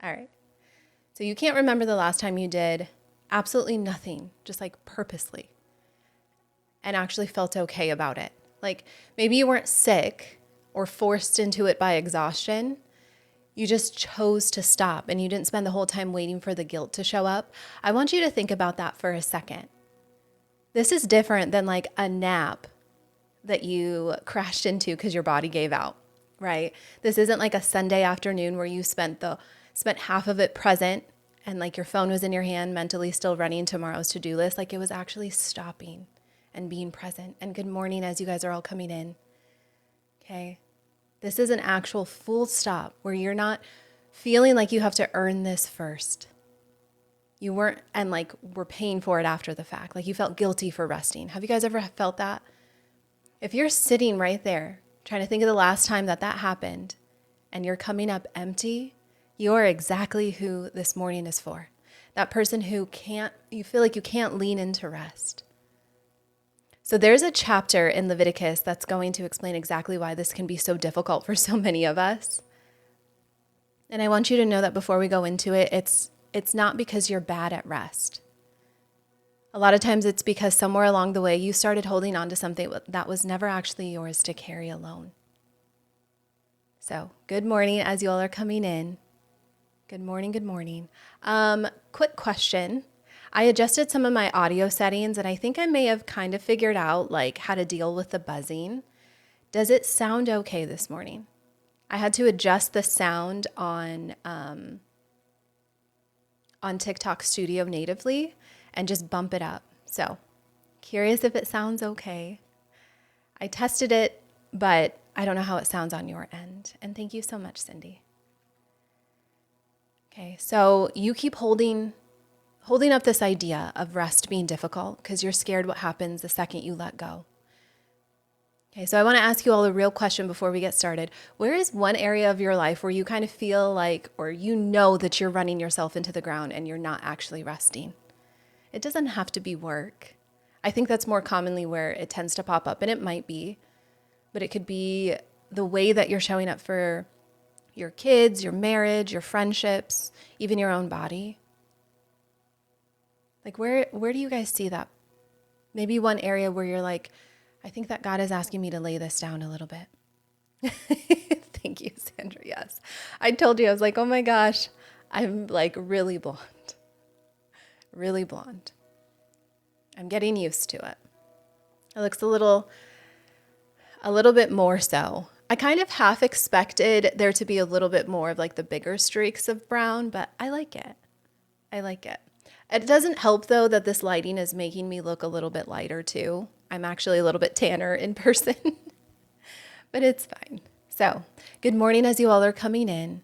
All right. So you can't remember the last time you did absolutely nothing, just like purposely, and actually felt okay about it. Like maybe you weren't sick or forced into it by exhaustion. You just chose to stop and you didn't spend the whole time waiting for the guilt to show up. I want you to think about that for a second. This is different than like a nap that you crashed into because your body gave out, right? This isn't like a Sunday afternoon where you spent half of it present and like your phone was in your hand, mentally still running tomorrow's to-do list. Like it was actually stopping and being present. And good morning as you guys are all coming in. Okay. This is an actual full stop where you're not feeling like you have to earn this first. You weren't, and like we're paying for it after the fact. Like you felt guilty for resting. Have you guys ever felt that? If you're sitting right there trying to think of the last time that happened and you're coming up empty, you're exactly who this morning is for. That person who you feel like you can't lean into rest. So there's a chapter in Leviticus that's going to explain exactly why this can be so difficult for so many of us. And I want you to know that before we go into it, it's not because you're bad at rest. A lot of times it's because somewhere along the way you started holding on to something that was never actually yours to carry alone. So good morning as you all are coming in. Good morning, good morning. Quick question. I adjusted some of my audio settings and I think I may have kind of figured out like how to deal with the buzzing. Does it sound okay this morning? I had to adjust the sound on TikTok Studio natively and just bump it up. So curious if it sounds okay. I tested it, but I don't know how it sounds on your end. And thank you so much, Cindy. Okay, so you keep holding up this idea of rest being difficult because you're scared what happens the second you let go. Okay, so I want to ask you all a real question before we get started. Where is one area of your life where you kind of feel like, or you know that you're running yourself into the ground and you're not actually resting? It doesn't have to be work. I think that's more commonly where it tends to pop up, and it might be, but it could be the way that you're showing up for your kids, your marriage, your friendships, even your own body. Like where do you guys see that? Maybe one area where you're like, I think that God is asking me to lay this down a little bit. Thank you, Sandra. Yes. I told you, I was like, oh my gosh, I'm like really blonde. Really blonde. I'm getting used to it. It looks a little bit more so. I kind of half expected there to be a little bit more of like the bigger streaks of brown, but I like it. I like it. It doesn't help though that this lighting is making me look a little bit lighter too. I'm actually a little bit tanner in person, but it's fine. So, good morning as you all are coming in.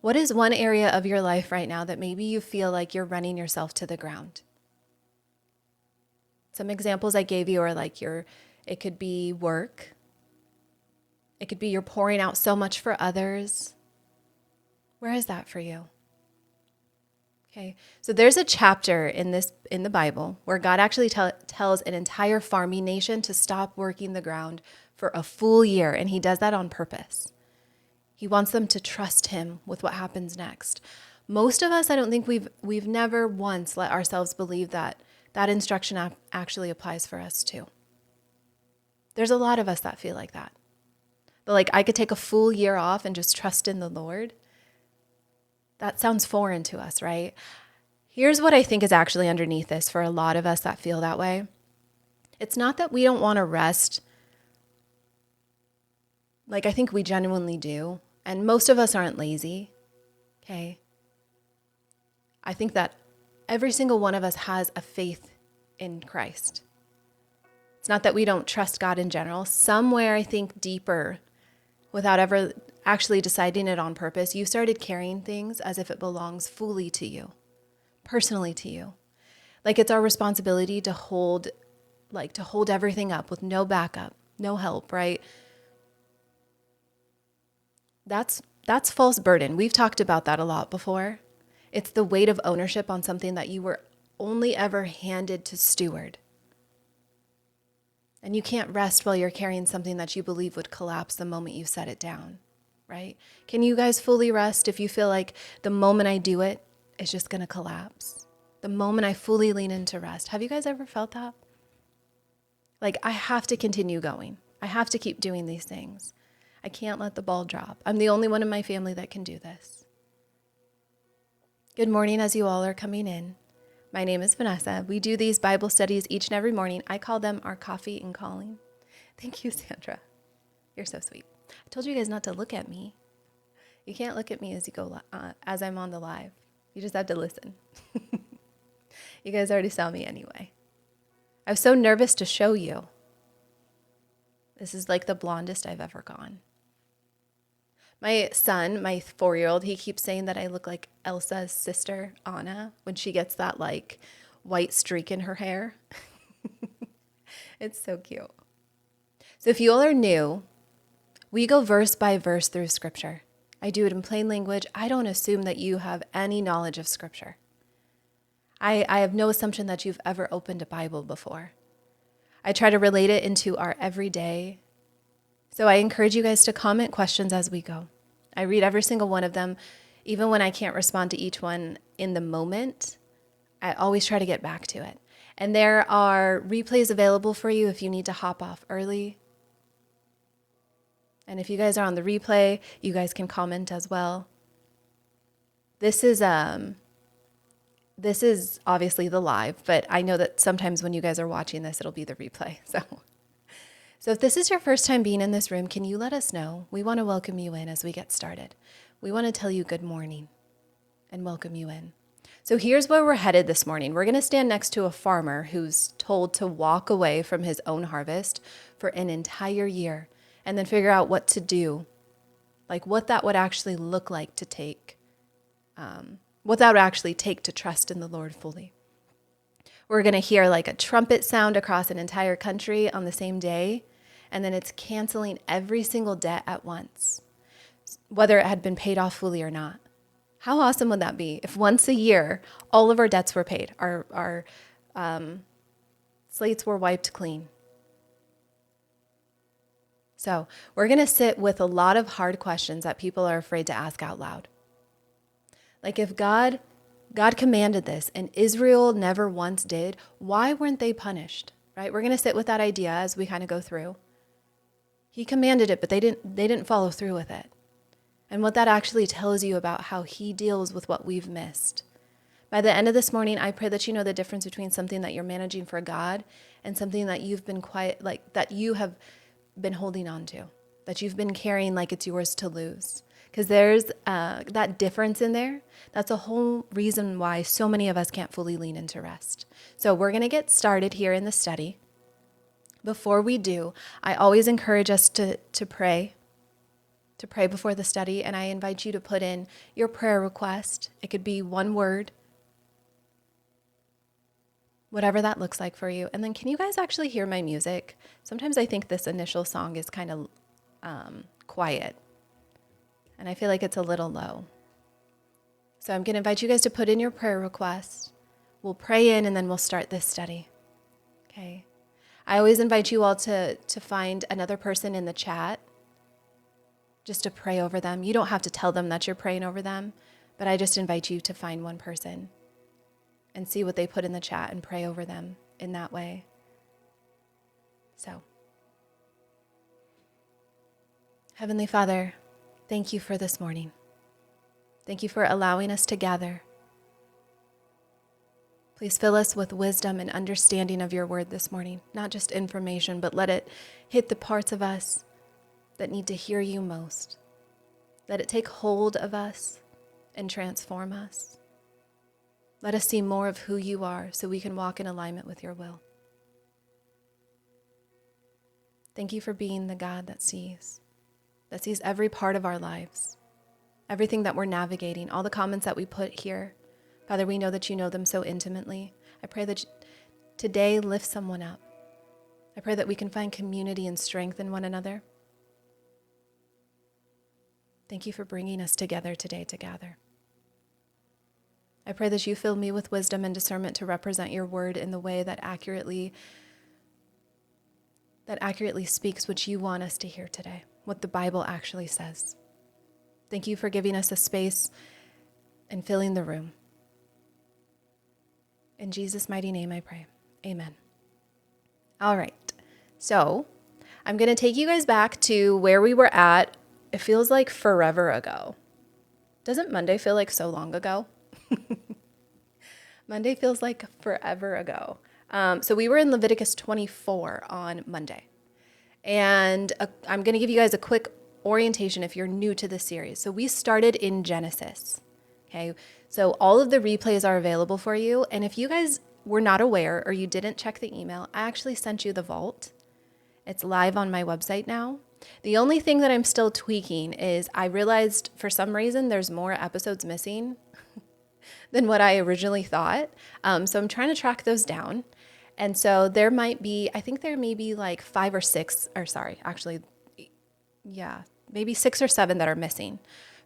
What is one area of your life right now that maybe you feel like you're running yourself to the ground? Some examples I gave you are like it could be work. It could be you're pouring out so much for others. Where is that for you? Okay, so there's a chapter in the Bible where God actually tells an entire farming nation to stop working the ground for a full year, and he does that on purpose. He wants them to trust him with what happens next. Most of us, I don't think we've never once let ourselves believe that instruction actually applies for us too. There's a lot of us that feel like that. But like I could take a full year off and just trust in the Lord. That sounds foreign to us, right? Here's what I think is actually underneath this for a lot of us that feel that way. It's not that we don't want to rest. Like I think we genuinely do. And most of us aren't lazy, okay? I think that every single one of us has a faith in Christ. It's not that we don't trust God in general. Somewhere, I think deeper, without ever actually deciding it on purpose, you started carrying things as if it belongs fully to you, personally to you. Like it's our responsibility to hold everything up with no backup, no help, right? That's false burden. We've talked about that a lot before. It's the weight of ownership on something that you were only ever handed to steward. And you can't rest while you're carrying something that you believe would collapse the moment you set it down. right? Can you guys fully rest if you feel like the moment I do it, it's just going to collapse? The moment I fully lean into rest. Have you guys ever felt that? Like, I have to continue going. I have to keep doing these things. I can't let the ball drop. I'm the only one in my family that can do this. Good morning as you all are coming in. My name is Vanessa. We do these Bible studies each and every morning. I call them our coffee and calling. Thank you, Sandra. You're so sweet. I told you guys not to look at me. You can't look at me as you go as I'm on the live. You just have to listen. You guys already saw me anyway. I was so nervous to show you. This is like the blondest I've ever gone. My son, my 4-year-old, he keeps saying that I look like Elsa's sister, Anna, when she gets that like white streak in her hair. It's so cute. So if you all are new, we go verse by verse through scripture. I do it in plain language. I don't assume that you have any knowledge of scripture. I have no assumption that you've ever opened a Bible before. I try to relate it into our everyday. So I encourage you guys to comment questions as we go. I read every single one of them. Even when I can't respond to each one in the moment, I always try to get back to it. And there are replays available for you if you need to hop off early. And if you guys are on the replay, you guys can comment as well. This is obviously the live, but I know that sometimes when you guys are watching this, it'll be the replay. So if this is your first time being in this room, can you let us know? We want to welcome you in as we get started. We want to tell you good morning and welcome you in. So here's where we're headed this morning. We're going to stand next to a farmer who's told to walk away from his own harvest for an entire year and then figure out what to do, like what that would actually look like to take, what that would actually take to trust in the Lord fully. We're going to hear like a trumpet sound across an entire country on the same day, and then it's canceling every single debt at once, whether it had been paid off fully or not. How awesome would that be if once a year, all of our debts were paid, our slates were wiped clean? So we're going to sit with a lot of hard questions that people are afraid to ask out loud. Like if God commanded this and Israel never once did, why weren't they punished, right? We're going to sit with that idea as we kind of go through. He commanded it, but they didn't follow through with it. And what that actually tells you about how he deals with what we've missed. By the end of this morning, I pray that you know the difference between something that you're managing for God and something that you've been that you have been holding on to, that you've been carrying like it's yours to lose. Because there's that difference in there. That's a whole reason why so many of us can't fully lean into rest. So we're going to get started here in the study. Before we do, I always encourage us to pray before the study. And I invite you to put in your prayer request. It could be one word, whatever that looks like for you. And then can you guys actually hear my music? Sometimes I think this initial song is kind of quiet. And I feel like it's a little low. So I'm going to invite you guys to put in your prayer request. We'll pray in and then we'll start this study. Okay. I always invite you all to find another person in the chat just to pray over them. You don't have to tell them that you're praying over them, but I just invite you to find one person and see what they put in the chat and pray over them in that way. So, Heavenly Father, thank you for this morning. Thank you for allowing us to gather. Please fill us with wisdom and understanding of your word this morning, not just information, but let it hit the parts of us that need to hear you most. Let it take hold of us and transform us. Let us see more of who you are so we can walk in alignment with your will. Thank you for being the God that sees every part of our lives, everything that we're navigating, all the comments that we put here. Father, we know that you know them so intimately. I pray that today lift someone up. I pray that we can find community and strength in one another. Thank you for bringing us together today to gather. I pray that you fill me with wisdom and discernment to represent your word in the way that accurately speaks what you want us to hear today, what the Bible actually says. Thank you for giving us a space and filling the room. In Jesus' mighty name I pray. Amen. All right. So I'm going to take you guys back to where we were at. It feels like forever ago. Doesn't Monday feel like so long ago? Monday feels like forever ago. So we were in Leviticus 24 on Monday. And I'm going to give you guys a quick orientation if you're new to this series. So we started in Genesis. Okay. So all of the replays are available for you. And if you guys were not aware or you didn't check the email, I actually sent you the vault. It's live on my website now. The only thing that I'm still tweaking is I realized for some reason there's more episodes missing than what I originally thought. So I'm trying to track those down. And so there might be, I think there may be like maybe 6 or 7 that are missing.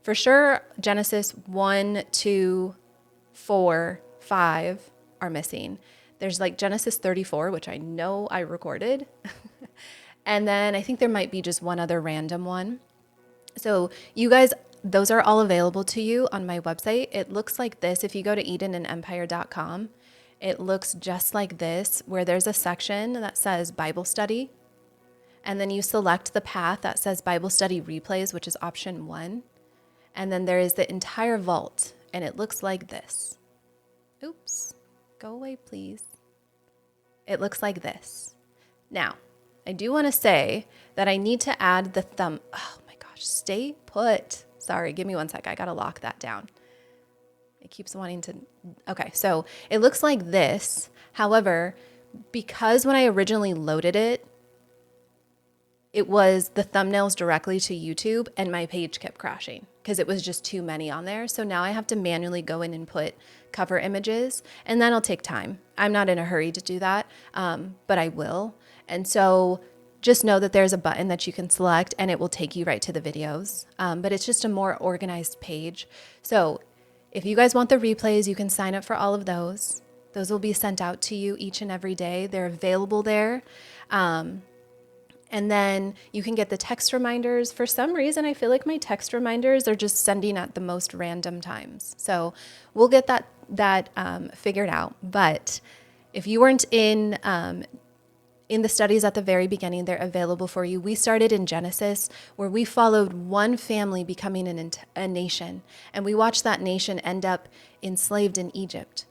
For sure, Genesis 1, 2, 4, 5 are missing. There's like Genesis 34, which I know I recorded. And then I think there might be just one other random one. So you guys, those are all available to you on my website. It looks like this. If you go to EdenandEmpire.com, it looks just like this, where there's a section that says Bible study. And then you select the path that says Bible study replays, which is option 1. And then there is the entire vault, and it looks like this. Oops, go away, please. It looks like this. Now, I do want to say that I need to add the oh my gosh, stay put. Sorry, give me one sec. I got to lock that down. It keeps wanting to, okay, so it looks like this. However, because when I originally loaded it, it was the thumbnails directly to YouTube and my page kept crashing because it was just too many on there. So now I have to manually go in and put cover images, and that'll take time. I'm not in a hurry to do that, but I will. And so just know that there's a button that you can select and it will take you right to the videos. But it's just a more organized page. So if you guys want the replays, you can sign up for all of those. Those will be sent out to you each and every day. They're available there. And then you can get the text reminders. For some reason, I feel like my text reminders are just sending at the most random times. So we'll get that figured out. But if you weren't in the studies at the very beginning, they're available for you. We started in Genesis, where we followed one family becoming a nation, and we watched that nation end up enslaved in Egypt.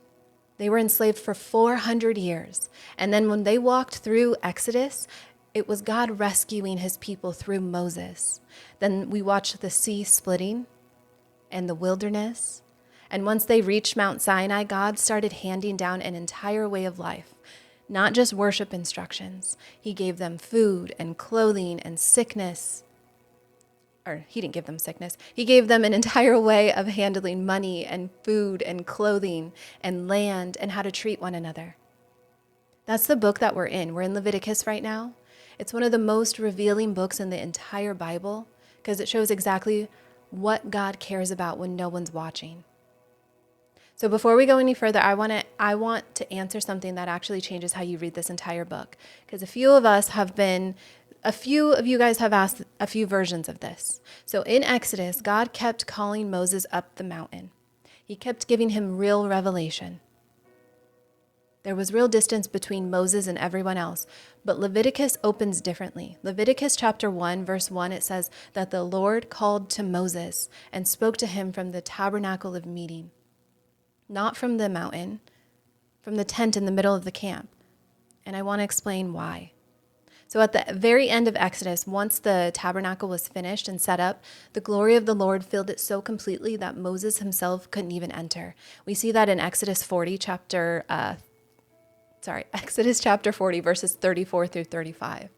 They were enslaved for 400 years. And then when they walked through Exodus, it was God rescuing his people through Moses. Then we watched the sea splitting and the wilderness. And once they reached Mount Sinai, God started handing down an entire way of life. Not just worship instructions. He gave them food and clothing and sickness. Or he didn't give them sickness. He gave them an entire way of handling money and food and clothing and land and how to treat one another. That's the book that we're in. We're in Leviticus right now. It's one of the most revealing books in the entire Bible because it shows exactly what God cares about when no one's watching. So before we go any further, I want to answer something that actually changes how you read this entire book. Because a few of you guys have asked a few versions of this. So in Exodus, God kept calling Moses up the mountain. He kept giving him real revelation. There was real distance between Moses and everyone else. But Leviticus opens differently. Leviticus chapter 1, verse 1, it says that the Lord called to Moses and spoke to him from the tabernacle of meeting. Not from the mountain, from the tent in the middle of the camp. And I want to explain why. So at the very end of Exodus, once the tabernacle was finished and set up, the glory of the Lord filled it so completely that Moses himself couldn't even enter. We see that in Exodus chapter 40, verses 34 through 35.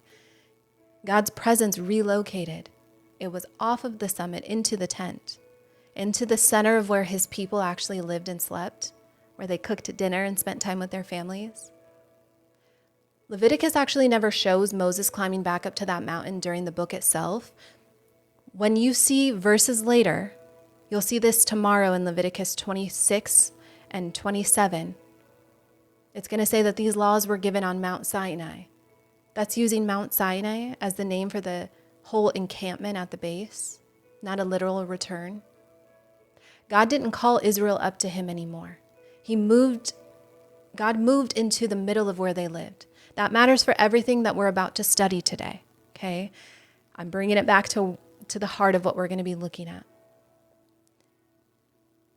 God's presence relocated. It was off of the summit into the tent, into the center of where his people actually lived and slept, where they cooked dinner and spent time with their families. Leviticus actually never shows Moses climbing back up to that mountain during the book itself. When you see verses later, you'll see this tomorrow in Leviticus 26 and 27. It's going to say that these laws were given on Mount Sinai. That's using Mount Sinai as the name for the whole encampment at the base. not a literal return. God didn't call Israel up to him anymore. God moved into the middle of where they lived. That matters for everything that we're about to study today, okay? I'm bringing it back to the heart of what we're going to be looking at.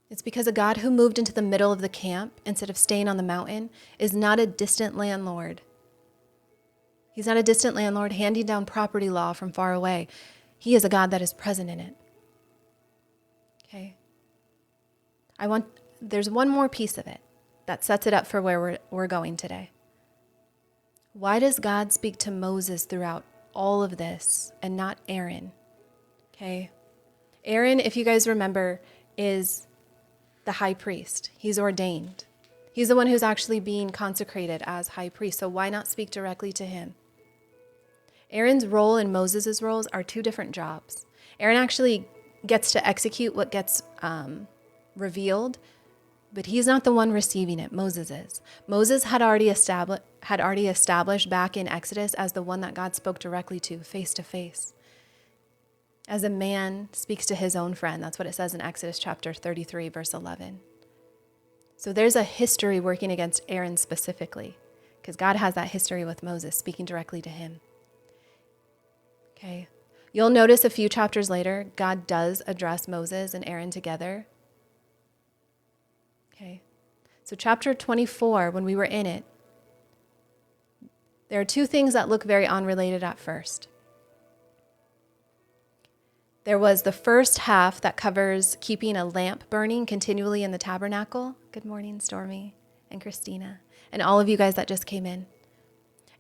It's because a God who moved into the middle of the camp instead of staying on the mountain is not a distant landlord. He's not a distant landlord handing down property law from far away. He is a God that is present in it. Okay? There's one more piece of it that sets it up for where we're going today. Why does God speak to Moses throughout all of this and not Aaron? Okay? Aaron, if you guys remember, is the high priest. He's ordained. He's the one who's actually being consecrated as high priest. So why not speak directly to him? Aaron's role and Moses' roles are two different jobs. Aaron actually gets to execute what gets revealed, but he's not the one receiving it. Moses is. Moses had already established back in Exodus as the one that God spoke directly to face, as a man speaks to his own friend. That's what it says in Exodus chapter 33, verse 11. So there's a history working against Aaron specifically, because God has that history with Moses, speaking directly to him. Okay. You'll notice a few chapters later, God does address Moses and Aaron together. Okay. So chapter 24, when we were in it, there are two things that look very unrelated at first. There was the first half that covers keeping a lamp burning continually in the tabernacle. Good morning, Stormy and Christina, and all of you guys that just came in.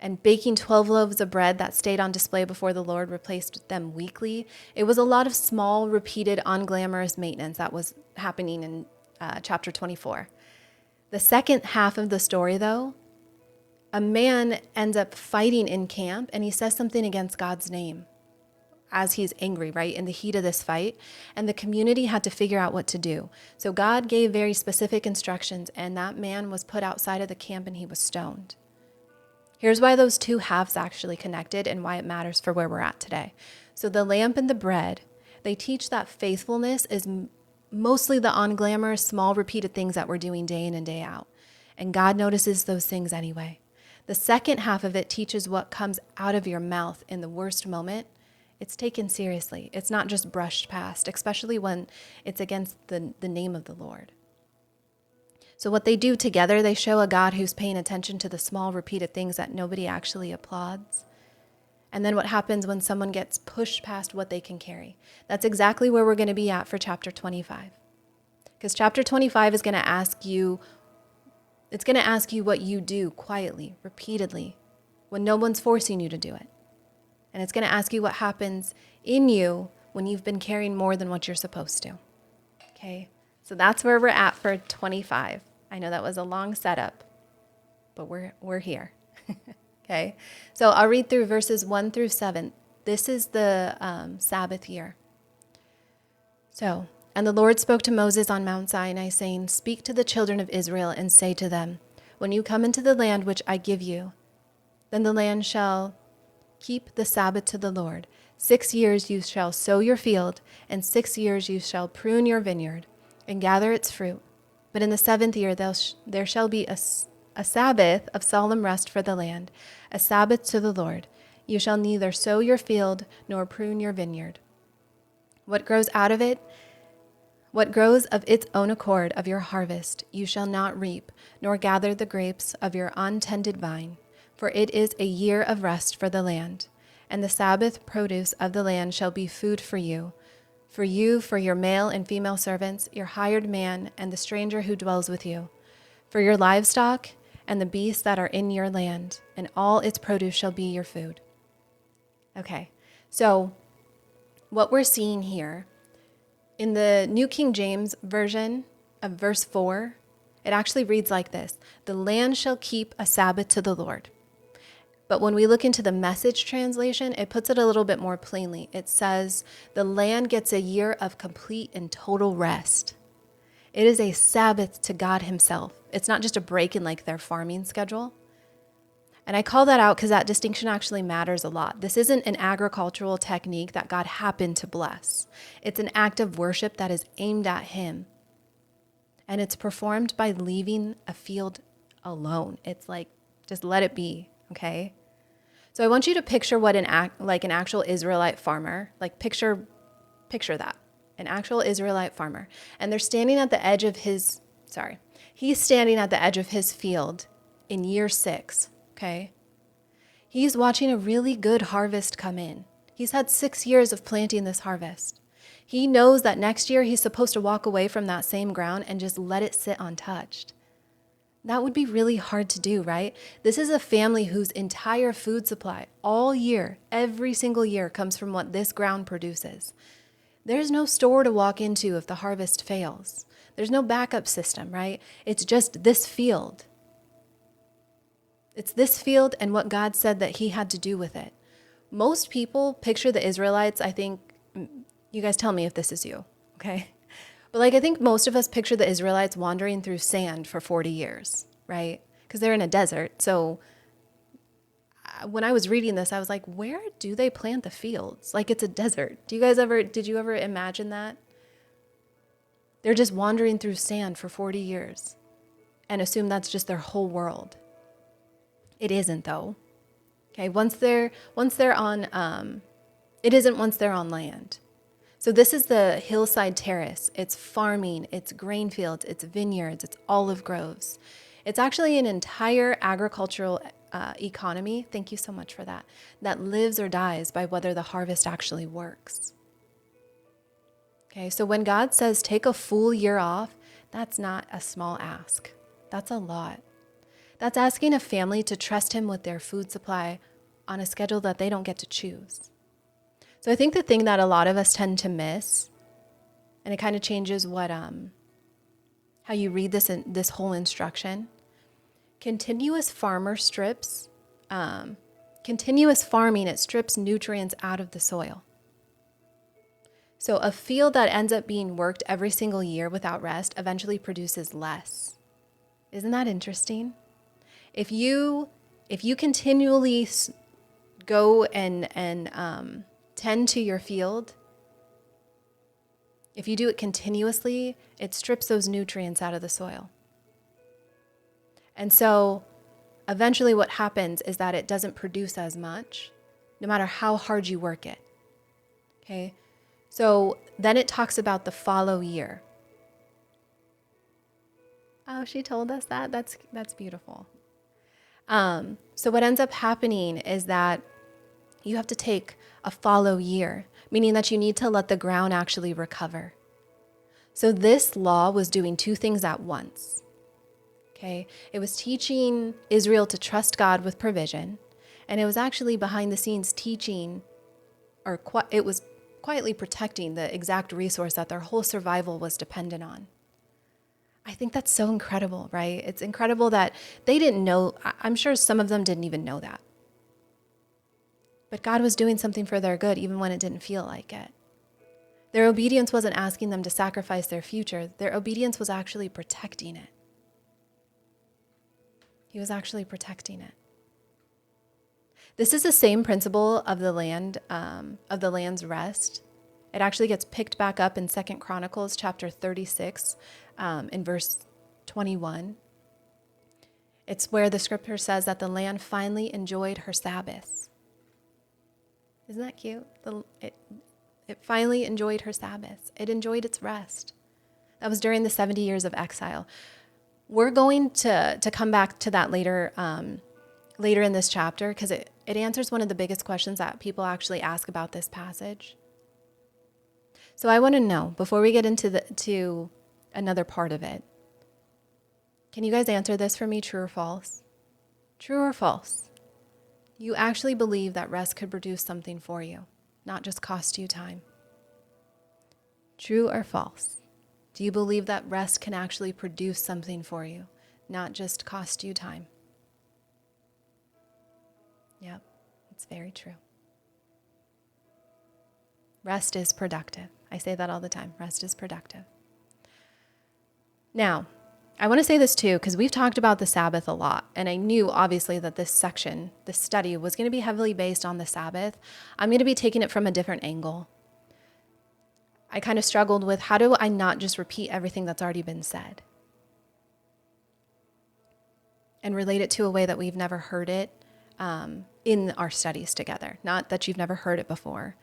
And baking 12 loaves of bread that stayed on display before the Lord, replaced them weekly. It was a lot of small, repeated, unglamorous maintenance that was happening in chapter 24. The second half of the story, though, a man ends up fighting in camp, and he says something against God's name as he's angry, right, in the heat of this fight. And the community had to figure out what to do. So God gave very specific instructions, and that man was put outside of the camp and he was stoned. Here's why those two halves actually connected and why it matters for where we're at today. So the lamp and the bread, they teach that faithfulness is mostly the unglamorous, small, repeated things that we're doing day in and day out. And God notices those things anyway. The second half of it teaches what comes out of your mouth in the worst moment. It's taken seriously. It's not just brushed past, especially when it's against the name of the Lord. So what they do together, they show a God who's paying attention to the small, repeated things that nobody actually applauds. And then what happens when someone gets pushed past what they can carry? That's exactly where we're going to be at for chapter 25. Because chapter 25 is going to ask you, it's going to ask you what you do quietly, repeatedly, when no one's forcing you to do it. And it's going to ask you what happens in you when you've been carrying more than what you're supposed to. Okay? So that's where we're at for 25. I know that was a long setup, but we're here. Okay? So I'll read through verses 1 through 7. This is the Sabbath year. So, and the Lord spoke to Moses on Mount Sinai, saying, "Speak to the children of Israel and say to them, when you come into the land which I give you, then the land shall keep the Sabbath to the Lord. 6 years you shall sow your field, and 6 years you shall prune your vineyard, and gather its fruit. But in the 7th year there shall be a Sabbath of solemn rest for the land, a Sabbath to the Lord. You shall neither sow your field nor prune your vineyard. What grows of its own accord of your harvest, you shall not reap, nor gather the grapes of your untended vine. For it is a year of rest for the land, and the Sabbath produce of the land shall be food for you, for your male and female servants, your hired man, and the stranger who dwells with you, for your livestock and the beasts that are in your land, and all its produce shall be your food." Okay, so what we're seeing here, in the New King James Version of verse 4, it actually reads like this: "The land shall keep a Sabbath to the Lord." But when we look into the Message translation, it puts it a little bit more plainly. It says, the land gets a year of complete and total rest. It is a Sabbath to God himself. It's not just a break in like their farming schedule. And I call that out because that distinction actually matters a lot. This isn't an agricultural technique that God happened to bless. It's an act of worship that is aimed at him. And it's performed by leaving a field alone. It's like, just let it be, okay? So I want you to picture what an actual Israelite farmer, like picture that, an actual Israelite farmer. And they're standing at the edge of he's standing at the edge of his field in year 6, okay? He's watching a really good harvest come in. He's had 6 years of planting this harvest. He knows that next year he's supposed to walk away from that same ground and just let it sit untouched. That would be really hard to do, right? This is a family whose entire food supply all year, every single year, comes from what this ground produces. There's no store to walk into if the harvest fails. There's no backup system, right? It's just this field. It's this field and what God said that he had to do with it. Most people picture the Israelites, I think, you guys tell me if this is you, okay? But I think most of us picture the Israelites wandering through sand for 40 years, right? Because they're in a desert. So when I was reading this, I was like, where do they plant the fields? Like it's a desert. Did you ever imagine that? They're just wandering through sand for 40 years and assume that's just their whole world. It isn't though. Okay, once they're on, it isn't once they're on land. So this is the hillside terrace. It's farming, it's grain fields, it's vineyards, it's olive groves. It's actually an entire agricultural economy, thank you so much for that lives or dies by whether the harvest actually works. Okay, so when God says take a full year off, that's not a small ask. That's a lot. That's asking a family to trust him with their food supply on a schedule that they don't get to choose. So I think the thing that a lot of us tend to miss, and it kind of changes what how you read this whole instruction. Continuous farming, it strips nutrients out of the soil. So a field that ends up being worked every single year without rest eventually produces less. Isn't that interesting? If you continually go and tend to your field, if you do it continuously, it strips those nutrients out of the soil. And so eventually what happens is that it doesn't produce as much, no matter how hard you work it. Okay? So then it talks about the follow year. Oh, she told us that? That's beautiful. So what ends up happening is that you have to take a follow year, meaning that you need to let the ground actually recover. So this law was doing two things at once. Okay, it was teaching Israel to trust God with provision, and it was actually behind the scenes teaching, it was quietly protecting the exact resource that their whole survival was dependent on. I think that's so incredible, right? It's incredible that they didn't know. I'm sure some of them didn't even know that. But God was doing something for their good, even when it didn't feel like it. Their obedience wasn't asking them to sacrifice their future. Their obedience was actually protecting it. He was actually protecting it. This is the same principle of the land's rest. It actually gets picked back up in 2 Chronicles chapter 36, in verse 21. It's where the scripture says that the land finally enjoyed her Sabbaths. Isn't that cute? It finally enjoyed her Sabbaths. It enjoyed its rest. That was during the 70 years of exile. We're going to come back to that later in this chapter, because it answers one of the biggest questions that people actually ask about this passage. So I want to know, before we get into another part of it, can you guys answer this for me, true or false? True or false? You actually believe that rest could produce something for you, not just cost you time. True or false? Do you believe that rest can actually produce something for you, not just cost you time? Yep, it's very true. Rest is productive. I say that all the time. Rest is productive. Now, I want to say this too, because we've talked about the Sabbath a lot. And I knew obviously that this section, this study was going to be heavily based on the Sabbath. I'm going to be taking it from a different angle. I kind of struggled with, how do I not just repeat everything that's already been said and relate it to a way that we've never heard it in our studies together. Not that you've never heard it before,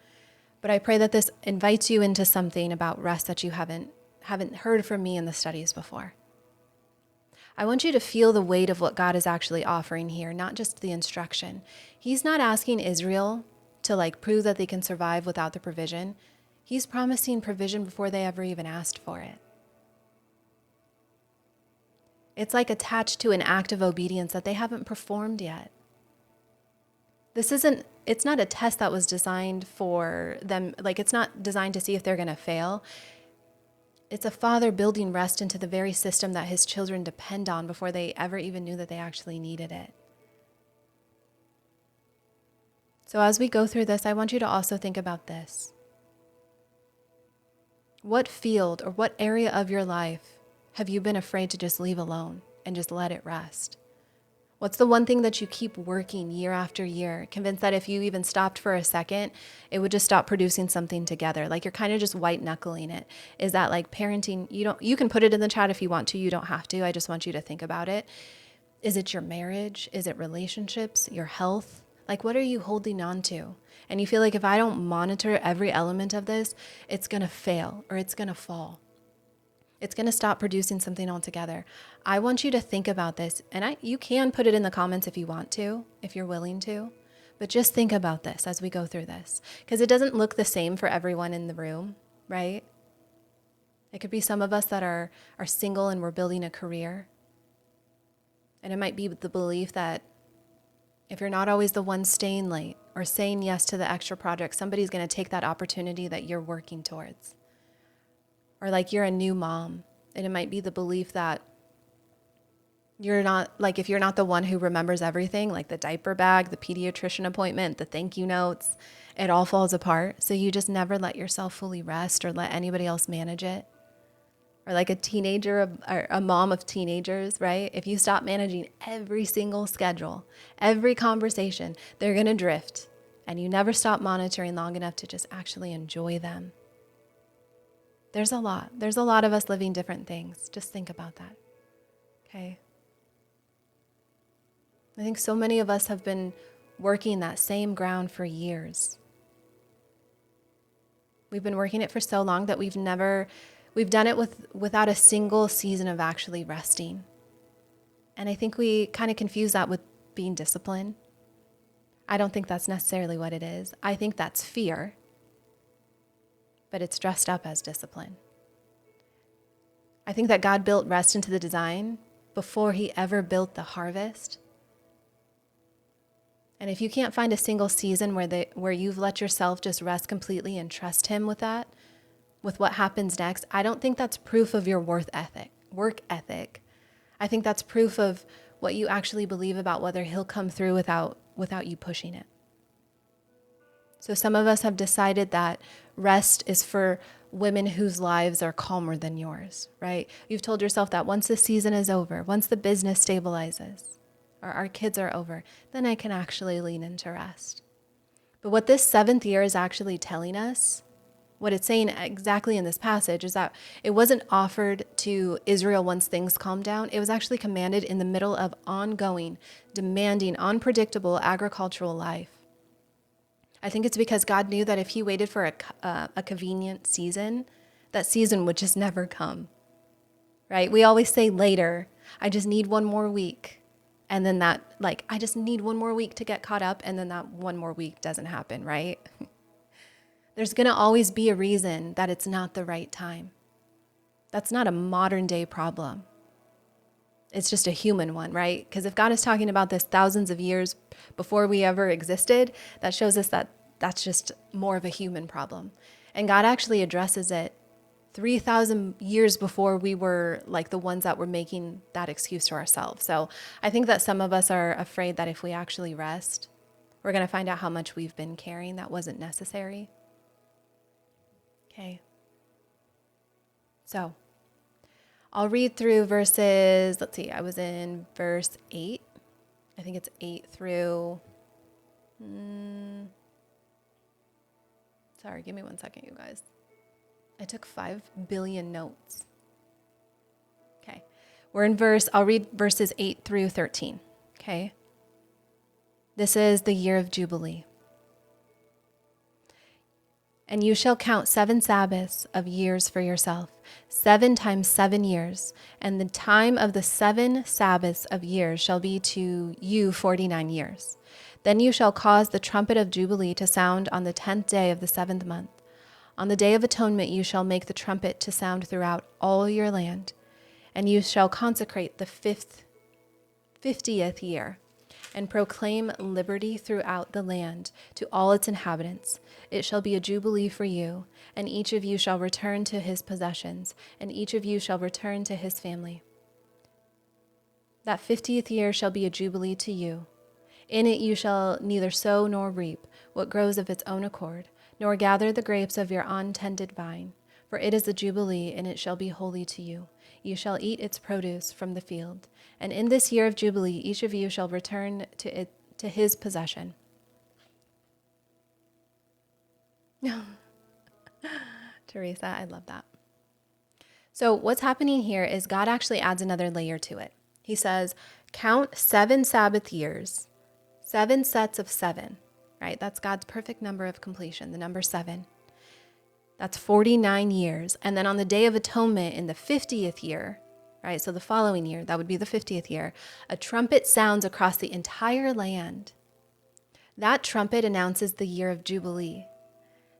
but I pray that this invites you into something about rest that you haven't heard from me in the studies before. I want you to feel the weight of what God is actually offering here, not just the instruction. He's not asking Israel to prove that they can survive without the provision. He's promising provision before they ever even asked for it. It's attached to an act of obedience that they haven't performed yet. It's not a test that was designed for them. It's not designed to see if they're going to fail. It's a father building rest into the very system that his children depend on before they ever even knew that they actually needed it. So as we go through this, I want you to also think about this. What field or what area of your life have you been afraid to just leave alone and just let it rest? What's the one thing that you keep working year after year, convinced that if you even stopped for a second, it would just stop producing something together? You're kind of just white knuckling it. Is that parenting? You can put it in the chat if you want to. You don't have to. I just want you to think about it. Is it your marriage? Is it relationships? Your health? What are you holding on to? And you feel if I don't monitor every element of this, it's going to fail or it's going to fall. It's going to stop producing something altogether. I want you to think about this, and you can put it in the comments if you want to, if you're willing to, but just think about this as we go through this, because it doesn't look the same for everyone in the room, right? It could be some of us that are single and we're building a career, and it might be the belief that if you're not always the one staying late or saying yes to the extra project, somebody's going to take that opportunity that you're working towards. Or you're a new mom, and it might be the belief that you're not, if you're not the one who remembers everything, the diaper bag, the pediatrician appointment, the thank you notes, it all falls apart. So you just never let yourself fully rest or let anybody else manage it. Or a teenager, or a mom of teenagers, right? If you stop managing every single schedule, every conversation, they're going to drift. And you never stop monitoring long enough to just actually enjoy them. There's a lot of us living different things. Just think about that. Okay. I think so many of us have been working that same ground for years. We've been working it for so long that we've done it without a single season of actually resting. And I think we kind of confuse that with being disciplined. I don't think that's necessarily what it is. I think that's fear, but it's dressed up as discipline. I think that God built rest into the design before he ever built the harvest. And if you can't find a single season where you've let yourself just rest completely and trust him with that, with what happens next, I don't think that's proof of your work ethic. I think that's proof of what you actually believe about whether he'll come through without you pushing it. So some of us have decided that rest is for women whose lives are calmer than yours, right? You've told yourself that once the season is over, once the business stabilizes, or our kids are over, then I can actually lean into rest. But what this 7th year is actually telling us, what it's saying exactly in this passage, is that it wasn't offered to Israel once things calmed down. It was actually commanded in the middle of ongoing, demanding, unpredictable agricultural life. I think it's because God knew that if he waited for a convenient season, that season would just never come, right? We always say later, I just need one more week. And then I just need one more week to get caught up. And then that one more week doesn't happen, right? There's going to always be a reason that it's not the right time. That's not a modern day problem. It's just a human one, right? Because if God is talking about this thousands of years before we ever existed, that shows us that that's just more of a human problem. And God actually addresses it 3,000 years before we were the ones that were making that excuse to ourselves. So I think that some of us are afraid that if we actually rest, we're going to find out how much we've been carrying that wasn't necessary. Okay. So I'll read through verses, let's see, I was in verse 8. I think it's 8 through, sorry, give me one second, you guys. I took 5 billion notes. Okay. I'll read verses 8 through 13. Okay. This is the year of Jubilee. And you shall count 7 Sabbaths of years for yourself, 7 times 7 years. And the time of the 7 Sabbaths of years shall be to you 49 years. Then you shall cause the trumpet of Jubilee to sound on the 10th day of the 7th month. On the day of atonement you shall make the trumpet to sound throughout all your land. And you shall consecrate the 50th year, and proclaim liberty throughout the land to all its inhabitants. It shall be a jubilee for you, and each of you shall return to his possessions, and each of you shall return to his family. That 50th year shall be a jubilee to you. In it you shall neither sow nor reap what grows of its own accord, nor gather the grapes of your untended vine. For it is a jubilee, and it shall be holy to you. You shall eat its produce from the field. And in this year of Jubilee, each of you shall return to his possession. Teresa, I love that. So what's happening here is God actually adds another layer to it. He says, count 7 Sabbath years, 7 sets of 7, right? That's God's perfect number of completion, the number 7. That's 49 years. And then on the Day of Atonement in the 50th year, right? So the following year, that would be the 50th year, a trumpet sounds across the entire land. That trumpet announces the year of Jubilee.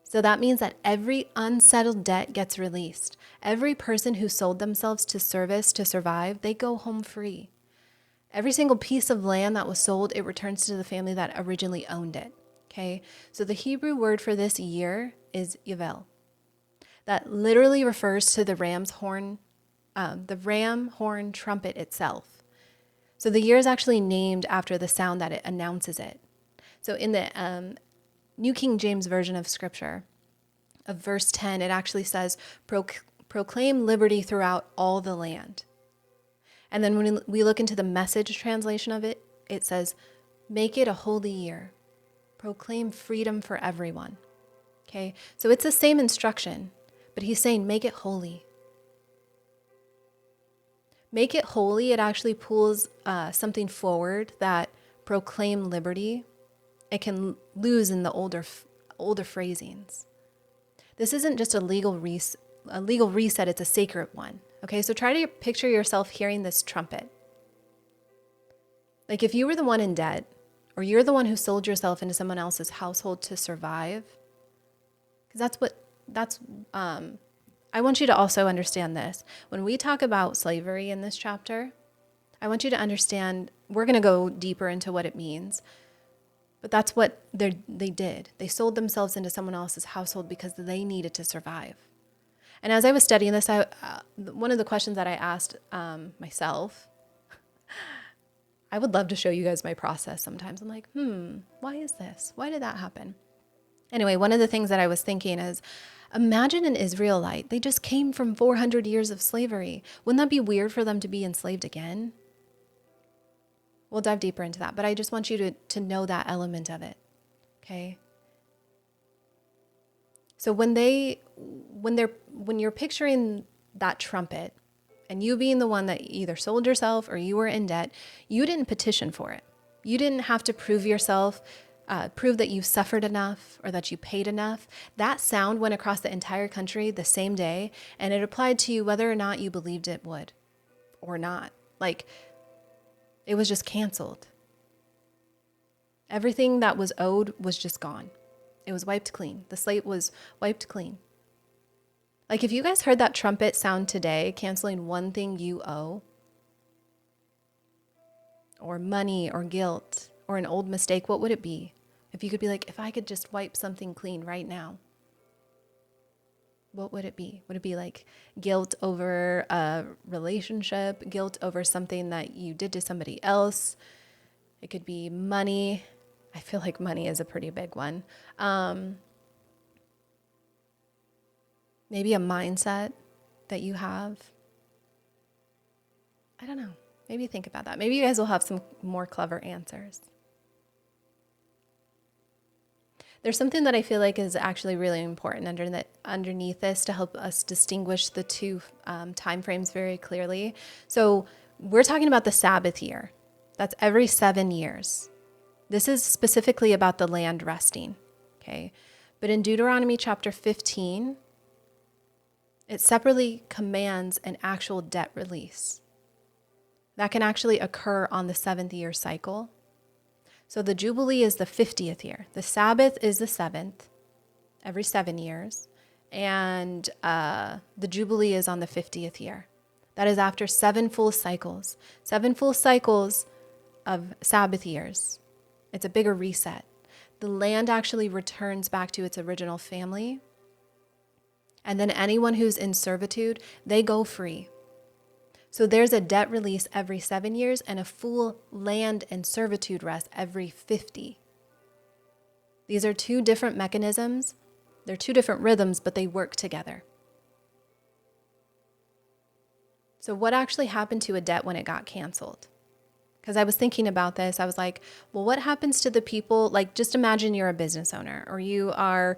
So that means that every unsettled debt gets released. Every person who sold themselves to service to survive, they go home free. Every single piece of land that was sold, it returns to the family that originally owned it. Okay? So the Hebrew word for this year is Yovel. That literally refers to the ram horn trumpet itself. So the year is actually named after the sound that it announces it. So in the New King James Version of Scripture, of verse 10, it actually says, proclaim liberty throughout all the land. And then when we look into the Message translation of it, it says, make it a holy year. Proclaim freedom for everyone. Okay, so it's the same instruction. But he's saying, make it holy. Make it holy, it actually pulls something forward that proclaim liberty. It can lose in the older phrasings. This isn't just a legal reset, it's a sacred one. Okay, so try to picture yourself hearing this trumpet. Like if you were the one in debt, or you're the one who sold yourself into someone else's household to survive, because I want you to also understand this. When we talk about slavery in this chapter, I want you to understand, we're going to go deeper into what it means, but that's what they did. They sold themselves into someone else's household because they needed to survive. And as I was studying this, one of the questions that I asked myself, I would love to show you guys my process sometimes. I'm like, why is this? Why did that happen? Anyway, one of the things that I was thinking is, imagine an Israelite. They just came from 400 years of slavery. Wouldn't that be weird for them to be enslaved again? We'll dive deeper into that, but I just want you to know that element of it, okay? So when you're picturing that trumpet, and you being the one that either sold yourself or you were in debt, you didn't petition for it. You didn't have to prove yourself, prove that you suffered enough or that you paid enough. That sound went across the entire country the same day, and it applied to you whether or not you believed it would or not. Like, it was just canceled. Everything that was owed was just gone. It was wiped clean. The slate was wiped clean. Like if you guys heard that trumpet sound today, canceling one thing you owe, or money or guilt or an old mistake, what would it be? If you could be like, if I could just wipe something clean right now, what would it be? Would it be like guilt over a relationship, guilt over something that you did to somebody else? It could be money. I feel like money is a pretty big one. Maybe a mindset that you have. I don't know. Maybe think about that. Maybe you guys will have some more clever answers. There's something that I feel like is actually really important underneath this to help us distinguish the two time frames very clearly. So we're talking about the Sabbath year. That's every 7 years. This is specifically about the land resting, okay? But in Deuteronomy chapter 15, it separately commands an actual debt release. That can actually occur on the 7th year cycle. So the Jubilee is the 50th year. The Sabbath is the 7th, every 7 years. And the Jubilee is on the 50th year. That is after 7 full cycles. 7 full cycles of Sabbath years. It's a bigger reset. The land actually returns back to its original family. And then anyone who's in servitude, they go free. So there's a debt release every 7 years and a full land and servitude rest every 50. These are two different mechanisms. They're two different rhythms, but they work together. So what actually happened to a debt when it got canceled? Because I was thinking about this. I was like, well, what happens to the people? Like, just imagine you're a business owner or you are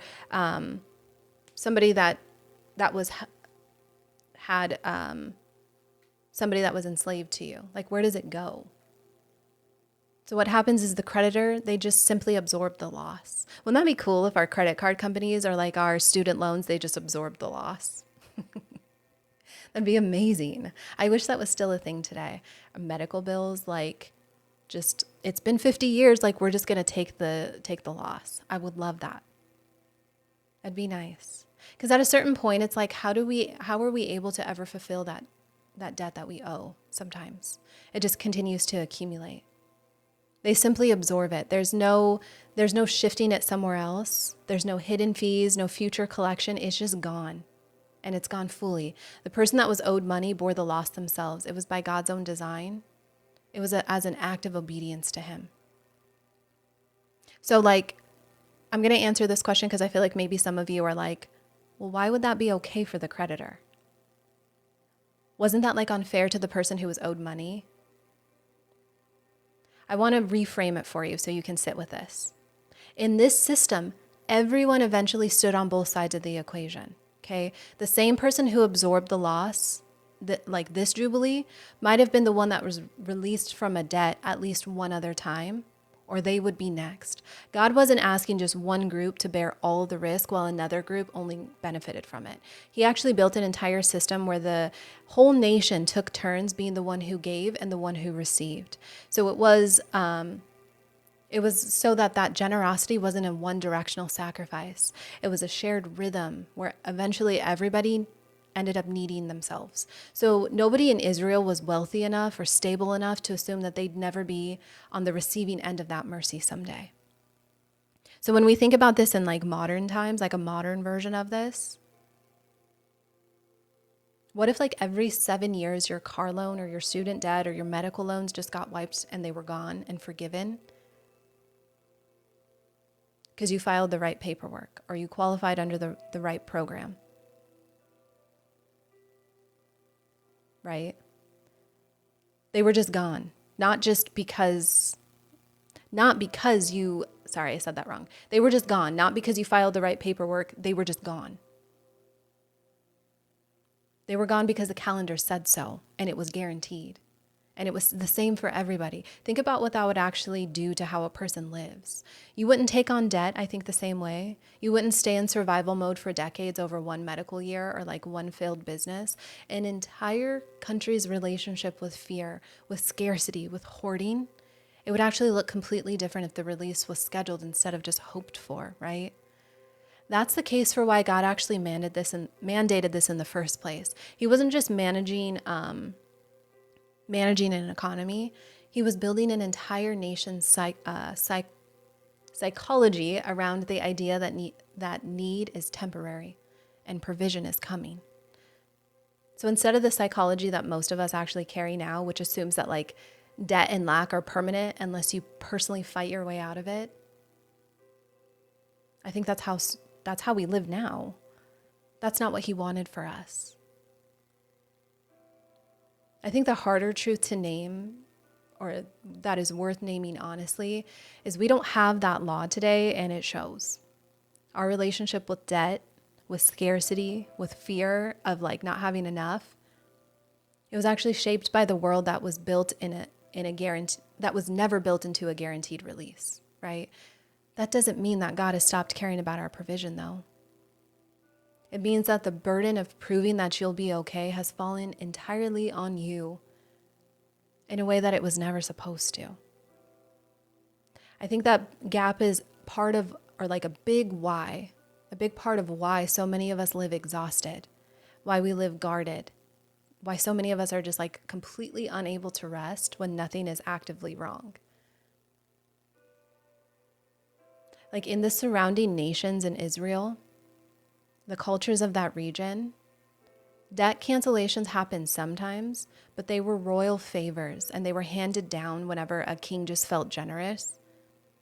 somebody that had somebody that was enslaved to you. Like, where does it go? So what happens is the creditor, they just simply absorb the loss. Wouldn't that be cool if our credit card companies or like our student loans, they just absorb the loss? That'd be amazing. I wish that was still a thing today. Medical bills, like just, it's been 50 years, like we're just going to take the loss. I would love that. That'd be nice. Because at a certain point, it's like, how are we able to ever fulfill that debt that we owe sometimes? It just continues to accumulate. They simply absorb it. There's no shifting it somewhere else. There's no hidden fees, no future collection. It's just gone. And it's gone fully. The person that was owed money bore the loss themselves. It was by God's own design. It was as an act of obedience to him. So like, I'm going to answer this question because I feel like maybe some of you are like, well, why would that be okay for the creditor? Wasn't that like unfair to the person who was owed money? I want to reframe it for you so you can sit with this. In this system, everyone eventually stood on both sides of the equation. Okay, the same person who absorbed the loss, like this Jubilee, might have been the one that was released from a debt at least one other time, or they would be next. God wasn't asking just one group to bear all the risk while another group only benefited from it. He actually built an entire system where the whole nation took turns being the one who gave and the one who received. So it was so that generosity wasn't a one-directional sacrifice. It was a shared rhythm where eventually everybody ended up needing themselves. So nobody in Israel was wealthy enough or stable enough to assume that they'd never be on the receiving end of that mercy someday. So when we think about this in like modern times, like a modern version of this, what if like every 7 years your car loan or your student debt or your medical loans just got wiped and they were gone and forgiven? Because you filed the right paperwork or you qualified under the right program. Right? They were just gone. Not because you, sorry, I said that wrong. They were just gone. Not because you filed the right paperwork. They were just gone. They were gone because the calendar said so and it was guaranteed. And it was the same for everybody. Think about what that would actually do to how a person lives. You wouldn't take on debt, I think, the same way. You wouldn't stay in survival mode for decades over one medical year or like one failed business. An entire country's relationship with fear, with scarcity, with hoarding, it would actually look completely different if the release was scheduled instead of just hoped for, right? That's the case for why God actually mandated this in the first place. He wasn't just managing an economy. He was building an entire nation's psychology around the idea that need is temporary and provision is coming. So instead of the psychology that most of us actually carry now, which assumes that like debt and lack are permanent unless you personally fight your way out of it, I think that's how we live now. That's not what he wanted for us. I think the harder truth to name, or that is worth naming honestly, is we don't have that law today, and it shows. Our relationship with debt, with scarcity, with fear of like not having enough, it was actually shaped by the world that was built in a guarantee, that was never built into a guaranteed release, right? That doesn't mean that God has stopped caring about our provision, though. It means that the burden of proving that you'll be okay has fallen entirely on you in a way that it was never supposed to. I think that gap is part of, or like a big part of why so many of us live exhausted, why we live guarded, why so many of us are just like completely unable to rest when nothing is actively wrong. Like in the surrounding nations in Israel, the cultures of that region, debt cancellations happened sometimes, but they were royal favors and they were handed down whenever a king just felt generous.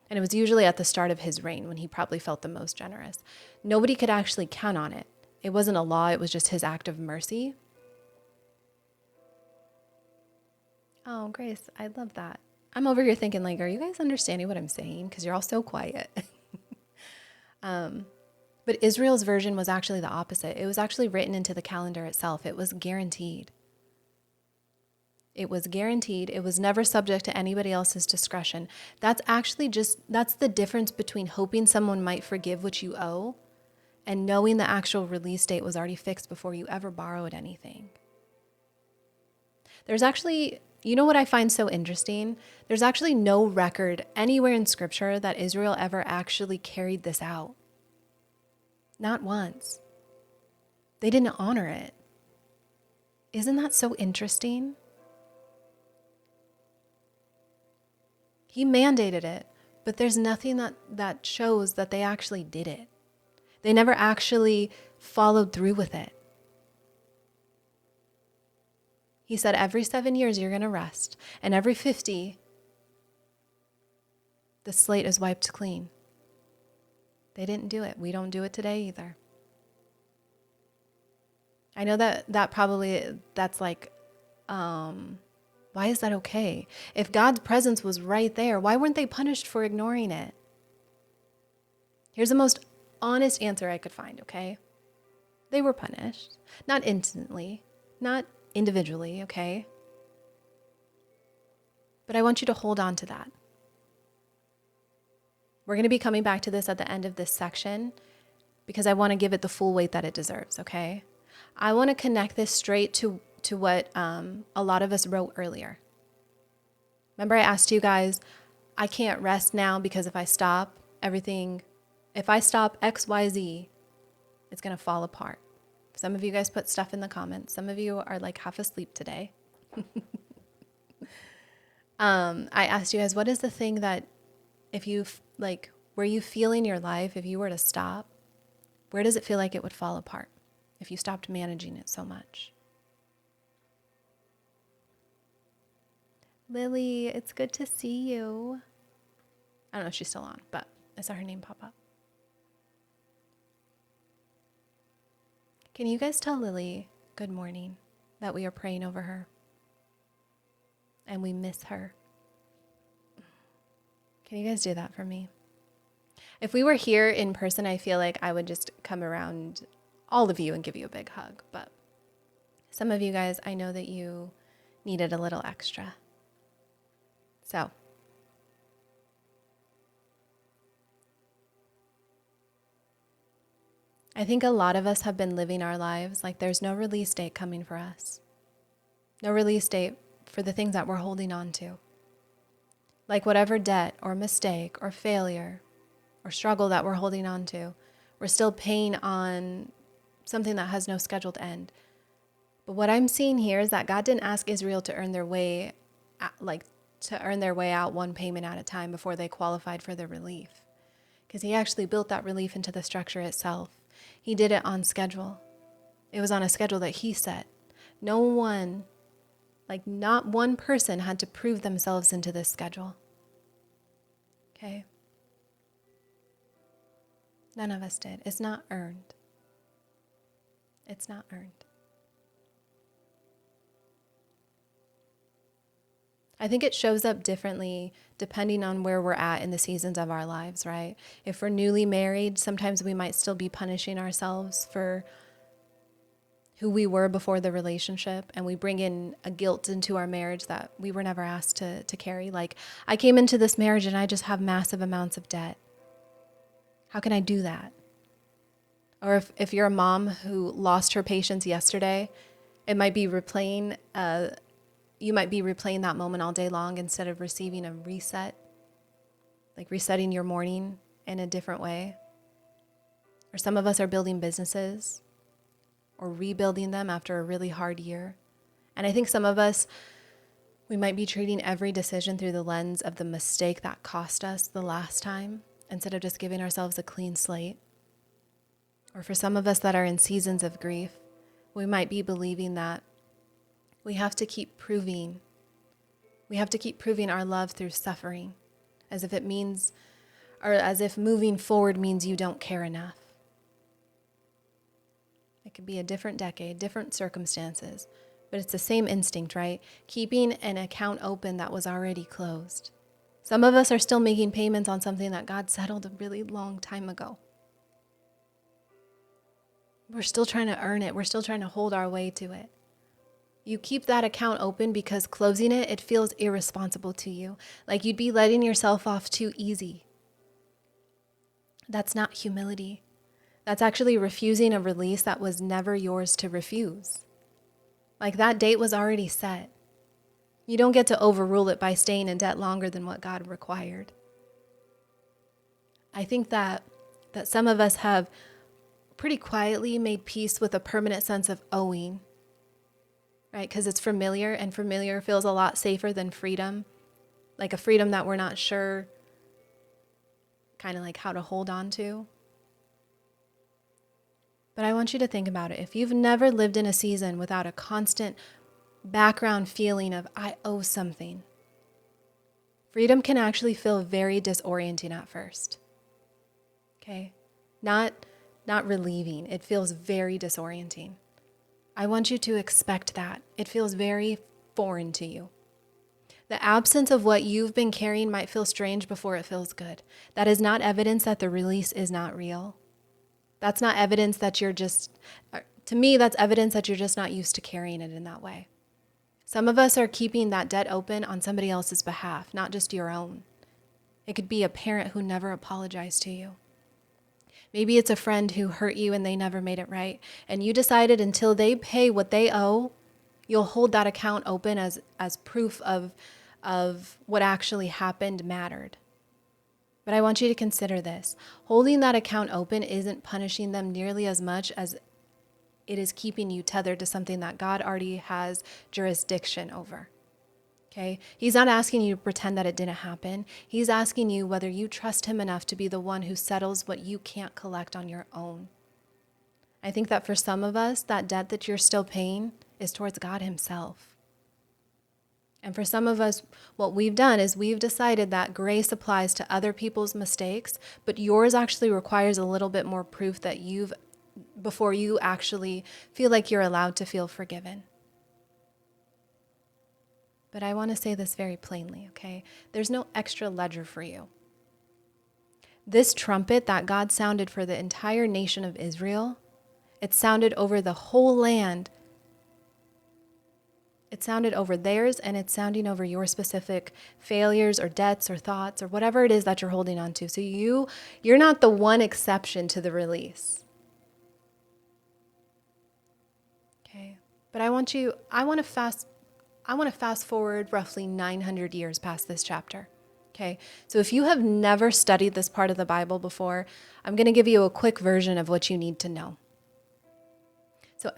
And it was usually at the start of his reign when he probably felt the most generous. Nobody could actually count on it. It wasn't a law, it was just his act of mercy. Oh, Grace, I love that. I'm over here thinking like, are you guys understanding what I'm saying? Because you're all so quiet. But Israel's version was actually the opposite. It was actually written into the calendar itself. It was guaranteed. It was guaranteed. It was never subject to anybody else's discretion. That's the difference between hoping someone might forgive what you owe and knowing the actual release date was already fixed before you ever borrowed anything. There's actually, you know what I find so interesting? There's actually no record anywhere in scripture that Israel ever actually carried this out. Not once. They didn't honor it. Isn't that so interesting? He mandated it, but there's nothing that shows that they actually did it. They never actually followed through with it. He said every 7 years you're going to rest, and every 50, the slate is wiped clean. They didn't do it. We don't do it today either. I know that's like, why is that okay? If God's presence was right there, why weren't they punished for ignoring it? Here's the most honest answer I could find, okay? They were punished. Not instantly, not individually, okay? But I want you to hold on to that. We're going to be coming back to this at the end of this section because I want to give it the full weight that it deserves, okay? I want to connect this straight to what a lot of us wrote earlier. Remember I asked you guys, I can't rest now because if I stop X, Y, Z, it's going to fall apart. Some of you guys put stuff in the comments. Some of you are like half asleep today. I asked you guys, what is the thing that if you where you feel in your life, if you were to stop, where does it feel like it would fall apart if you stopped managing it so much? Lily, it's good to see you. I don't know if she's still on, but I saw her name pop up. Can you guys tell Lily good morning, that we are praying over her and we miss her? Can you guys do that for me? If we were here in person, I feel like I would just come around all of you and give you a big hug. But some of you guys, I know that you needed a little extra. So I think a lot of us have been living our lives like there's no release date coming for us. No release date for the things that we're holding on to. Like whatever debt or mistake or failure or struggle that we're holding on to, we're still paying on something that has no scheduled end. But what I'm seeing here is that God didn't ask Israel to earn their way out one payment at a time before they qualified for the relief. Because he actually built that relief into the structure itself. He did it on schedule. It was on a schedule that he set. No one, not one person had to prove themselves into this schedule. Okay? None of us did. It's not earned. It's not earned. I think it shows up differently depending on where we're at in the seasons of our lives, right? If we're newly married, sometimes we might still be punishing ourselves for who we were before the relationship, and we bring in a guilt into our marriage that we were never asked to carry. Like, I came into this marriage and I just have massive amounts of debt. How can I do that? Or if you're a mom who lost her patience yesterday, it might be you might be replaying that moment all day long instead of receiving a reset, like resetting your morning in a different way. Or some of us are building businesses or rebuilding them after a really hard year. And I think some of us, we might be treating every decision through the lens of the mistake that cost us the last time instead of just giving ourselves a clean slate. Or for some of us that are in seasons of grief, we might be believing that we have to keep proving our love through suffering, as if it means, or as if moving forward means you don't care enough. It could be a different decade, different circumstances, but it's the same instinct, right? Keeping an account open that was already closed. Some of us are still making payments on something that God settled a really long time ago. We're still trying to earn it. We're still trying to hold our way to it. You keep that account open because closing it feels irresponsible to you. Like you'd be letting yourself off too easy. That's not humility. That's actually refusing a release that was never yours to refuse. Like that date was already set. You don't get to overrule it by staying in debt longer than what God required. I think that some of us have pretty quietly made peace with a permanent sense of owing, right? Because it's familiar, and familiar feels a lot safer than freedom, like a freedom that we're not sure kind of like how to hold on to. But I want you to think about it. If you've never lived in a season without a constant background feeling of, I owe something, freedom can actually feel very disorienting at first. Okay? Not relieving. It feels very disorienting. I want you to expect that. It feels very foreign to you. The absence of what you've been carrying might feel strange before it feels good. That is not evidence that the release is not real. That's not evidence that to me, that's evidence that you're just not used to carrying it in that way. Some of us are keeping that debt open on somebody else's behalf, not just your own. It could be a parent who never apologized to you. Maybe it's a friend who hurt you and they never made it right. And you decided until they pay what they owe, you'll hold that account open as proof of what actually happened mattered. But I want you to consider this. Holding that account open isn't punishing them nearly as much as it is keeping you tethered to something that God already has jurisdiction over. Okay? He's not asking you to pretend that it didn't happen. He's asking you whether you trust him enough to be the one who settles what you can't collect on your own. I think that for some of us, that debt that you're still paying is towards God himself. And for some of us, what we've done is we've decided that grace applies to other people's mistakes, but yours actually requires a little bit more proof that before you actually feel like you're allowed to feel forgiven. But I want to say this very plainly, okay? There's no extra ledger for you. This trumpet that God sounded for the entire nation of Israel, it sounded over the whole land. It sounded over theirs, and it's sounding over your specific failures or debts or thoughts or whatever it is that you're holding on to. So you're not the one exception to the release. Okay? But I want to fast forward roughly 900 years past this chapter. Okay? So if you have never studied this part of the Bible before, I'm going to give you a quick version of what you need to know. So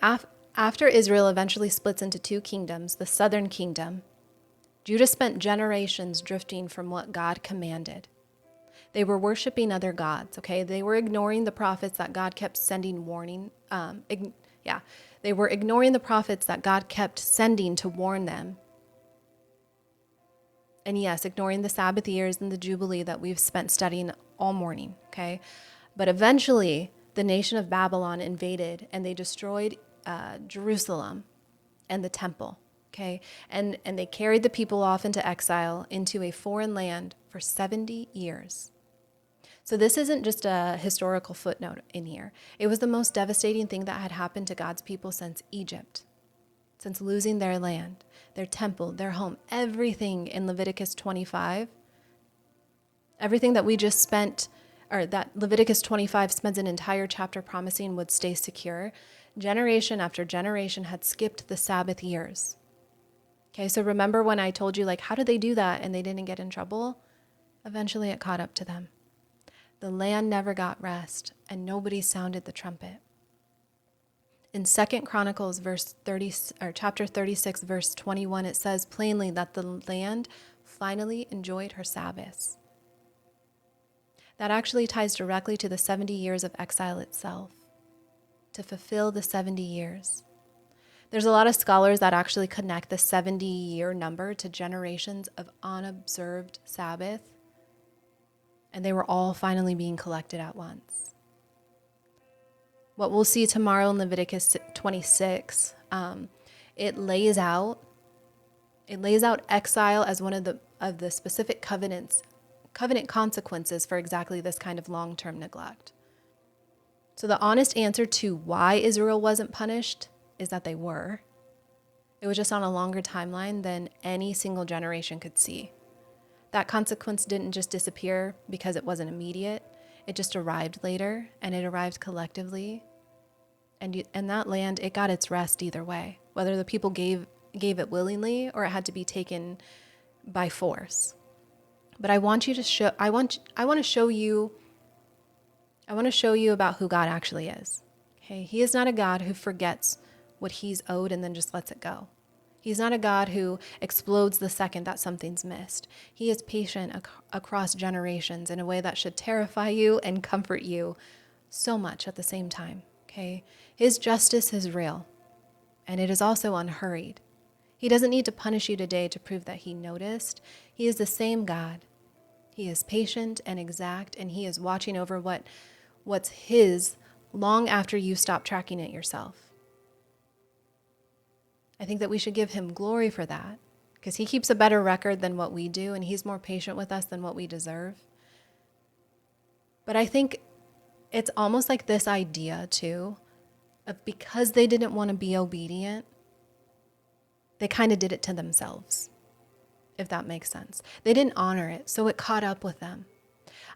after Israel eventually splits into two kingdoms, the southern kingdom, Judah spent generations drifting from what God commanded. They were worshiping other gods, okay? They were ignoring the prophets that God kept sending warning. They were ignoring the prophets that God kept sending to warn them. And yes, ignoring the Sabbath years and the Jubilee that we've spent studying all morning, okay? But eventually, the nation of Babylon invaded and they destroyed Jerusalem and the temple. Okay. And they carried the people off into exile into a foreign land for 70 years. So this isn't just a historical footnote in here. It was the most devastating thing that had happened to God's people since Egypt, since losing their land, their temple, their home, everything in Leviticus 25, everything that we just spent, or that Leviticus 25 spends an entire chapter promising would stay secure. Generation after generation had skipped the Sabbath years. Okay, so remember when I told you, like, how did they do that and they didn't get in trouble? Eventually it caught up to them. The land never got rest, and nobody sounded the trumpet. In 2 Chronicles chapter 36, verse 21, it says plainly that the land finally enjoyed her Sabbaths. That actually ties directly to the 70 years of exile itself, to fulfill the 70 years. There's a lot of scholars that actually connect the 70-year number to generations of unobserved Sabbath, and they were all finally being collected at once. What we'll see tomorrow in Leviticus 26, it lays out exile as one of the specific covenant consequences for exactly this kind of long-term neglect. So the honest answer to why Israel wasn't punished is that they were. It was just on a longer timeline than any single generation could see. That consequence didn't just disappear because it wasn't immediate. It just arrived later, and it arrived collectively. And that land, it got its rest either way, whether the people gave it willingly or it had to be taken by force. But I want to show you about who God actually is. Okay? He is not a God who forgets what he's owed and then just lets it go. He's not a God who explodes the second that something's missed. He is patient across generations in a way that should terrify you and comfort you so much at the same time. Okay? His justice is real, and it is also unhurried. He doesn't need to punish you today to prove that he noticed. He is the same God. He is patient and exact, and he is watching over what's his long after you stop tracking it yourself. I think that we should give him glory for that, because he keeps a better record than what we do, and he's more patient with us than what we deserve. But I think it's almost like this idea, too, of because they didn't want to be obedient, they kind of did it to themselves, if that makes sense. They didn't honor it, so it caught up with them.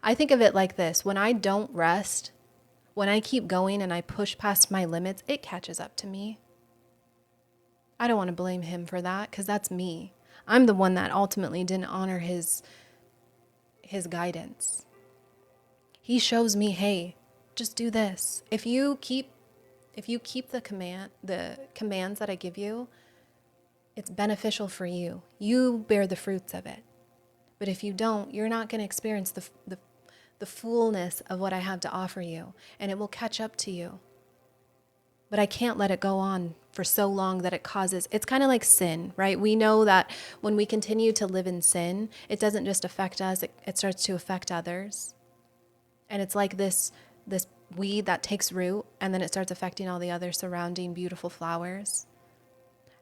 I think of it like this. When I don't rest, when I keep going and I push past my limits, it catches up to me. I don't want to blame him for that, because that's me. I'm the one that ultimately didn't honor his guidance. He shows me, hey, just do this. If you keep the commands that I give you, it's beneficial for you. You bear the fruits of it. But if you don't, you're not going to experience the fullness of what I have to offer you, and it will catch up to you. But I can't let it go on for so long that it's kind of like sin, right? We know that when we continue to live in sin, it doesn't just affect us, it starts to affect others. And it's like this weed that takes root, and then it starts affecting all the other surrounding beautiful flowers.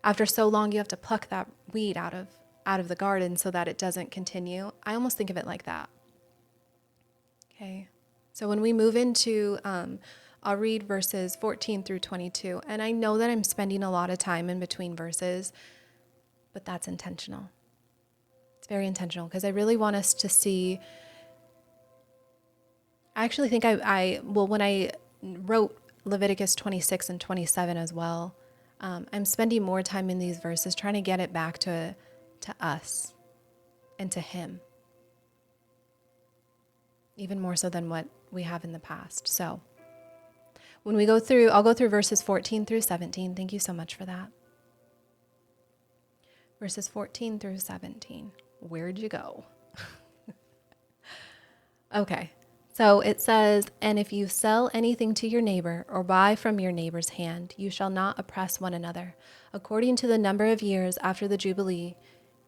After so long, you have to pluck that weed out of the garden so that it doesn't continue. I almost think of it like that. Okay. So when we move into, I'll read verses 14 through 22. And I know that I'm spending a lot of time in between verses, but that's intentional. It's very intentional, because I really want us to see. I actually think when I wrote Leviticus 26 and 27 as well, I'm spending more time in these verses trying to get it back to us and to him, even more so than what we have in the past. So when we go through, I'll go through verses 14 through 17. Thank you so much for that. Verses 14 through 17. Where'd you go? Okay. So it says, "And if you sell anything to your neighbor or buy from your neighbor's hand, you shall not oppress one another. According to the number of years after the Jubilee,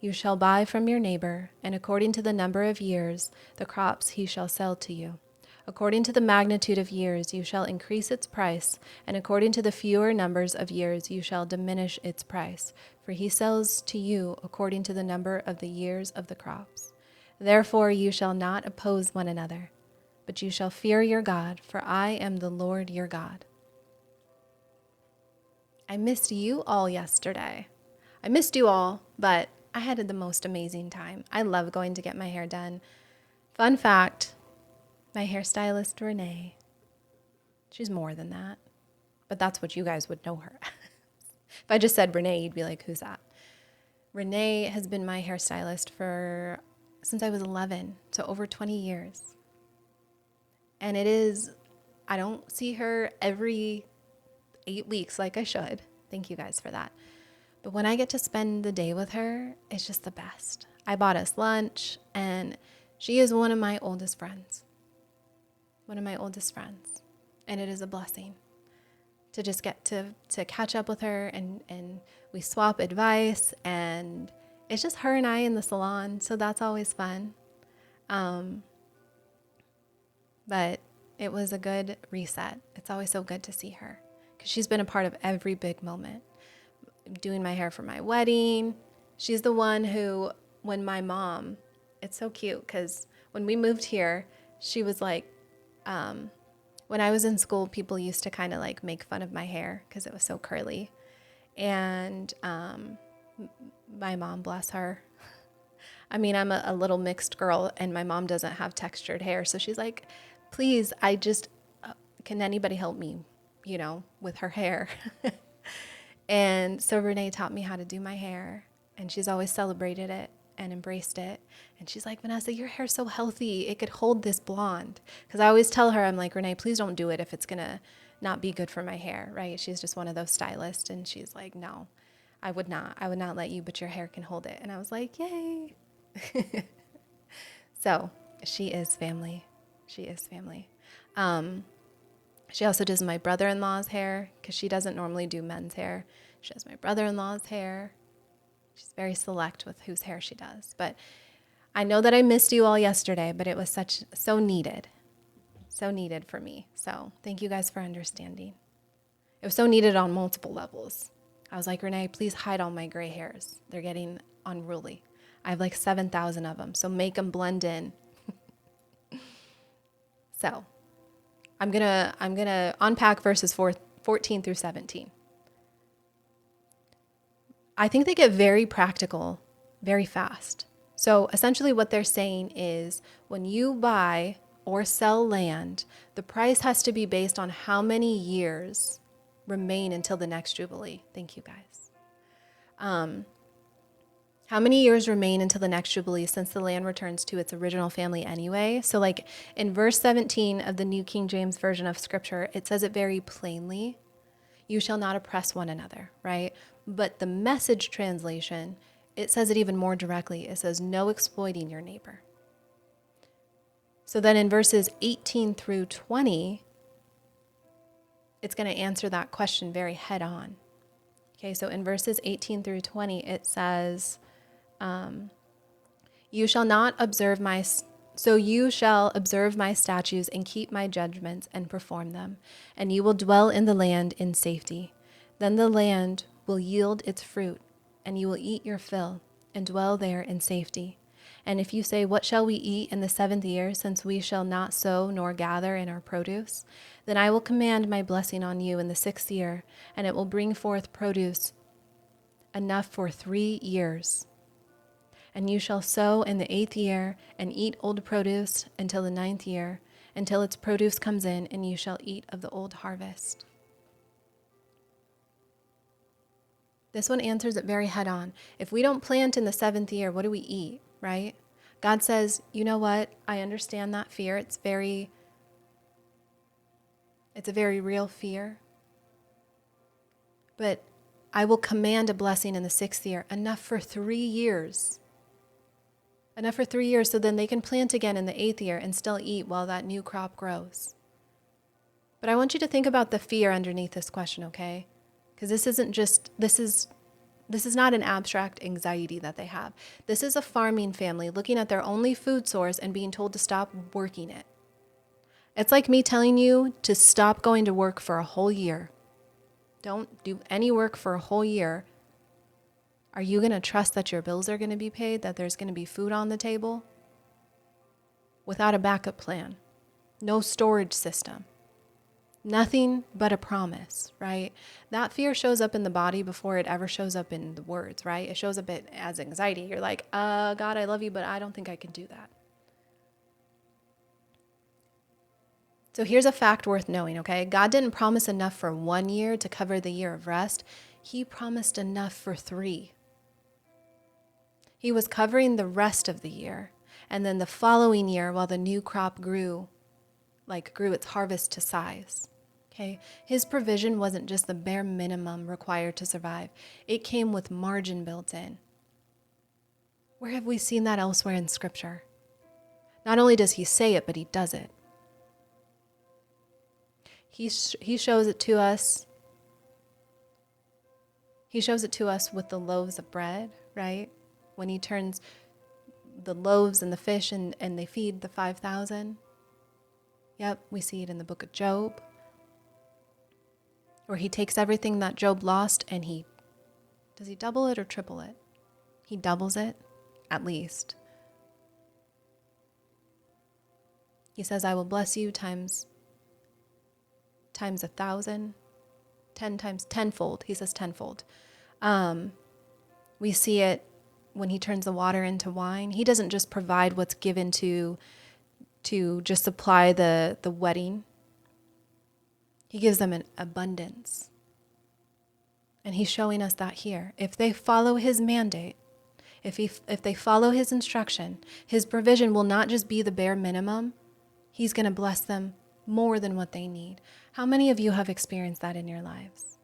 you shall buy from your neighbor, and according to the number of years, the crops he shall sell to you. According to the magnitude of years, you shall increase its price, and according to the fewer numbers of years, you shall diminish its price. For he sells to you according to the number of the years of the crops. Therefore, you shall not oppose one another, but you shall fear your God, for I am the Lord your God. I missed you all yesterday. I missed you all, but I had the most amazing time. I love going to get my hair done. Fun fact, my hairstylist, Renee, she's more than that, but that's what you guys would know her as. If I just said Renee, you'd be like, who's that? Renee has been my hairstylist since I was 11, so over 20 years. And I don't see her every 8 weeks like I should. Thank you guys for that. But when I get to spend the day with her, it's just the best. I bought us lunch, and she is one of my oldest friends. One of my oldest friends. And it is a blessing to just get to catch up with her, and we swap advice, and it's just her and I in the salon. So that's always fun. But it was a good reset. It's always so good to see her because she's been a part of every big moment. Doing my hair for my wedding. She's the one who, when my mom, it's so cute because when we moved here, she was like, when I was in school, people used to kind of like make fun of my hair because it was so curly. And my mom, bless her. I mean, I'm a little mixed girl, and my mom doesn't have textured hair. So she's like, please, can anybody help me, with her hair? And so Renee taught me how to do my hair, and she's always celebrated it and embraced it. And she's like, Vanessa, your hair's so healthy. It could hold this blonde. Because I always tell her, I'm like, Renee, please don't do it if it's going to not be good for my hair, right? She's just one of those stylists. And she's like, no, I would not let you, but your hair can hold it. And I was like, yay. So she is family. She is family. She also does my brother-in-law's hair because she doesn't normally do men's hair. She does my brother-in-law's hair. She's very select with whose hair she does. But I know that I missed you all yesterday, but it was so needed for me. So thank you guys for understanding. It was so needed on multiple levels. I was like, Renee, please hide all my gray hairs. They're getting unruly. I have like 7,000 of them, so make them blend in. So I'm gonna unpack verses 14 through 17. I think they get very practical very fast. So essentially what they're saying is when you buy or sell land, the price has to be based on how many years remain until the next Jubilee. Thank you, guys. How many years remain until the next Jubilee since the land returns to its original family anyway? So like in verse 17 of the New King James Version of Scripture, it says it very plainly. You shall not oppress one another, right? But the Message translation, it says it even more directly. It says no exploiting your neighbor. So then in verses 18 through 20, it's going to answer that question very head on. Okay, so in verses 18 through 20, it says, you shall observe my statutes and keep my judgments and perform them, and you will dwell in the land in safety. Then the land will yield its fruit, and you will eat your fill and dwell there in safety. And if you say, what shall we eat in the 7th year, since we shall not sow nor gather in our produce? Then I will command my blessing on you in the 6th year, and it will bring forth produce enough for 3 years. And you shall sow in the 8th year and eat old produce until the 9th year, until its produce comes in, and you shall eat of the old harvest. This one answers it very head on. If we don't plant in the 7th year, what do we eat, right? God says, you know what? I understand that fear. It's a very real fear. But I will command a blessing in the 6th year, enough for 3 years. Enough for 3 years so then they can plant again in the 8th year and still eat while that new crop grows. But I want you to think about the fear underneath this question, okay? Because this is not an abstract anxiety that they have. This is a farming family looking at their only food source and being told to stop working it. It's like me telling you to stop going to work for a whole year. Don't do any work for a whole year. Are you going to trust that your bills are going to be paid, that there's going to be food on the table? Without a backup plan, no storage system, nothing but a promise, right? That fear shows up in the body before it ever shows up in the words, right? It shows up as anxiety. You're like, God, I love you, but I don't think I can do that. So here's a fact worth knowing, okay? God didn't promise enough for 1 year to cover the year of rest. He promised enough for 3. He was covering the rest of the year. And then the following year, while the new crop grew its harvest to size, okay? His provision wasn't just the bare minimum required to survive. It came with margin built in. Where have we seen that elsewhere in Scripture? Not only does he say it, but he does it. He shows it to us. He shows it to us with the loaves of bread, right? When he turns the loaves and the fish and they feed the 5,000. Yep, we see it in the book of Job. Where he takes everything that Job lost and does he double it or triple it? He doubles it, at least. He says, I will bless you times 1,000, 10 times, tenfold. He says tenfold. We see it when he turns the water into wine. He doesn't just provide what's given to just supply the wedding. He gives them an abundance. And he's showing us that here. If they follow his mandate, if they follow his instruction, his provision will not just be the bare minimum. He's going to bless them more than what they need. How many of you have experienced that in your lives?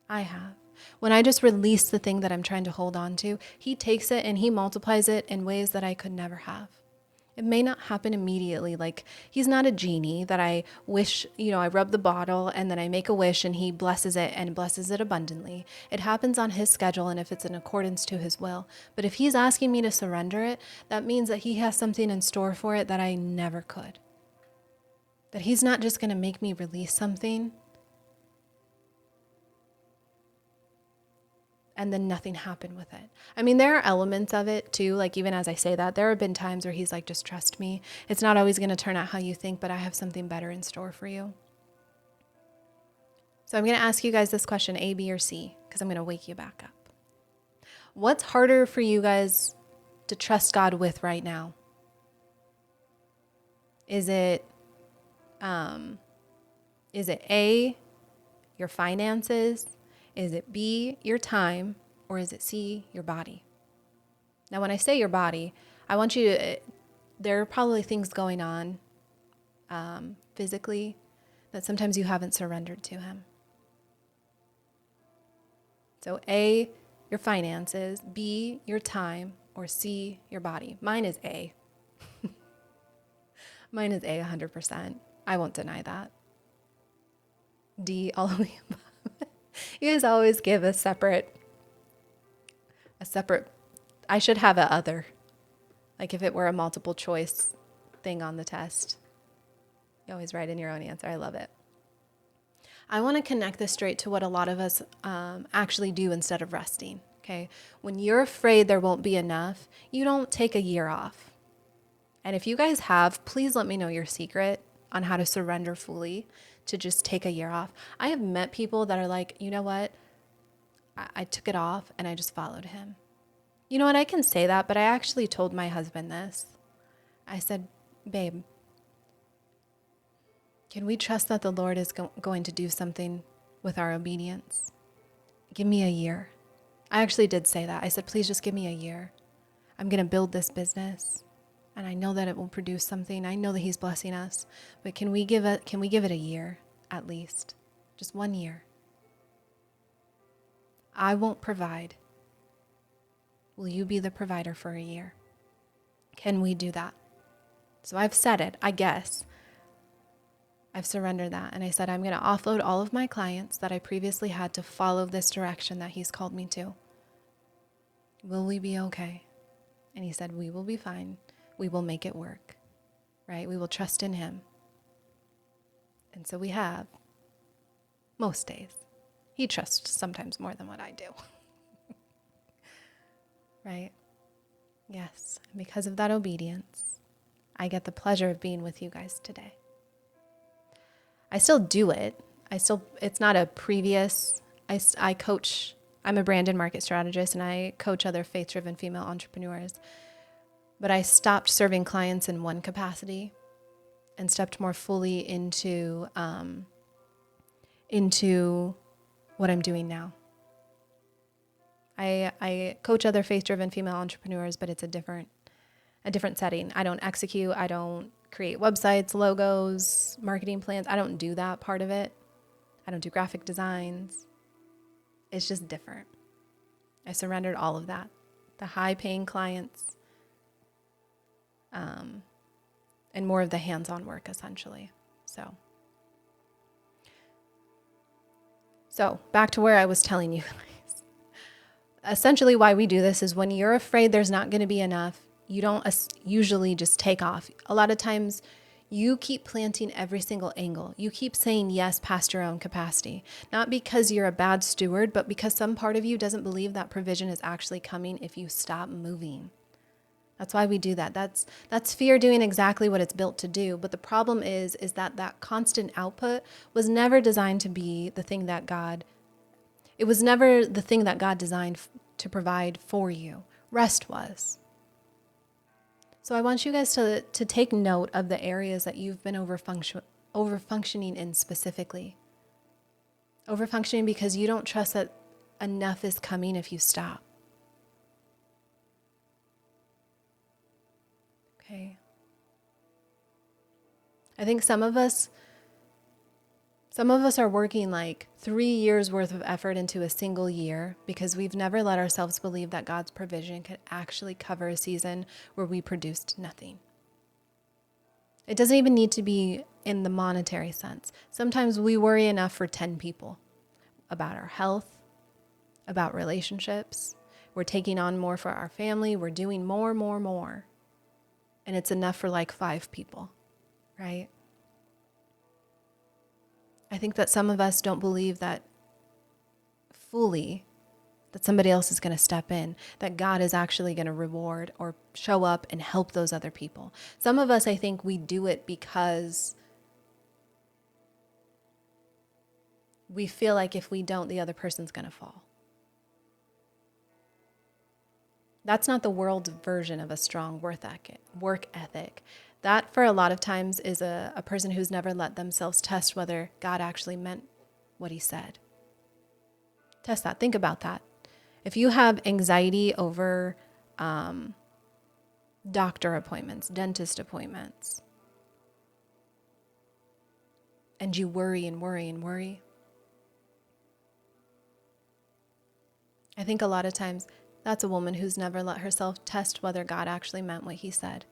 I have. When I just release the thing that I'm trying to hold on to, he takes it and he multiplies it in ways that I could never have. It may not happen immediately. Like, he's not a genie that I wish, I rub the bottle and then I make a wish and he blesses it and blesses it abundantly. It happens on his schedule and if it's in accordance to his will. But if he's asking me to surrender it, that means that he has something in store for it that I never could. That he's not just going to make me release something and then nothing happened with it. I mean, there are elements of it too. Like, even as I say that, there have been times where he's like, just trust me. It's not always going to turn out how you think, but I have something better in store for you. So I'm going to ask you guys this question, A, B, or C, because I'm going to wake you back up. What's harder for you guys to trust God with right now? Is it A, your finances? Is it B, your time? Or is it C, your body? Now, when I say your body, I want you to, there are probably things going on physically that sometimes you haven't surrendered to him. So A, your finances, B, your time, or C, your body. Mine is A. Mine is A 100%. I won't deny that. D, all of the above. You guys always give a separate, I should have a other. Like if it were a multiple choice thing on the test. You always write in your own answer. I love it. I want to connect this straight to what a lot of us actually do instead of resting. Okay. When you're afraid there won't be enough, you don't take a year off. And if you guys have, please let me know your secret on how to surrender fully to just take a year off. I have met people that are like, you know what? I took it off and I just followed him. You know what? I can say that, but I actually told my husband this. I said, babe, can we trust that the Lord is going to do something with our obedience? Give me a year. I actually did say that. I said, please just give me a year. I'm going to build this business. And I know that it will produce something. I know that he's blessing us. But can we give it a year at least? Just 1 year. I won't provide. Will you be the provider for a year? Can we do that? So I've said it, I guess. I've surrendered that. And I said, I'm going to offload all of my clients that I previously had to follow this direction that he's called me to. Will we be okay? And he said, we will be fine. We will make it work, right? We will trust in him. And so we have most days. He trusts sometimes more than what I do. Right? Yes. And because of that obedience, I get the pleasure of being with you guys today. I still do it. It's not a previous, I coach, I'm a brand and market strategist, and I coach other faith-driven female entrepreneurs. But I stopped serving clients in one capacity and stepped more fully into what I'm doing now. I coach other faith-driven female entrepreneurs, but it's a different setting. I don't execute. I don't create websites, logos, marketing plans. I don't do that part of it. I don't do graphic designs. It's just different. I surrendered all of that. The high-paying clients, and more of the hands-on work, essentially. So back to where I was telling you guys. Essentially, why we do this is when you're afraid there's not going to be enough, you don't usually just take off. A lot of times you keep planting every single angle. You keep saying yes past your own capacity, not because you're a bad steward, but because some part of you doesn't believe that provision is actually coming if you stop moving. That's why we do that. That's fear doing exactly what it's built to do. But the problem is that constant output was never designed to be the thing that it was never the thing that God designed to provide for you. Rest was. So I want you guys to take note of the areas that you've been overfunctioning in specifically. Overfunctioning because you don't trust that enough is coming if you stop. Okay. I think some of us are working like 3 years worth of effort into a single year because we've never let ourselves believe that God's provision could actually cover a season where we produced nothing. It doesn't even need to be in the monetary sense. Sometimes we worry enough for 10 people about our health, about relationships. We're taking on more for our family. We're doing more. And it's enough for like 5 people, right? I think that some of us don't believe that fully that somebody else is going to step in, that God is actually going to reward or show up and help those other people. Some of us, I think we do it because we feel like if we don't, the other person's going to fall. That's not the world's version of a strong work ethic. That, for a lot of times, is a person who's never let themselves test whether God actually meant what he said. Test that. Think about that. If you have anxiety over doctor appointments, dentist appointments, and you worry, I think a lot of times that's a woman who's never let herself test whether God actually meant what he said,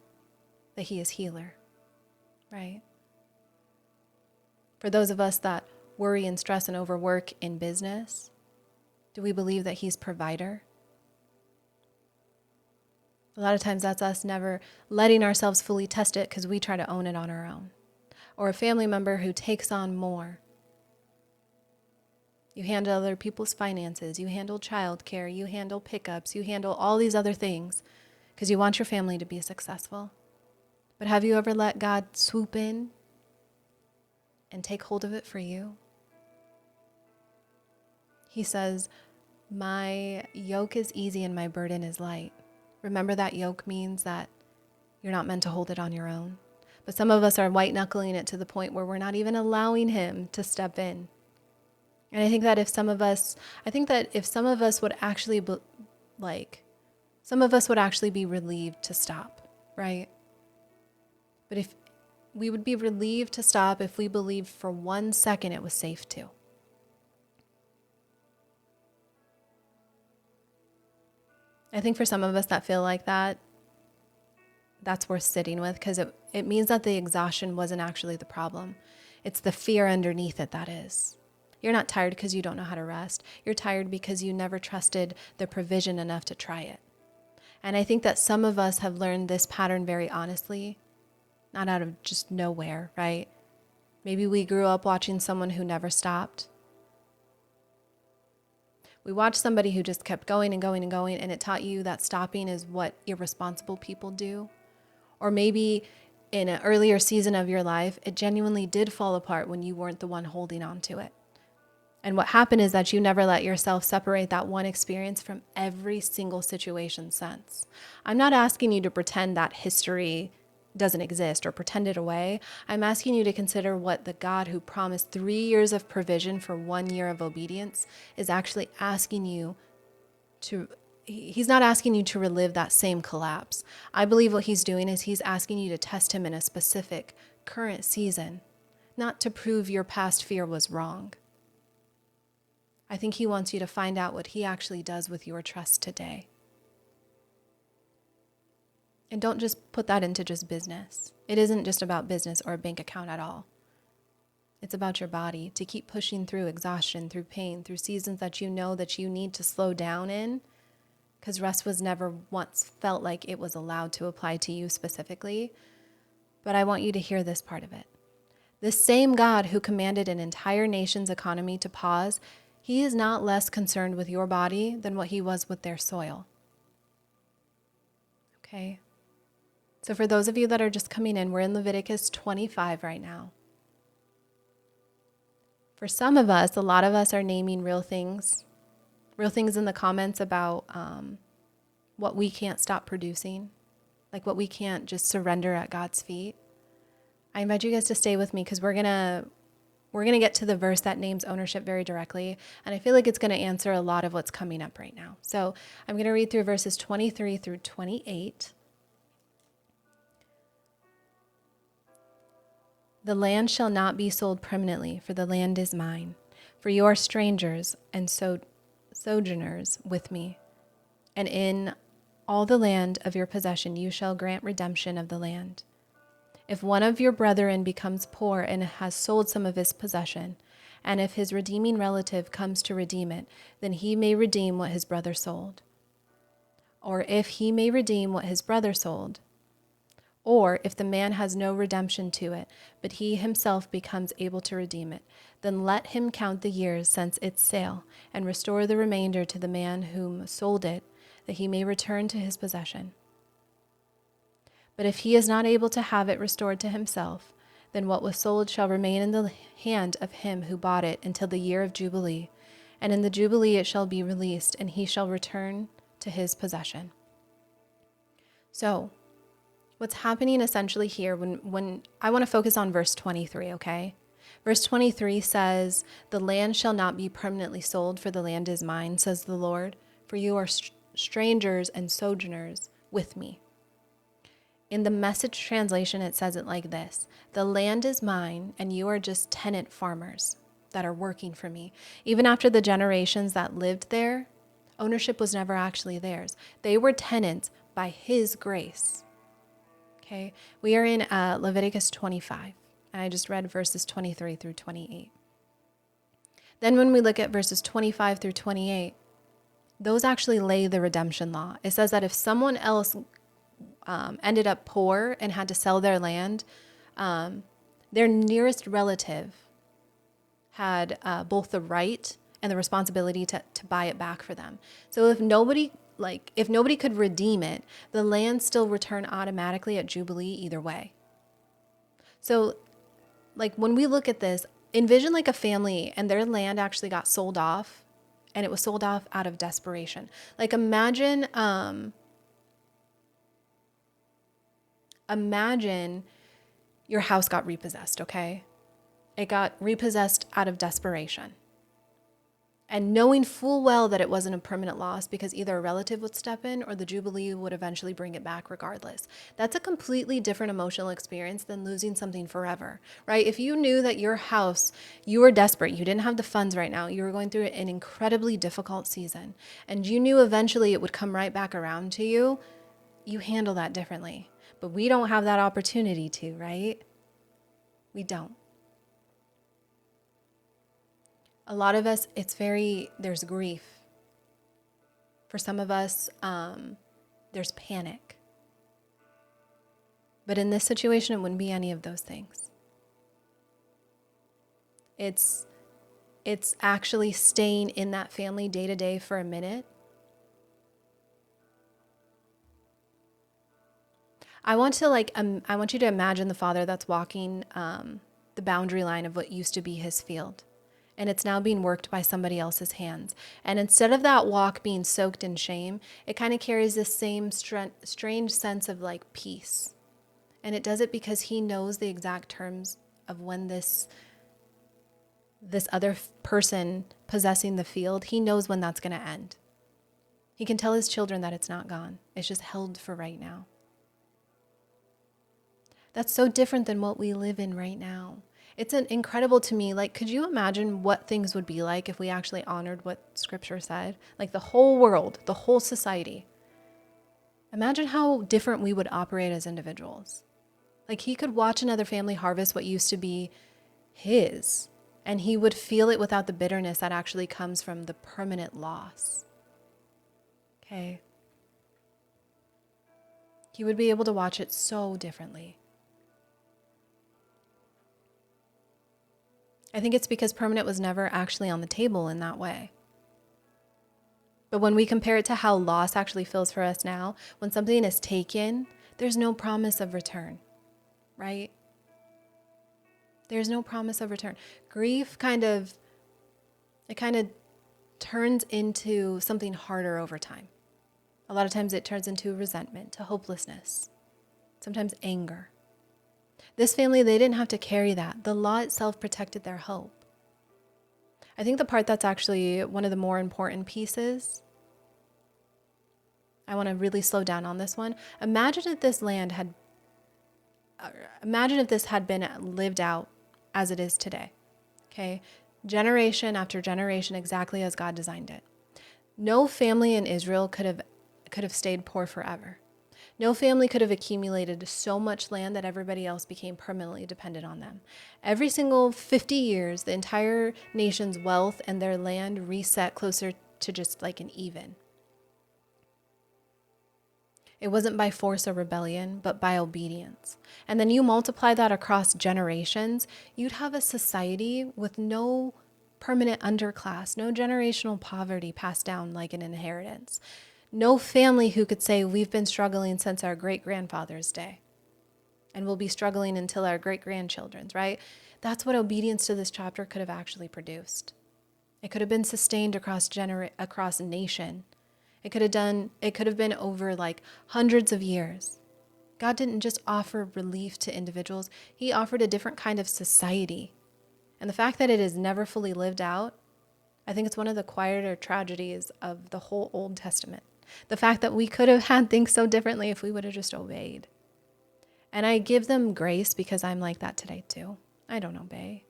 that he is healer, right? For those of us that worry and stress and overwork in business, do we believe that he's provider? A lot of times that's us never letting ourselves fully test it because we try to own it on our own. Or a family member who takes on more. You handle other people's finances, you handle childcare, you handle pickups, you handle all these other things because you want your family to be successful. But have you ever let God swoop in and take hold of it for you? He says, my yoke is easy and my burden is light. Remember that yoke means that you're not meant to hold it on your own. But some of us are white knuckling it to the point where we're not even allowing him to step in. And I think that if some of us would actually be relieved to stop, right? But if we would be relieved to stop if we believed for 1 second it was safe to. I think for some of us that feel like that, that's worth sitting with because it means that the exhaustion wasn't actually the problem. It's the fear underneath it that is. You're not tired because you don't know how to rest. You're tired because you never trusted the provision enough to try it. And I think that some of us have learned this pattern very honestly, not out of just nowhere, right? Maybe we grew up watching someone who never stopped. We watched somebody who just kept going and going and going, and it taught you that stopping is what irresponsible people do. Or maybe in an earlier season of your life, it genuinely did fall apart when you weren't the one holding on to it. And what happened is that you never let yourself separate that one experience from every single situation since. I'm not asking you to pretend that history doesn't exist or pretend it away. I'm asking you to consider what the God who promised 3 years of provision for 1 year of obedience is actually asking you to. He's not asking you to relive that same collapse. I believe what he's doing is he's asking you to test him in a specific current season, not to prove your past fear was wrong. I think he wants you to find out what he actually does with your trust today. And don't just put that into just business. It isn't just about business or a bank account at all. It's about your body to keep pushing through exhaustion, through pain, through seasons that you know that you need to slow down in, because rest was never once felt like it was allowed to apply to you specifically. But I want you to hear this part of it. This same God who commanded an entire nation's economy to pause, he is not less concerned with your body than what he was with their soil. Okay? So for those of you that are just coming in, we're in Leviticus 25 right now. For some of us, a lot of us are naming real things in the comments about what we can't stop producing, like what we can't just surrender at God's feet. I invite you guys to stay with me because we're gonna get to the verse that names ownership very directly, and I feel like it's gonna answer a lot of what's coming up right now. So I'm gonna read through verses 23 through 28. The land shall not be sold permanently, for the land is mine. For you are strangers and sojourners with me. And in all the land of your possession you shall grant redemption of the land. If one of your brethren becomes poor and has sold some of his possession, and if his redeeming relative comes to redeem it, then he may redeem what his brother sold. Or if he may redeem what his brother sold, or if the man has no redemption to it, but he himself becomes able to redeem it, then let him count the years since its sale, and restore the remainder to the man whom sold it, that he may return to his possession. But if he is not able to have it restored to himself, then what was sold shall remain in the hand of him who bought it until the year of Jubilee, and in the Jubilee it shall be released, and he shall return to his possession. So, what's happening essentially here, when I want to focus on verse 23, okay? Verse 23 says, the land shall not be permanently sold, for the land is mine, says the Lord, for you are strangers and sojourners with me. In the Message translation, it says it like this: the land is mine, and you are just tenant farmers that are working for me. Even after the generations that lived there, ownership was never actually theirs. They were tenants by his grace. Okay, we are in Leviticus 25, and I just read verses 23 through 28. Then when we look at verses 25 through 28, those actually lay the redemption law. It says that if someone else ended up poor and had to sell their land, their nearest relative had both the right and the responsibility to buy it back for them. So if nobody could redeem it, the land still returned automatically at Jubilee either way. So when we look at this, envision like a family and their land actually got sold off, and it was sold off out of desperation. Imagine your house got repossessed, okay? It got repossessed out of desperation. And knowing full well that it wasn't a permanent loss because either a relative would step in or the Jubilee would eventually bring it back regardless. That's a completely different emotional experience than losing something forever, right? If you knew that your house, you were desperate, you didn't have the funds right now, you were going through an incredibly difficult season, and you knew eventually it would come right back around to you, you handle that differently. But we don't have that opportunity to, right? We don't. A lot of us, there's grief. For some of us, there's panic. But in this situation, it wouldn't be any of those things. It's actually staying in that family day to day for a minute. I want you to imagine the father that's walking the boundary line of what used to be his field. And it's now being worked by somebody else's hands. And instead of that walk being soaked in shame, it kind of carries this same strange sense of like peace. And it does it because he knows the exact terms of when this other person possessing the field, he knows when that's going to end. He can tell his children that it's not gone. It's just held for right now. That's so different than what we live in right now. It's incredible to me. Like, could you imagine what things would be like if we actually honored what Scripture said? Like the whole world, the whole society. Imagine how different we would operate as individuals. Like he could watch another family harvest what used to be his, and he would feel it without the bitterness that actually comes from the permanent loss. Okay? He would be able to watch it so differently. I think it's because permanent was never actually on the table in that way. But when we compare it to how loss actually feels for us now, when something is taken, there's no promise of return, right? There's no promise of return. Grief kind of turns into something harder over time. A lot of times it turns into resentment, to hopelessness, sometimes anger. This family, they didn't have to carry that. The law itself protected their hope. I think the part that's actually one of the more important pieces, I want to really slow down on this one. Imagine if this had been lived out as it is today. Okay? Generation after generation, exactly as God designed it. No family in Israel could have stayed poor forever. No family could have accumulated so much land that everybody else became permanently dependent on them. Every single 50 years, the entire nation's wealth and their land reset closer to just like an even. It wasn't by force or rebellion, but by obedience. And then you multiply that across generations, you'd have a society with no permanent underclass, no generational poverty passed down like an inheritance. No family who could say, we've been struggling since our great-grandfather's day, and we'll be struggling until our great-grandchildren's, right? That's what obedience to this chapter could have actually produced. It could have been sustained across nation. It could have been over like hundreds of years. God didn't just offer relief to individuals. He offered a different kind of society. And the fact that it is never fully lived out, I think it's one of the quieter tragedies of the whole Old Testament. The fact that we could have had things so differently if we would have just obeyed. And I give them grace because I'm like that today too. I don't obey.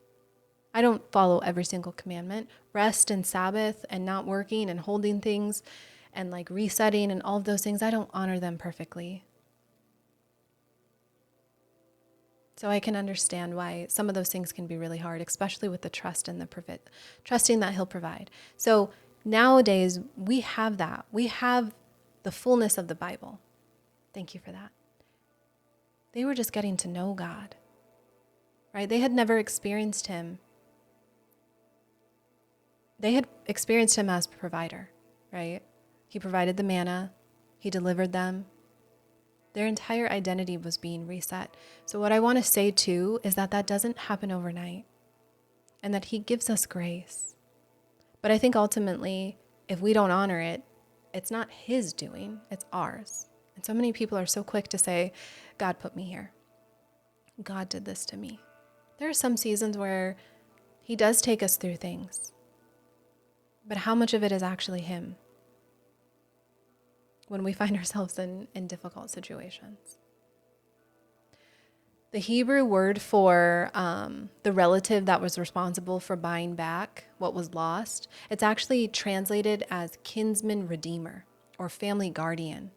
I don't follow every single commandment. Rest and Sabbath and not working and holding things and like resetting and all of those things, I don't honor them perfectly. So I can understand why some of those things can be really hard, especially with the trust and trusting that He'll provide. So nowadays, we have that. We have the fullness of the Bible. Thank you for that. They were just getting to know God, right? They had never experienced Him. They had experienced Him as provider, right? He provided the manna. He delivered them. Their entire identity was being reset. So what I want to say too is that doesn't happen overnight, and that He gives us grace. But I think ultimately, if we don't honor it, it's not His doing, it's ours. And so many people are so quick to say, God put me here. God did this to me. There are some seasons where He does take us through things. But how much of it is actually Him when we find ourselves in difficult situations? The Hebrew word for the relative that was responsible for buying back what was lost, it's actually translated as kinsman redeemer or family guardian.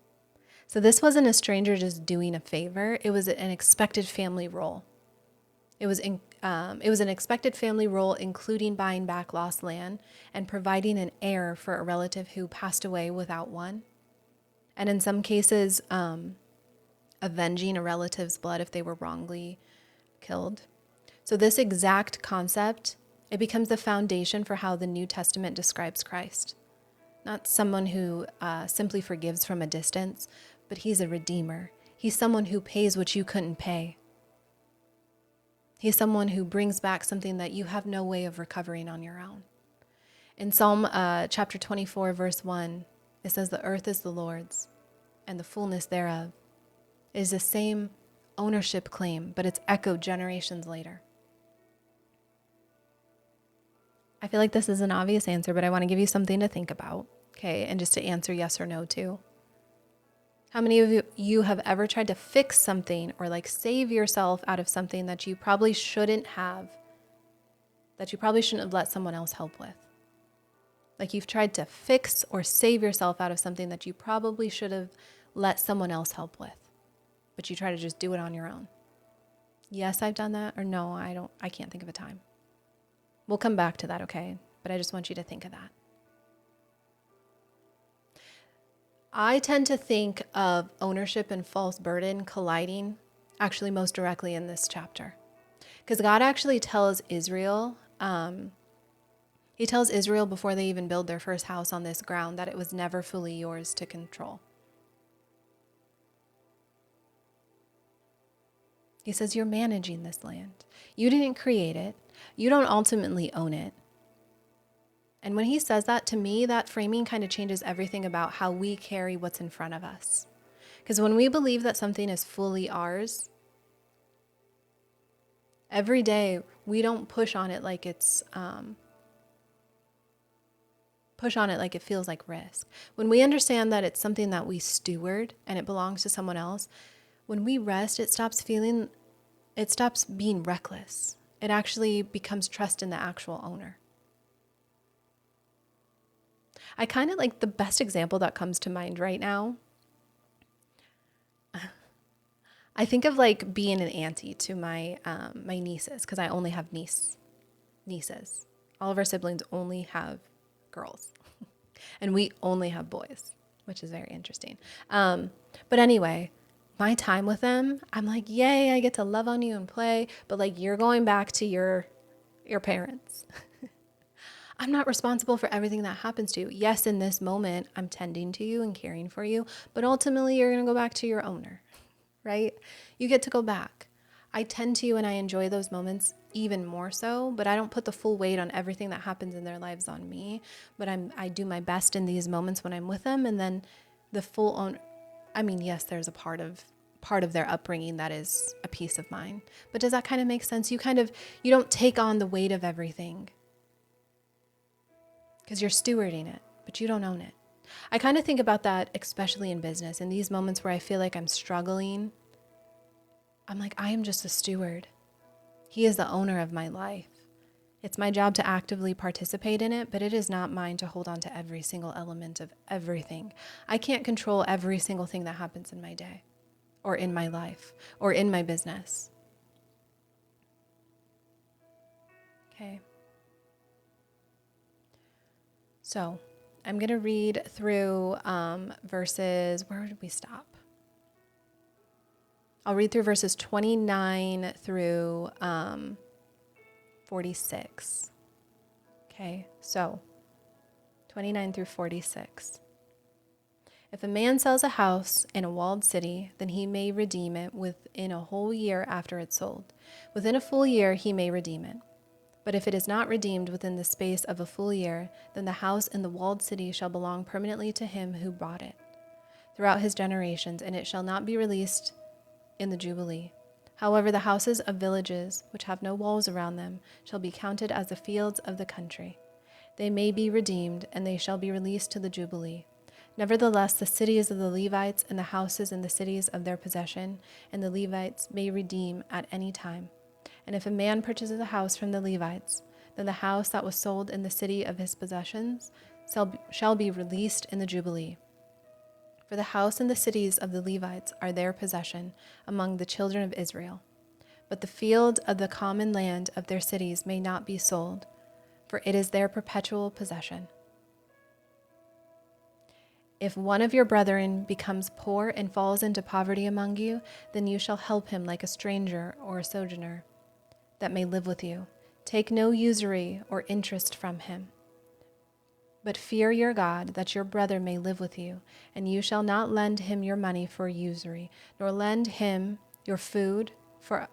So this wasn't a stranger just doing a favor. It was an expected family role. It was an expected family role, including buying back lost land and providing an heir for a relative who passed away without one. And in some cases, avenging a relative's blood if they were wrongly killed. So this exact concept It becomes the foundation for how the New Testament describes Christ. Not someone who simply forgives from a distance, but he's a redeemer. He's someone who pays what you couldn't pay. He's someone who brings back something that you have no way of recovering on your own. In Psalm chapter 24, verse 1, it says, "The earth is the Lord's, and the fullness thereof." It is the same ownership claim, but it's echoed generations later. I feel like this is an obvious answer, but I want to give you something to think about, okay? And just to answer yes or no to. How many of you have ever tried to fix something or like save yourself out of something that you probably shouldn't have, that you probably shouldn't have let someone else help with? Like you've tried to fix or save yourself out of something that you probably should have let someone else help with, but you try to just do it on your own. Yes, I've done that, or no, I can't think of a time. We'll come back to that, okay? But I just want you to think of that. I tend to think of ownership and false burden colliding actually most directly in this chapter. Because God actually tells Israel, he tells Israel before they even build their first house on this ground that it was never fully yours to control. He says, you're managing this land. You didn't create it. You don't ultimately own it. And when he says that, to me, that framing kind of changes everything about how we carry what's in front of us. Because when we believe that something is fully ours, every day we don't push on it like it's, it feels like risk. When we understand that it's something that we steward and it belongs to someone else, when we rest, it stops being reckless. It actually becomes trust in the actual owner. I kind of like the best example that comes to mind right now. I think of like being an auntie to my nieces, because I only have nieces. All of our siblings only have girls, and we only have boys, which is very interesting. But anyway, my time with them, I'm like, yay, I get to love on you and play, but like you're going back to your parents. I'm not responsible for everything that happens to you. Yes, in this moment, I'm tending to you and caring for you, but ultimately you're going to go back to your owner, right? You get to go back. I tend to and I enjoy those moments even more so, but I don't put the full weight on everything that happens in their lives on me, but I do my best in these moments when I'm with them, and then the full own. I mean, yes, there's a part of their upbringing that is a piece of mine, but does that kind of make sense? You don't take on the weight of everything, because you're stewarding it, but you don't own it. I kind of think about that, especially in business. In these moments where I feel like I'm struggling, I'm like, I am just a steward. He is the owner of my life. It's my job to actively participate in it, but it is not mine to hold on to every single element of everything. I can't control every single thing that happens in my day, or in my life, or in my business. Okay. So I'm going to read through verses, where did we stop? I'll read through verses 29 through 46. Okay, so 29 through 46. If a man sells a house in a walled city, then he may redeem it within a whole year after it's sold. Within a full year he may redeem it. But if it is not redeemed within the space of a full year, then the house in the walled city shall belong permanently to him who bought it throughout his generations, and it shall not be released in the Jubilee. However, the houses of villages which have no walls around them shall be counted as the fields of the country. They may be redeemed, and they shall be released to the Jubilee. Nevertheless, the cities of the Levites and the houses in the cities of their possession, and the Levites may redeem at any time. And if a man purchases a house from the Levites, then the house that was sold in the city of his possessions shall be released in the Jubilee. For the house and the cities of the Levites are their possession among the children of Israel. But the field of the common land of their cities may not be sold, for it is their perpetual possession. If one of your brethren becomes poor and falls into poverty among you, then you shall help him like a stranger or a sojourner that may live with you, Take no usury or interest from him. But fear your God, that your brother may live with you, and you shall not lend him your money for usury, nor lend him your food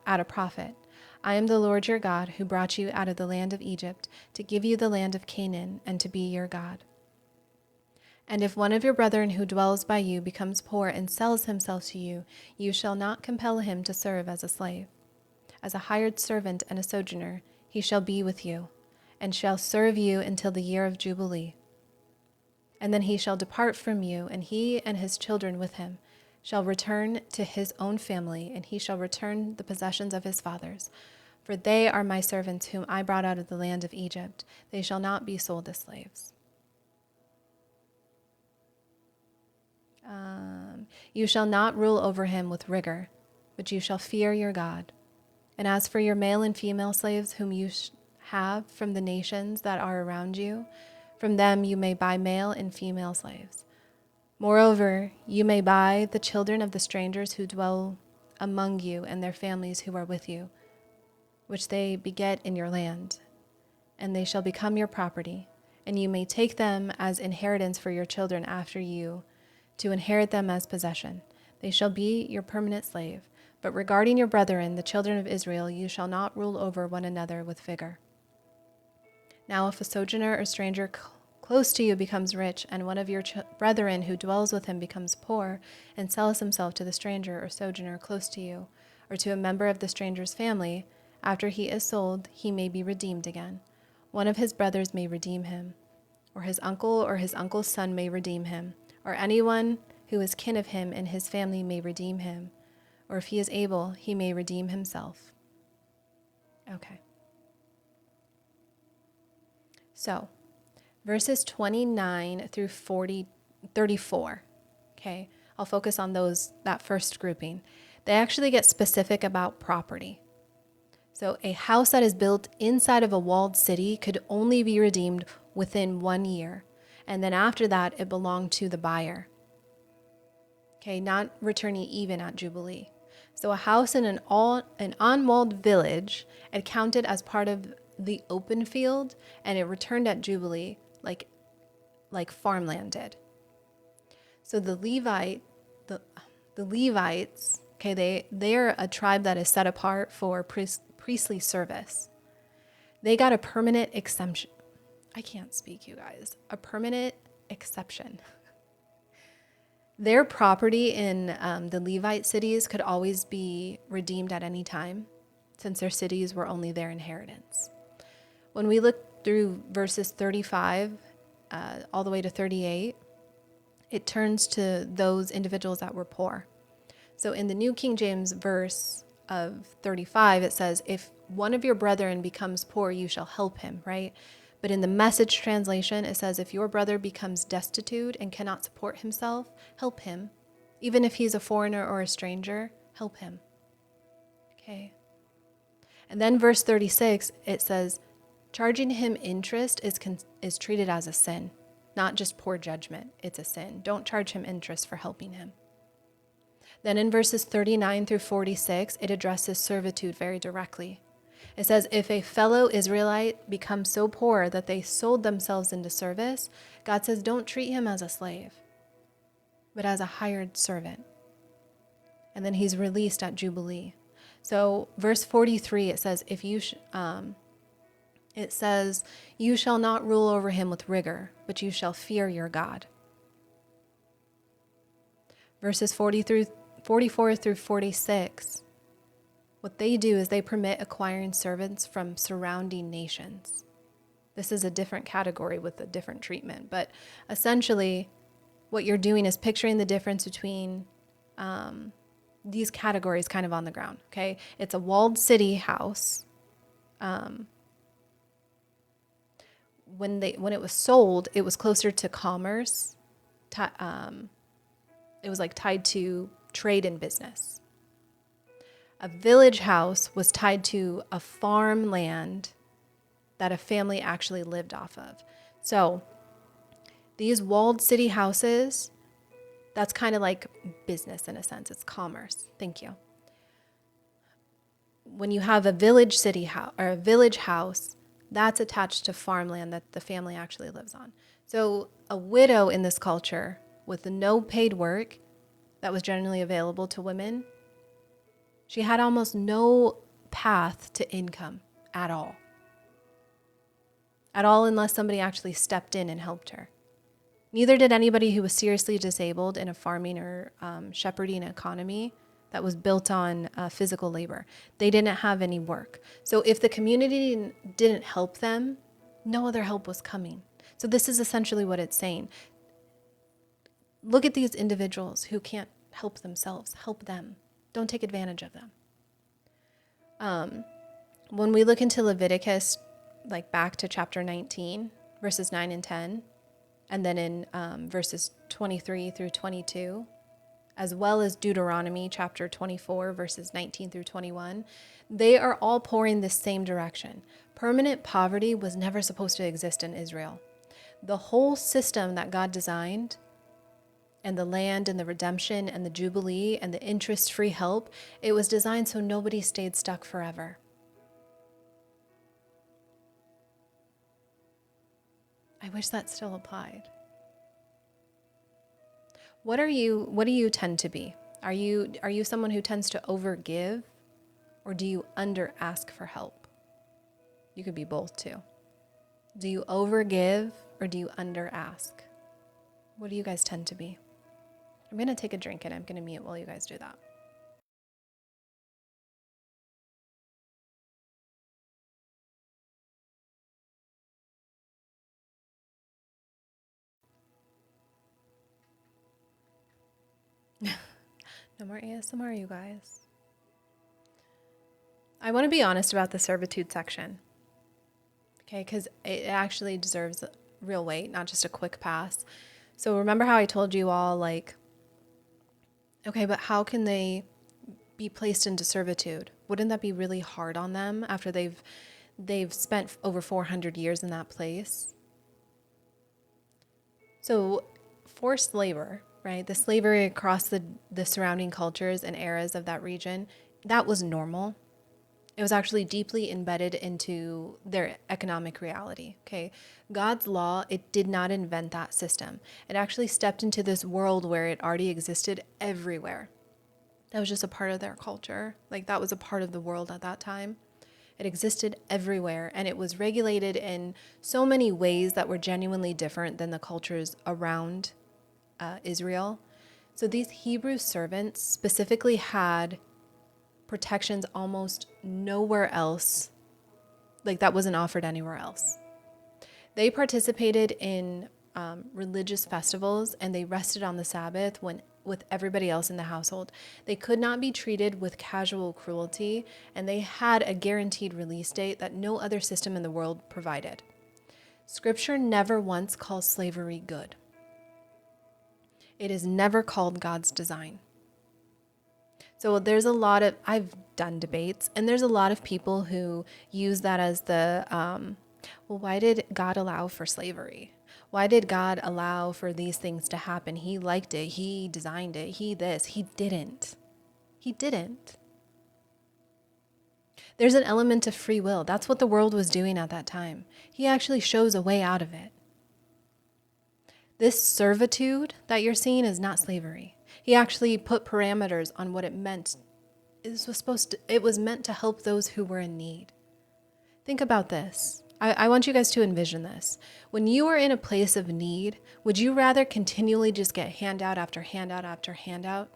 at a profit. I am the Lord your God, who brought you out of the land of Egypt, to give you the land of Canaan, and to be your God. And if one of your brethren who dwells by you becomes poor and sells himself to you, you shall not compel him to serve as a slave. As a hired servant and a sojourner, he shall be with you, and shall serve you until the year of Jubilee. And then he shall depart from you, and he and his children with him shall return to his own family, and he shall return the possessions of his fathers. For they are my servants whom I brought out of the land of Egypt. They shall not be sold as slaves. You shall not rule over him with rigor, but you shall fear your God. And as for your male and female slaves whom you have from the nations that are around you, from them you may buy male and female slaves. Moreover, you may buy the children of the strangers who dwell among you and their families who are with you, which they beget in your land, and they shall become your property, and you may take them as inheritance for your children after you, to inherit them as possession. They shall be your permanent slave. But regarding your brethren, the children of Israel, you shall not rule over one another with vigor. Now if a sojourner or stranger close to you becomes rich, and one of your brethren who dwells with him becomes poor, and sells himself to the stranger or sojourner close to you, or to a member of the stranger's family, after he is sold, he may be redeemed again. One of his brothers may redeem him, or his uncle's son may redeem him, or anyone who is kin of him and his family may redeem him, or if he is able, he may redeem himself. Okay. So, verses 29 through 34. Okay, I'll focus on that first grouping. They actually get specific about property. So a house that is built inside of a walled city could only be redeemed within 1 year. And then after that, it belonged to the buyer. Okay, not returning even at Jubilee. So a house in an unwalled village, it counted as part of the open field, and it returned at Jubilee like farmland did. So the Levites, okay, they're a tribe that is set apart for priestly service. They got a permanent exemption. I can't speak, you guys. A permanent exception. Their property in the Levite cities could always be redeemed at any time, since their cities were only their inheritance. When we look through verses 35 all the way to 38, it turns to those individuals that were poor. So in the New King James verse of 35, it says, if one of your brethren becomes poor, you shall help him, right? But in the Message translation, it says, if your brother becomes destitute and cannot support himself, help him. Even if he's a foreigner or a stranger, help him. Okay. And then verse 36, it says, charging him interest is treated as a sin, not just poor judgment. It's a sin. Don't charge him interest for helping him. Then in verses 39 through 46, it addresses servitude very directly. It says, if a fellow Israelite becomes so poor that they sold themselves into service, God says, don't treat him as a slave, but as a hired servant. And then he's released at Jubilee. So verse 43, it says, you shall not rule over him with rigor, but you shall fear your God. Verses 44 through 46, what they do is they permit acquiring servants from surrounding nations. This is a different category with a different treatment, but essentially what you're doing is picturing the difference between these categories kind of on the ground, okay? It's a walled city house. When it was sold, it was closer to commerce. It was like tied to trade and business. A village house was tied to a farmland that a family actually lived off of. So these walled city houses, that's kind of like business in a sense. It's commerce. Thank you. when you have a village city house or a village house, that's attached to farmland that the family actually lives on. So a widow in this culture with no paid work that was generally available to women, she had almost no path to income at all. At all, unless somebody actually stepped in and helped her. Neither did anybody who was seriously disabled in a farming or shepherding economy that was built on physical labor. They didn't have any work. So if the community didn't help them, no other help was coming. So this is essentially what it's saying. Look at these individuals who can't help themselves. Help them. Don't take advantage of them. When we look into Leviticus, like back to chapter 19, verses 9 and 10, and then in verses 23 through 22, as well as Deuteronomy chapter 24, verses 19 through 21, they are all pouring this same direction. Permanent poverty was never supposed to exist in Israel. The whole system that God designed, and the land and the redemption and the Jubilee and the interest-free help, it was designed so nobody stayed stuck forever. I wish that still applied. What do you tend to be? Are you someone who tends to overgive, or do you under ask for help? You could be both too. Do you overgive or do you under ask? What do you guys tend to be? I'm going to take a drink and I'm going to mute while you guys do that. No more ASMR, you guys. I want to be honest about the servitude section. Okay, because it actually deserves real weight, not just a quick pass. So remember how I told you all, like, okay, but how can they be placed into servitude? Wouldn't that be really hard on them after they've spent over 400 years in that place? So forced labor, right? The slavery across the surrounding cultures and eras of that region, that was normal. It was actually deeply embedded into their economic reality, okay? God's law, it did not invent that system. It actually stepped into this world where it already existed everywhere. That was just a part of their culture. Like, that was a part of the world at that time. It existed everywhere, and it was regulated in so many ways that were genuinely different than the cultures around Israel. So these Hebrew servants specifically had protections almost nowhere else, like that wasn't offered anywhere else. They participated in religious festivals, and they rested on the Sabbath with everybody else in the household. They could not be treated with casual cruelty, and they had a guaranteed release date that no other system in the world provided. Scripture never once calls slavery good. It is never called God's design. So there's a lot of, I've done debates, and there's a lot of people who use that as the, well, why did God allow for slavery? Why did God allow for these things to happen? He liked it. He designed it. He didn't. He didn't. There's an element of free will. That's what the world was doing at that time. He actually shows a way out of it. This servitude that you're seeing is not slavery. He actually put parameters on what it meant. It was meant to help those who were in need. Think about this. I want you guys to envision this. When you are in a place of need, would you rather continually just get handout after handout after handout?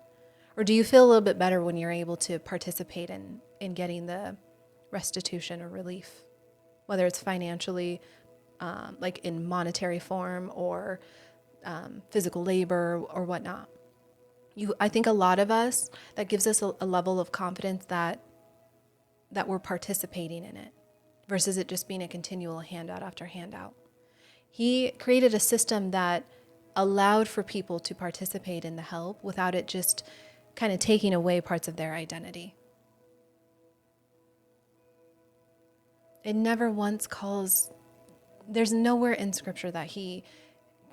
Or do you feel a little bit better when you're able to participate in getting the restitution or relief? Whether it's financially, like in monetary form, or physical labor or whatnot. I think a lot of us, that gives us a level of confidence that we're participating in it, versus it just being a continual handout after handout. He created a system that allowed for people to participate in the help without it just kind of taking away parts of their identity. It never once there's nowhere in Scripture that he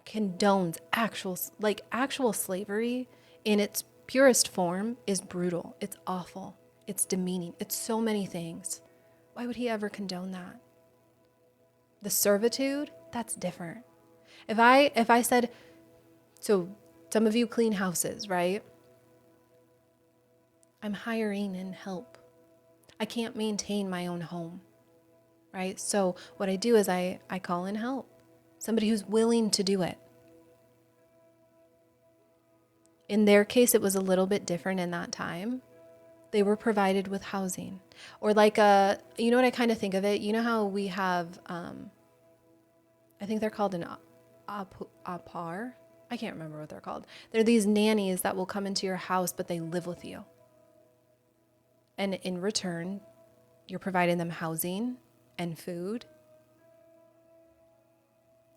condones actual slavery in its purest form is brutal. It's awful. It's demeaning. It's so many things. Why would he ever condone that? The servitude, that's different. If I said, so some of you clean houses, right? I'm hiring in help. I can't maintain my own home, right? So what I do is I call in help. Somebody who's willing to do it. In their case, it was a little bit different in that time. They were provided with housing. Or like you know what I kind of think of it? You know how we have, I think they're called an au pair? I can't remember what they're called. They're these nannies that will come into your house, but they live with you. And in return, you're providing them housing and food.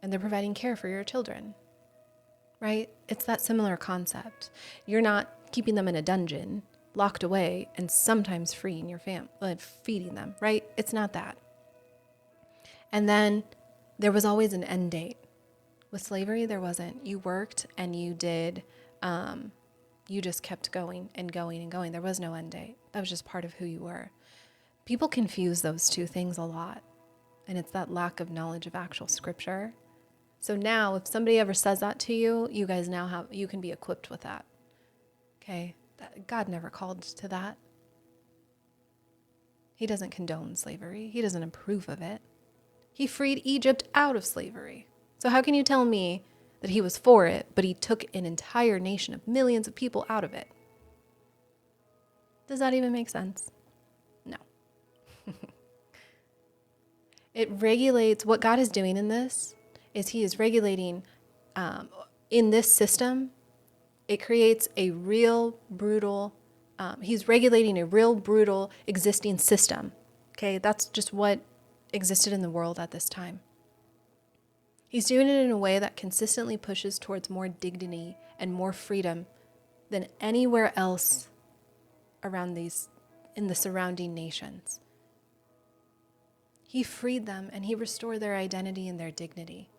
And they're providing care for your children, right? It's that similar concept. You're not keeping them in a dungeon, locked away, and sometimes freeing your feeding them, right? It's not that. And then there was always an end date. With slavery, there wasn't. You worked and you did, you just kept going and going and going. There was no end date. That was just part of who you were. People confuse those two things a lot. And it's that lack of knowledge of actual scripture. So now if somebody ever says that to you, you guys now you can be equipped with that. Okay? God never called to that. He doesn't condone slavery. He doesn't approve of it. He freed Egypt out of slavery. So how can you tell me that he was for it, but he took an entire nation of millions of people out of it? Does that even make sense? No. It regulates, what God is doing in this is he is regulating, in this system, it creates a real brutal, he's regulating a real brutal existing system. Okay, that's just what existed in the world at this time. He's doing it in a way that consistently pushes towards more dignity and more freedom than anywhere else around in the surrounding nations. He freed them and he restored their identity and their dignity.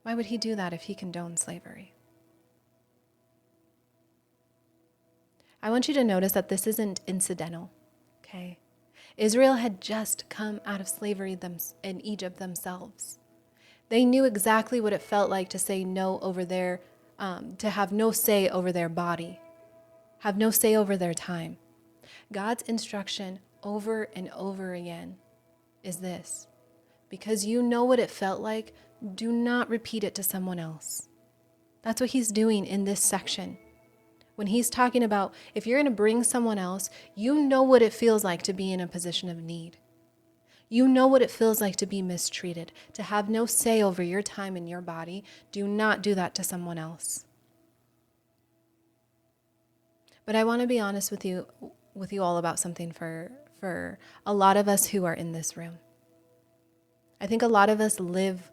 Why would he do that if he condoned slavery? I want you to notice that this isn't incidental, okay? Israel had just come out of slavery in Egypt themselves. They knew exactly what it felt like to say no over to have no say over their body, have no say over their time. God's instruction over and over again is this: because you know what it felt like, do not repeat it to someone else. That's what he's doing in this section. When he's talking about if you're going to bring someone else, you know what it feels like to be in a position of need. You know what it feels like to be mistreated, to have no say over your time and your body. Do not do that to someone else. But I want to be honest with you all about something for a lot of us who are in this room. I think a lot of us live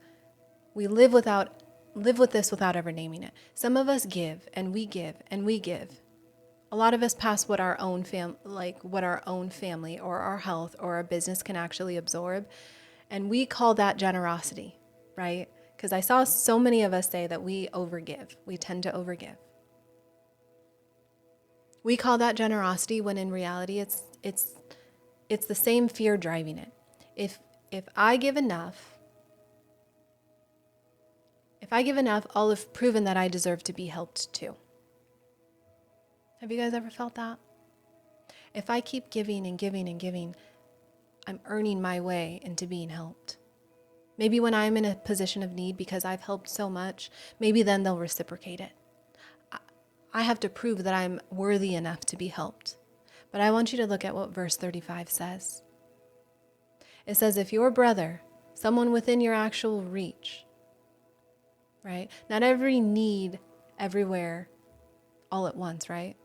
with this without ever naming it. Some of us give and we give and we give. A lot of us pass what our own family or our health or our business can actually absorb, and we call that generosity, right? Because I saw so many of us say that we overgive. We tend to overgive. We call that generosity when in reality it's the same fear driving it. If I give enough, I'll have proven that I deserve to be helped too. Have you guys ever felt that? If I keep giving and giving and giving, I'm earning my way into being helped. Maybe when I'm in a position of need because I've helped so much, maybe then they'll reciprocate it. I have to prove that I'm worthy enough to be helped. But I want you to look at what verse 35 says. It says, if your brother, someone within your actual reach, right? Not every need everywhere all at once, right?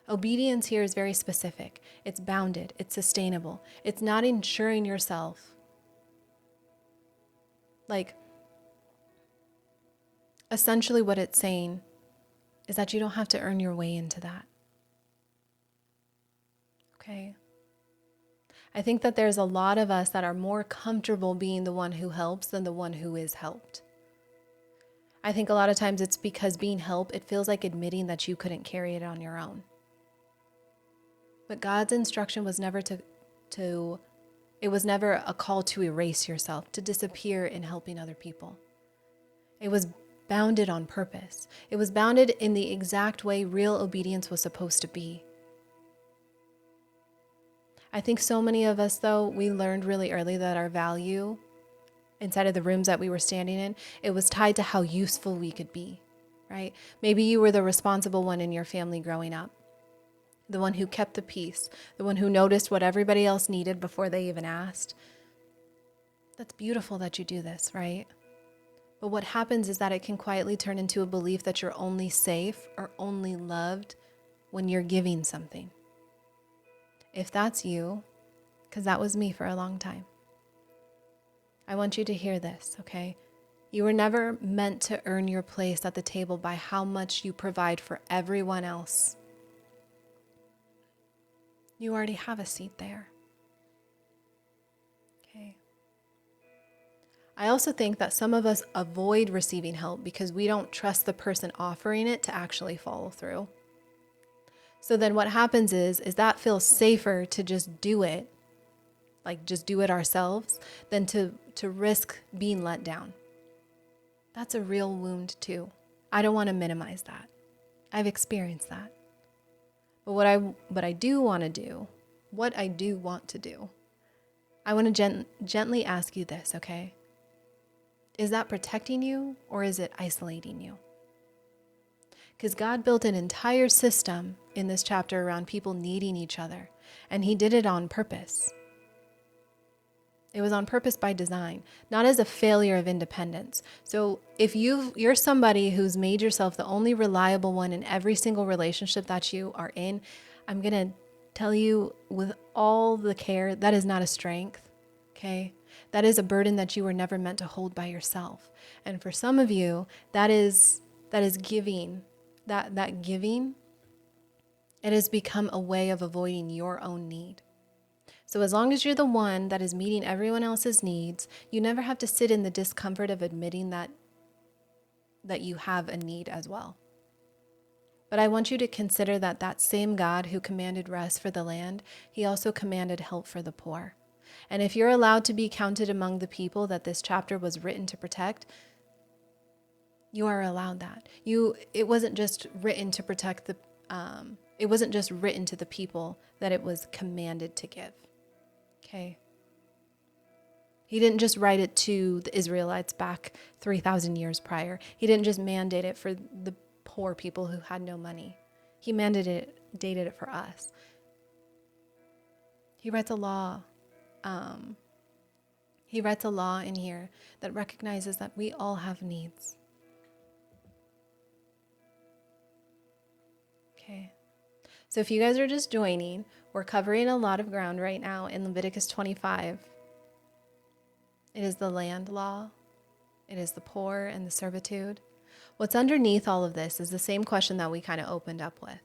Obedience here is very specific. It's bounded. It's sustainable. It's not ensuring yourself. Like, essentially what it's saying is that you don't have to earn your way into that. Okay? I think that there's a lot of us that are more comfortable being the one who helps than the one who is helped. I think a lot of times it's because being helped, it feels like admitting that you couldn't carry it on your own. But God's instruction was never it was never a call to erase yourself, to disappear in helping other people. It was bounded on purpose. It was bounded in the exact way real obedience was supposed to be. I think so many of us, though, we learned really early that our value inside of the rooms that we were standing in, it was tied to how useful we could be, right? Maybe you were the responsible one in your family growing up, the one who kept the peace, the one who noticed what everybody else needed before they even asked. That's beautiful that you do this, right? But what happens is that it can quietly turn into a belief that you're only safe or only loved when you're giving something. If that's you, because that was me for a long time, I want you to hear this, okay? You were never meant to earn your place at the table by how much you provide for everyone else. You already have a seat there. Okay. I also think that some of us avoid receiving help because we don't trust the person offering it to actually follow through. So then what happens is that feels safer to just do it, like just do it ourselves, than to risk being let down. That's a real wound too. I don't want to minimize that. I've experienced that. But what I do want to do, I want to gently ask you this, okay? Is that protecting you or is it isolating you? Because God built an entire system in this chapter around people needing each other, and He did it on purpose. It was on purpose by design, not as a failure of independence. So if you're somebody who's made yourself the only reliable one in every single relationship that you are in, I'm going to tell you with all the care, that is not a strength, okay? That is a burden that you were never meant to hold by yourself. And for some of you, that is giving. That giving, it has become a way of avoiding your own need. So as long as you're the one that is meeting everyone else's needs, you never have to sit in the discomfort of admitting that you have a need as well. But I want you to consider that same God who commanded rest for the land, He also commanded help for the poor. And if you're allowed to be counted among the people that this chapter was written to protect, you are allowed that. It wasn't just written to protect it wasn't just written to the people that it was commanded to give. Okay. He didn't just write it to the Israelites back 3,000 years prior. He didn't just mandate it for the poor people who had no money. He mandated it for us. He writes a law. He writes a law in here that recognizes that we all have needs. Okay. So if you guys are just joining, we're covering a lot of ground right now in Leviticus 25. It is the land law. It is the poor and the servitude. What's underneath all of this is the same question that we kind of opened up with.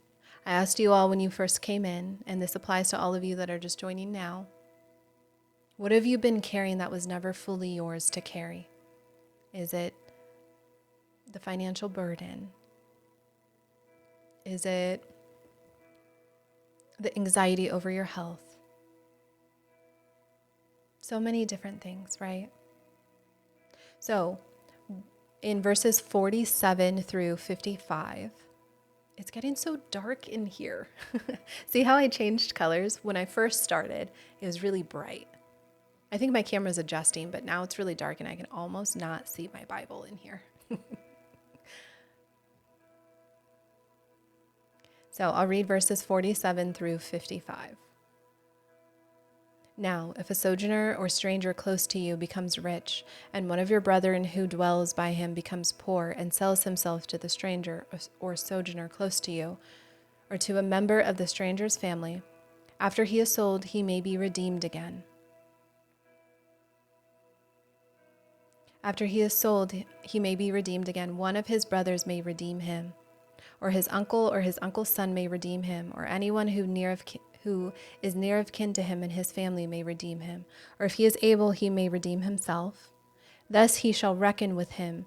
I asked you all when you first came in, and this applies to all of you that are just joining now. What have you been carrying that was never fully yours to carry? Is it the financial burden? Is it the anxiety over your health? So many different things, right? So in verses 47 through 55, it's getting so dark in here. See how I changed colors? When I first started, it was really bright. I think my camera's adjusting, but now it's really dark and I can almost not see my Bible in here. So I'll read verses 47 through 55. Now, if a sojourner or stranger close to you becomes rich, and one of your brethren who dwells by him becomes poor and sells himself to the stranger or sojourner close to you, or to a member of the stranger's family, after he is sold, he may be redeemed again. After he is sold, he may be redeemed again. One of his brothers may redeem him, or his uncle's son may redeem him, or anyone who is near of kin to him and his family may redeem him. Or if he is able, he may redeem himself. Thus he shall reckon with him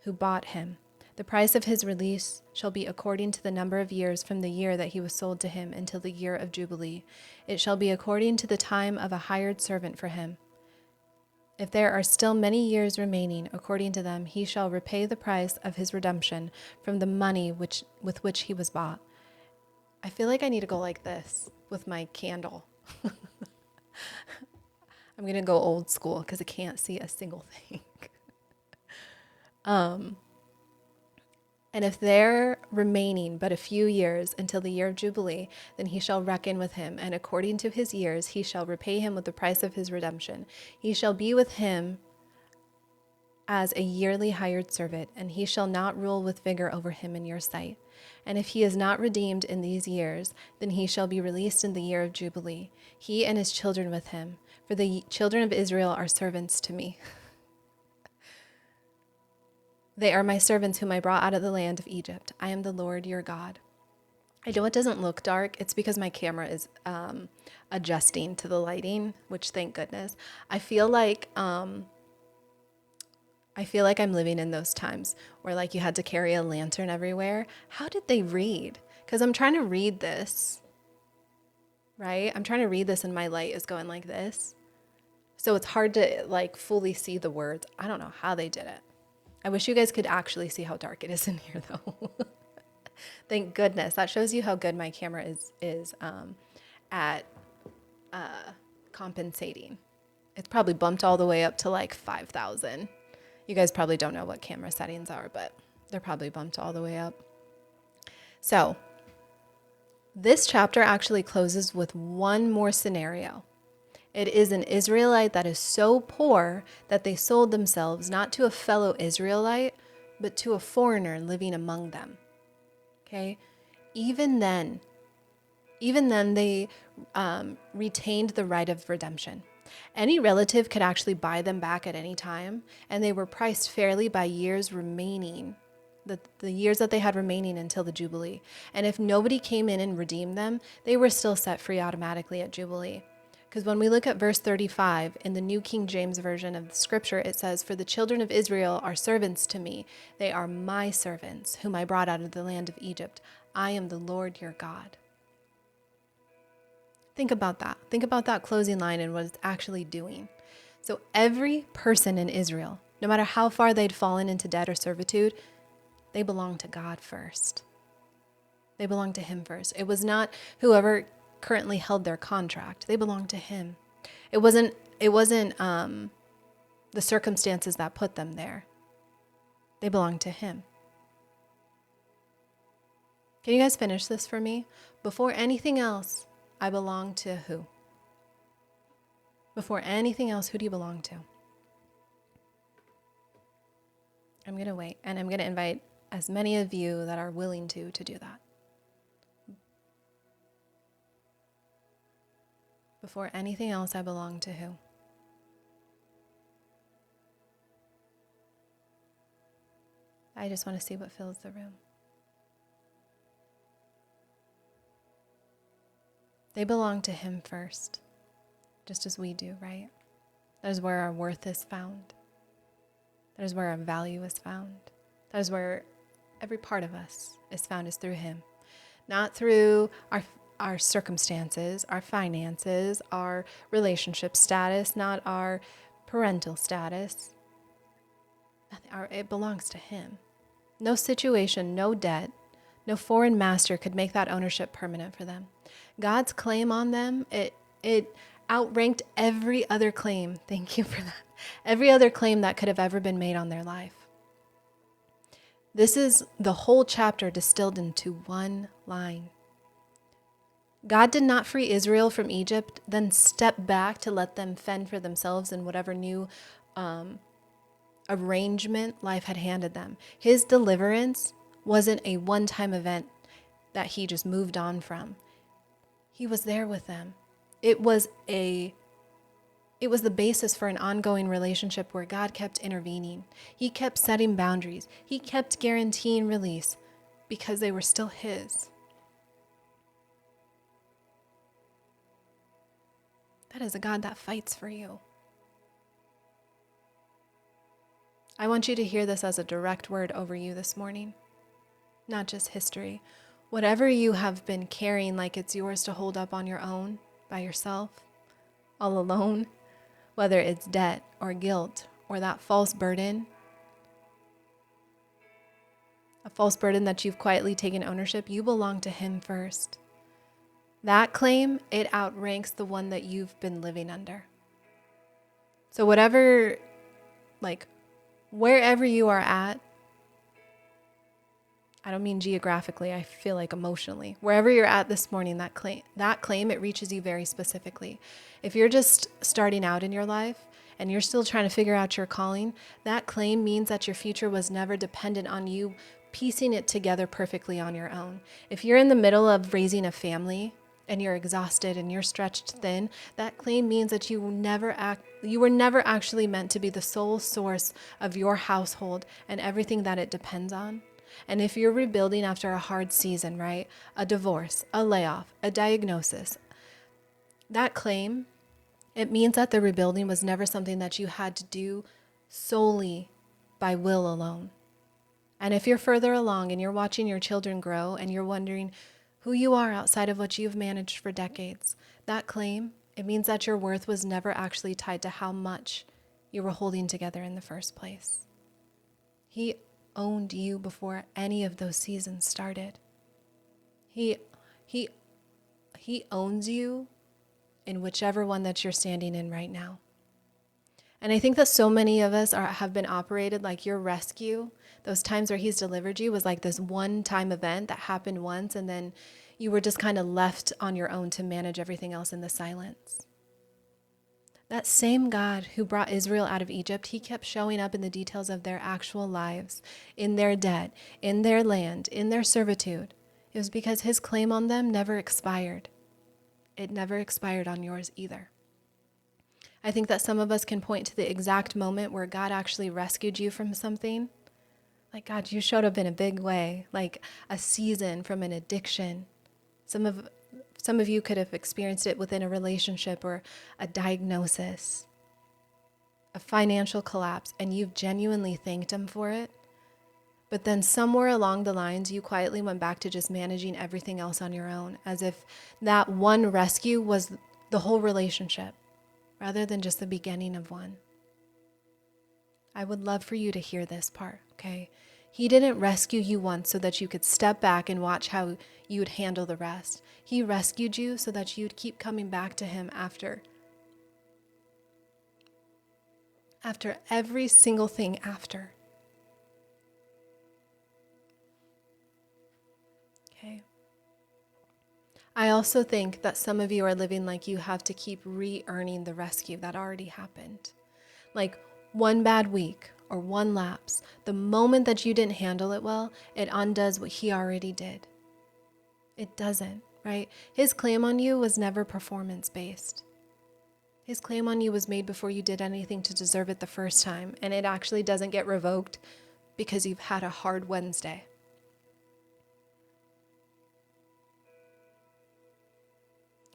who bought him. The price of his release shall be according to the number of years from the year that he was sold to him until the year of Jubilee. It shall be according to the time of a hired servant for him. If there are still many years remaining, according to them, he shall repay the price of his redemption from the money with which he was bought. I feel like I need to go like this with my candle. I'm going to go old school because I can't see a single thing. And if there remaining but a few years until the year of Jubilee, then he shall reckon with him, and according to his years he shall repay him with the price of his redemption. He shall be with him as a yearly hired servant, and he shall not rule with vigor over him in your sight. And if he is not redeemed in these years, then he shall be released in the year of Jubilee, he and his children with him. For the children of Israel are servants to me. They are my servants whom I brought out of the land of Egypt. I am the Lord your God. I know it doesn't look dark. It's because my camera is adjusting to the lighting, which thank goodness. I feel like I'm living in those times where like you had to carry a lantern everywhere. How did they read? Because I'm trying to read this, right? I'm trying to read this and my light is going like this. So it's hard to like fully see the words. I don't know how they did it. I wish you guys could actually see how dark it is in here though. Thank goodness. That shows you how good my camera is at compensating. It's probably bumped all the way up to like 5,000. You guys probably don't know what camera settings are, but they're probably bumped all the way up. So this chapter actually closes with one more scenario. It is an Israelite that is so poor that they sold themselves not to a fellow Israelite, but to a foreigner living among them. Okay? Even then they retained the right of redemption. Any relative could actually buy them back at any time, and they were priced fairly by years remaining, the years that they had remaining until the Jubilee. And if nobody came in and redeemed them, they were still set free automatically at Jubilee. Because when we look at verse 35 in the New King James Version of the scripture, it says, "For the children of Israel are servants to me. They are my servants, whom I brought out of the land of Egypt. I am the Lord your God." Think about that. Think about that closing line and what it's actually doing. So every person in Israel, no matter how far they'd fallen into debt or servitude, they belong to God first. They belong to him first. It was not whoever currently held their contract. They belonged to him. It wasn't the circumstances that put them there. They belonged to him. Can you guys finish this for me? Before anything else, I belong to who? Before anything else, who do you belong to? I'm going to wait, and I'm going to invite as many of you that are willing to do that. Before anything else, I belong to who? I just want to see what fills the room. They belong to him first, just as we do, right? That is where our worth is found. That is where our value is found. That is where every part of us is found, is through him. Not through our circumstances, our finances, our relationship status, not our parental status. It belongs to him. No situation, no debt, no foreign master could make that ownership permanent for them. God's claim on them, it outranked every other claim. Thank you for that. Every other claim that could have ever been made on their life. This is the whole chapter distilled into one line. God did not free Israel from Egypt, then step back to let them fend for themselves in whatever new arrangement life had handed them. His deliverance wasn't a one-time event that he just moved on from. He was there with them. It was the basis for an ongoing relationship where God kept intervening. He kept setting boundaries. He kept guaranteeing release because they were still his. That is a God that fights for you. I want you to hear this as a direct word over you this morning, not just history. Whatever you have been carrying like it's yours to hold up on your own, by yourself, all alone, whether it's debt or guilt or that false burden, a false burden that you've quietly taken ownership, you belong to Him first. That claim, it outranks the one that you've been living under. So whatever, wherever you are at, I don't mean geographically, I feel like emotionally. Wherever you're at this morning, that claim, it reaches you very specifically. If you're just starting out in your life and you're still trying to figure out your calling, that claim means that your future was never dependent on you piecing it together perfectly on your own. If you're in the middle of raising a family and you're exhausted and you're stretched thin, that claim means that you were never actually meant to be the sole source of your household and everything that it depends on. And if you're rebuilding after a hard season, right? A divorce, a layoff, a diagnosis, that claim, it means that the rebuilding was never something that you had to do solely by will alone. And if you're further along and you're watching your children grow and you're wondering who you are outside of what you've managed for decades, that claim, it means that your worth was never actually tied to how much you were holding together in the first place. He owned you before any of those seasons started. He owns you in whichever one that you're standing in right now. And I think that so many of us have been operated like your rescue, those times where He's delivered you, was like this one-time event that happened once, and then you were just kind of left on your own to manage everything else in the silence. That same God who brought Israel out of Egypt, He kept showing up in the details of their actual lives, in their debt, in their land, in their servitude. It was because His claim on them never expired. It never expired on yours either. I think that some of us can point to the exact moment where God actually rescued you from something. Like, God, you showed up in a big way, like a season from an addiction. Some of you could have experienced it within a relationship or a diagnosis, a financial collapse, and you've genuinely thanked Him for it. But then somewhere along the lines, you quietly went back to just managing everything else on your own, as if that one rescue was the whole relationship, rather than just the beginning of one. I would love for you to hear this part, okay? He didn't rescue you once so that you could step back and watch how you would handle the rest. He rescued you so that you'd keep coming back to Him after every single thing after. Okay. I also think that some of you are living like you have to keep re-earning the rescue that already happened. Like one bad week or one lapse, the moment that you didn't handle it well, it undoes what He already did. It doesn't, right? His claim on you was never performance-based. His claim on you was made before you did anything to deserve it the first time, and it actually doesn't get revoked because you've had a hard Wednesday.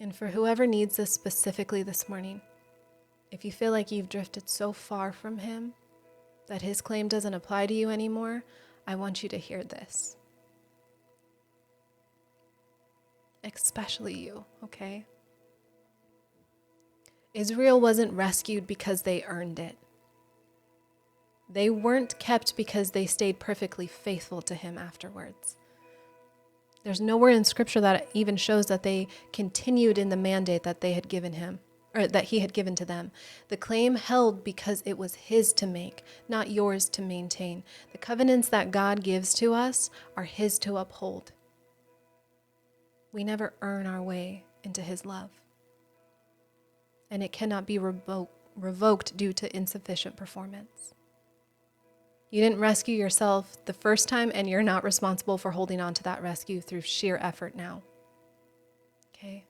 And for whoever needs this specifically this morning, if you feel like you've drifted so far from Him that His claim doesn't apply to you anymore, I want you to hear this. Especially you, okay? Israel wasn't rescued because they earned it. They weren't kept because they stayed perfectly faithful to Him afterwards. There's nowhere in Scripture that even shows that they continued in the mandate that they had given Him, or that He had given to them. The claim held because it was His to make, not yours to maintain. The covenants that God gives to us are His to uphold. We never earn our way into His love. And it cannot be revoked due to insufficient performance. You didn't rescue yourself the first time, and you're not responsible for holding on to that rescue through sheer effort now. Okay?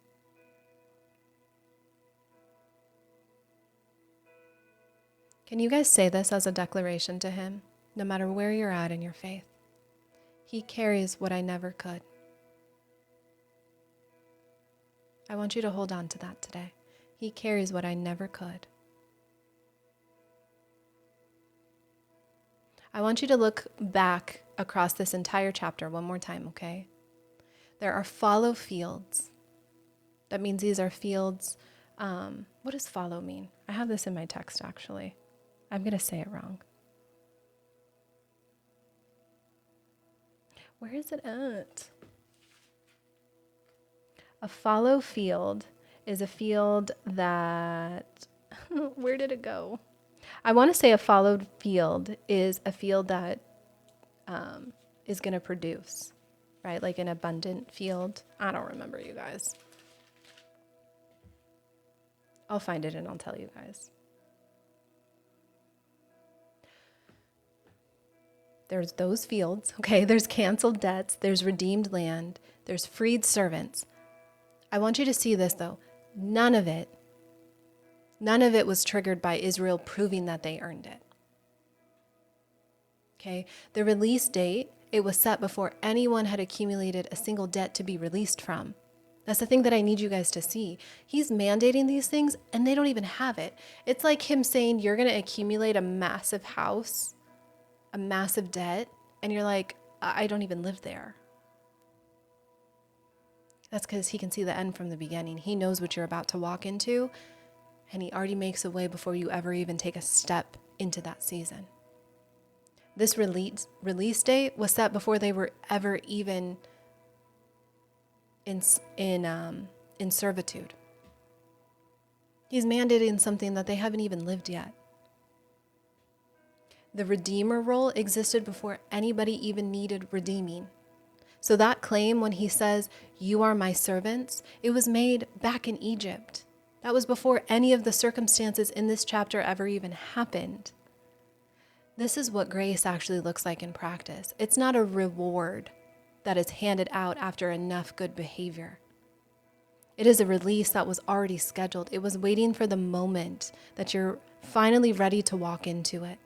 Can you guys say this as a declaration to Him, no matter where you're at in your faith? He carries what I never could. I want you to hold on to that today. He carries what I never could. I want you to look back across this entire chapter one more time, okay? There are fallow fields. That means these are fields. What does fallow mean? I have this in my text, actually. I'm going to say it wrong. Where is it at? A fallow field is a field that, where did it go? I want to say a fallowed field is a field that is going to produce, right? Like an abundant field. I don't remember, you guys. I'll find it and I'll tell you guys. There's those fields, okay? There's canceled debts. There's redeemed land. There's freed servants. I want you to see this, though. None of it was triggered by Israel proving that they earned it. Okay? The release date, it was set before anyone had accumulated a single debt to be released from. That's the thing that I need you guys to see. He's mandating these things and they don't even have it. It's like him saying you're going to accumulate a massive house, a massive debt, and you're like, I don't even live there. That's because he can see the end from the beginning. He knows what you're about to walk into, and he already makes a way before you ever even take a step into that season. This release date was set before they were ever even in servitude. He's mandating something that they haven't even lived yet. The redeemer role existed before anybody even needed redeeming. So that claim when he says, "You are my servants," it was made back in Egypt. That was before any of the circumstances in this chapter ever even happened. This is what grace actually looks like in practice. It's not a reward that is handed out after enough good behavior. It is a release that was already scheduled. It was waiting for the moment that you're finally ready to walk into it.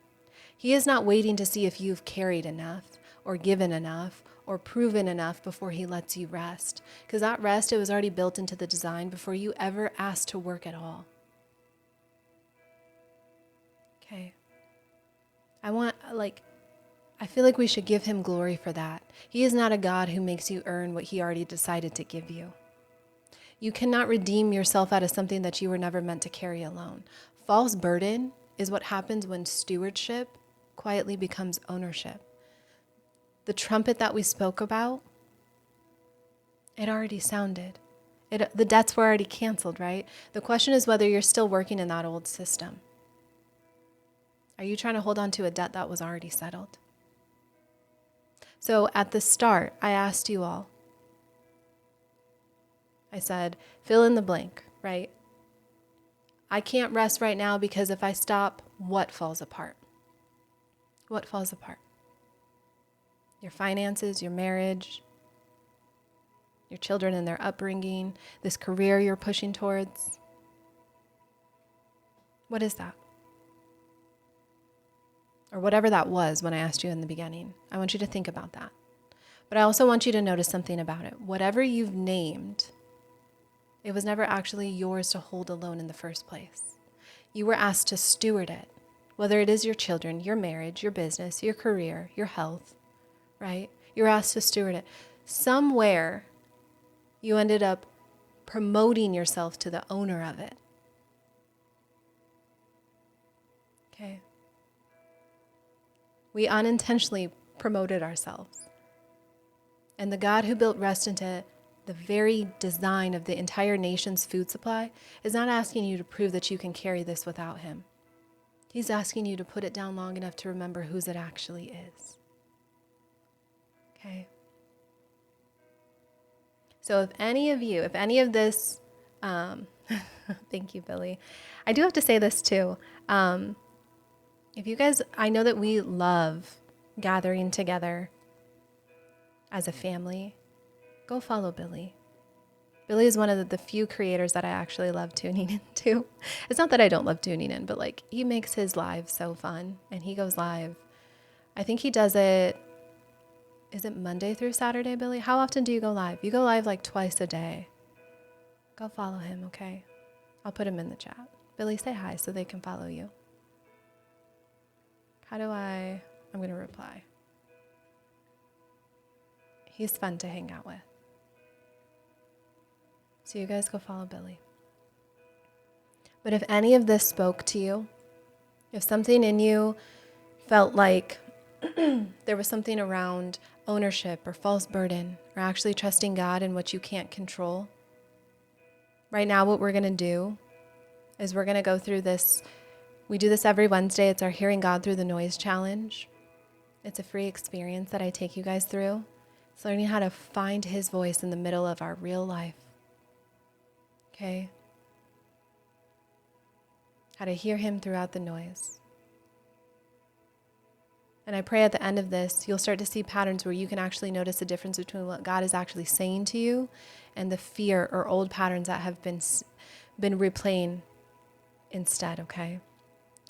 He is not waiting to see if you've carried enough or given enough or proven enough before he lets you rest. Because that rest, it was already built into the design before you ever asked to work at all. Okay. I feel like we should give him glory for that. He is not a God who makes you earn what he already decided to give you. You cannot redeem yourself out of something that you were never meant to carry alone. False burden is what happens when stewardship quietly becomes ownership. The trumpet that we spoke about, it already sounded. The debts were already canceled, right? The question is whether you're still working in that old system. Are you trying to hold on to a debt that was already settled? So at the start, I asked you all, I said, fill in the blank, right? I can't rest right now because if I stop, what falls apart? What falls apart? Your finances, your marriage, your children and their upbringing, this career you're pushing towards. What is that? Or whatever that was when I asked you in the beginning. I want you to think about that. But I also want you to notice something about it. Whatever you've named, it was never actually yours to hold alone in the first place. You were asked to steward it, whether it is your children, your marriage, your business, your career, your health, right? You're asked to steward it. Somewhere, you ended up promoting yourself to the owner of it. Okay. We unintentionally promoted ourselves. And the God who built rest into the very design of the entire nation's food supply is not asking you to prove that you can carry this without him. He's asking you to put it down long enough to remember whose it actually is. Okay? So if any of this, thank you, Billy. I do have to say this too. If you guys, I know that we love gathering together as a family. Go follow Billy. Billy is one of the few creators that I actually love tuning into. It's not that I don't love tuning in, but like he makes his live so fun and he goes live. I think he does it, is it Monday through Saturday, Billy? How often do you go live? You go live like twice a day. Go follow him, okay? I'll put him in the chat. Billy, say hi so they can follow you. How do I? I'm going to reply. He's fun to hang out with. So you guys go follow Billy. But if any of this spoke to you, if something in you felt like there was something around ownership or false burden or actually trusting God in what you can't control, right now what we're going to do is we're going to go through this. We do this every Wednesday. It's our Hearing God Through the Noise Challenge. It's a free experience that I take you guys through. It's learning how to find His voice in the middle of our real life. Okay? How to hear Him throughout the noise. And I pray at the end of this, you'll start to see patterns where you can actually notice the difference between what God is actually saying to you and the fear or old patterns that have been replaying instead, okay?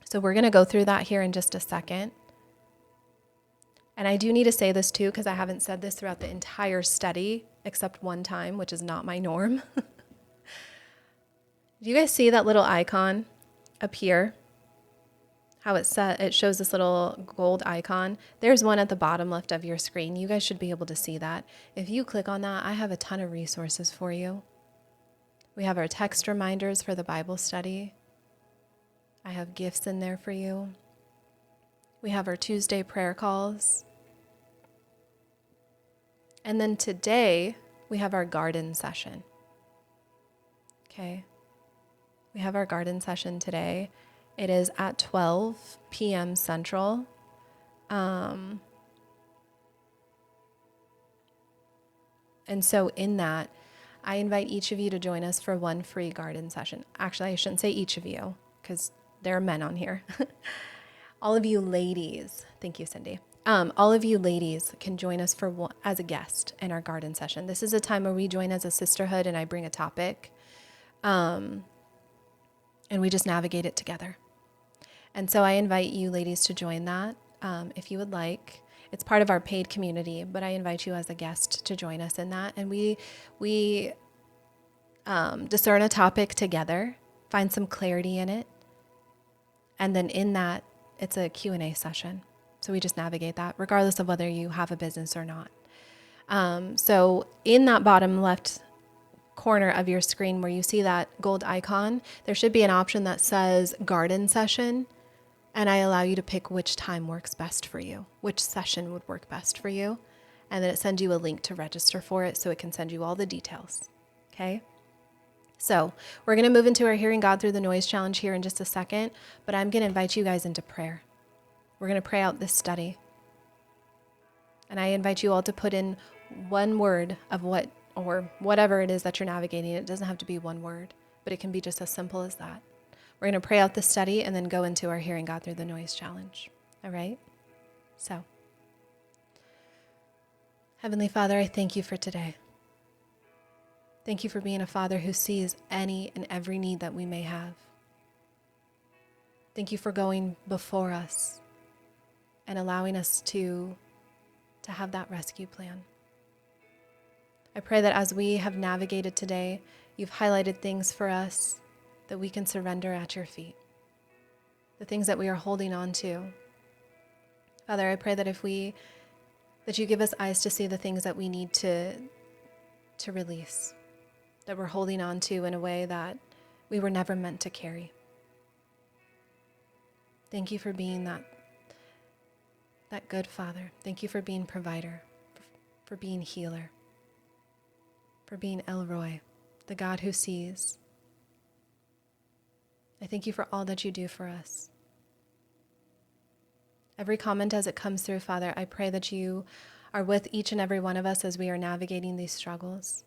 So we're going to go through that here in just a second. And I do need to say this too, because I haven't said this throughout the entire study, except one time, which is not my norm. Do you guys see that little icon up here? How it shows this little gold icon. There's one at the bottom left of your screen. You guys should be able to see that. If you click on that, I have a ton of resources for you. We have our text reminders for the Bible study. I have gifts in there for you. We have our Tuesday prayer calls. And then today, we have our garden session. Okay? We have our garden session today. It is at 12 p.m. Central. And so in that, I invite each of you to join us for one free garden session. Actually, I shouldn't say each of you, because there are men on here. All of you ladies, thank you, Cindy. All of you ladies can join us as a guest in our garden session. This is a time where we join as a sisterhood and I bring a topic. And we just navigate it together. And so I invite you ladies to join that if you would like. It's part of our paid community, but I invite you as a guest to join us in that. And we discern a topic together, find some clarity in it. And then in that, it's a Q&A session. So we just navigate that regardless of whether you have a business or not. So in that bottom left corner of your screen where you see that gold icon, there should be an option that says garden session. And I allow you to pick which time works best for you, which session would work best for you. And then it sends you a link to register for it so it can send you all the details. Okay? So we're going to move into our Hearing God Through the Noise Challenge here in just a second, but I'm going to invite you guys into prayer. We're going to pray out this study. And I invite you all to put in one word of whatever it is that you're navigating. It doesn't have to be one word, but it can be just as simple as that. We're going to pray out the study and then go into our Hearing God Through the Noise Challenge. All right? So, Heavenly Father, I thank you for today. Thank you for being a Father who sees any and every need that we may have. Thank you for going before us and allowing us to have that rescue plan. I pray that as we have navigated today, you've highlighted things for us that we can surrender at your feet, the things that we are holding on to. Father, I pray that that you give us eyes to see the things that we need to release, that we're holding on to in a way that we were never meant to carry. Thank you for being that good Father. Thank you for being provider, for being healer, for being El Roy, the God who sees. I thank you for all that you do for us. Every comment as it comes through, Father, I pray that you are with each and every one of us as we are navigating these struggles,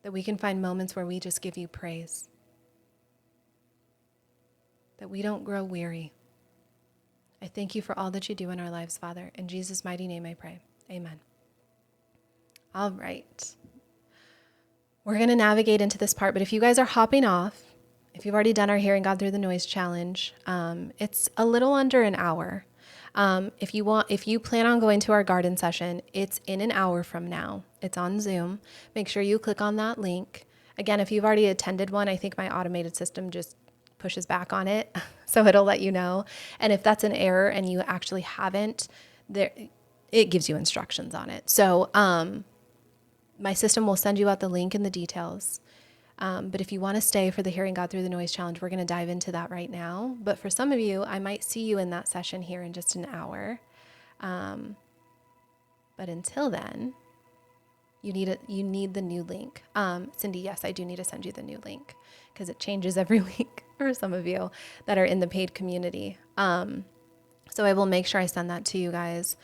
that we can find moments where we just give you praise, that we don't grow weary. I thank you for all that you do in our lives, Father. In Jesus' mighty name I pray. Amen. All right. We're going to navigate into this part, but if you guys are hopping off, if you've already done our Hearing God Through the Noise Challenge, it's a little under an hour. If you plan on going to our garden session, it's in an hour from now. It's on Zoom. Make sure you click on that link. Again, if you've already attended one, I think my automated system just pushes back on it. So it'll let you know. And if that's an error and you actually haven't, it gives you instructions on it. So my system will send you out the link and the details. But if you want to stay for the Hearing God Through the Noise Challenge, we're going to dive into that right now. But for some of you, I might see you in that session here in just an hour. But until then, you need the new link. Cindy, yes, I do need to send you the new link because it changes every week for some of you that are in the paid community. So I will make sure I send that to you guys.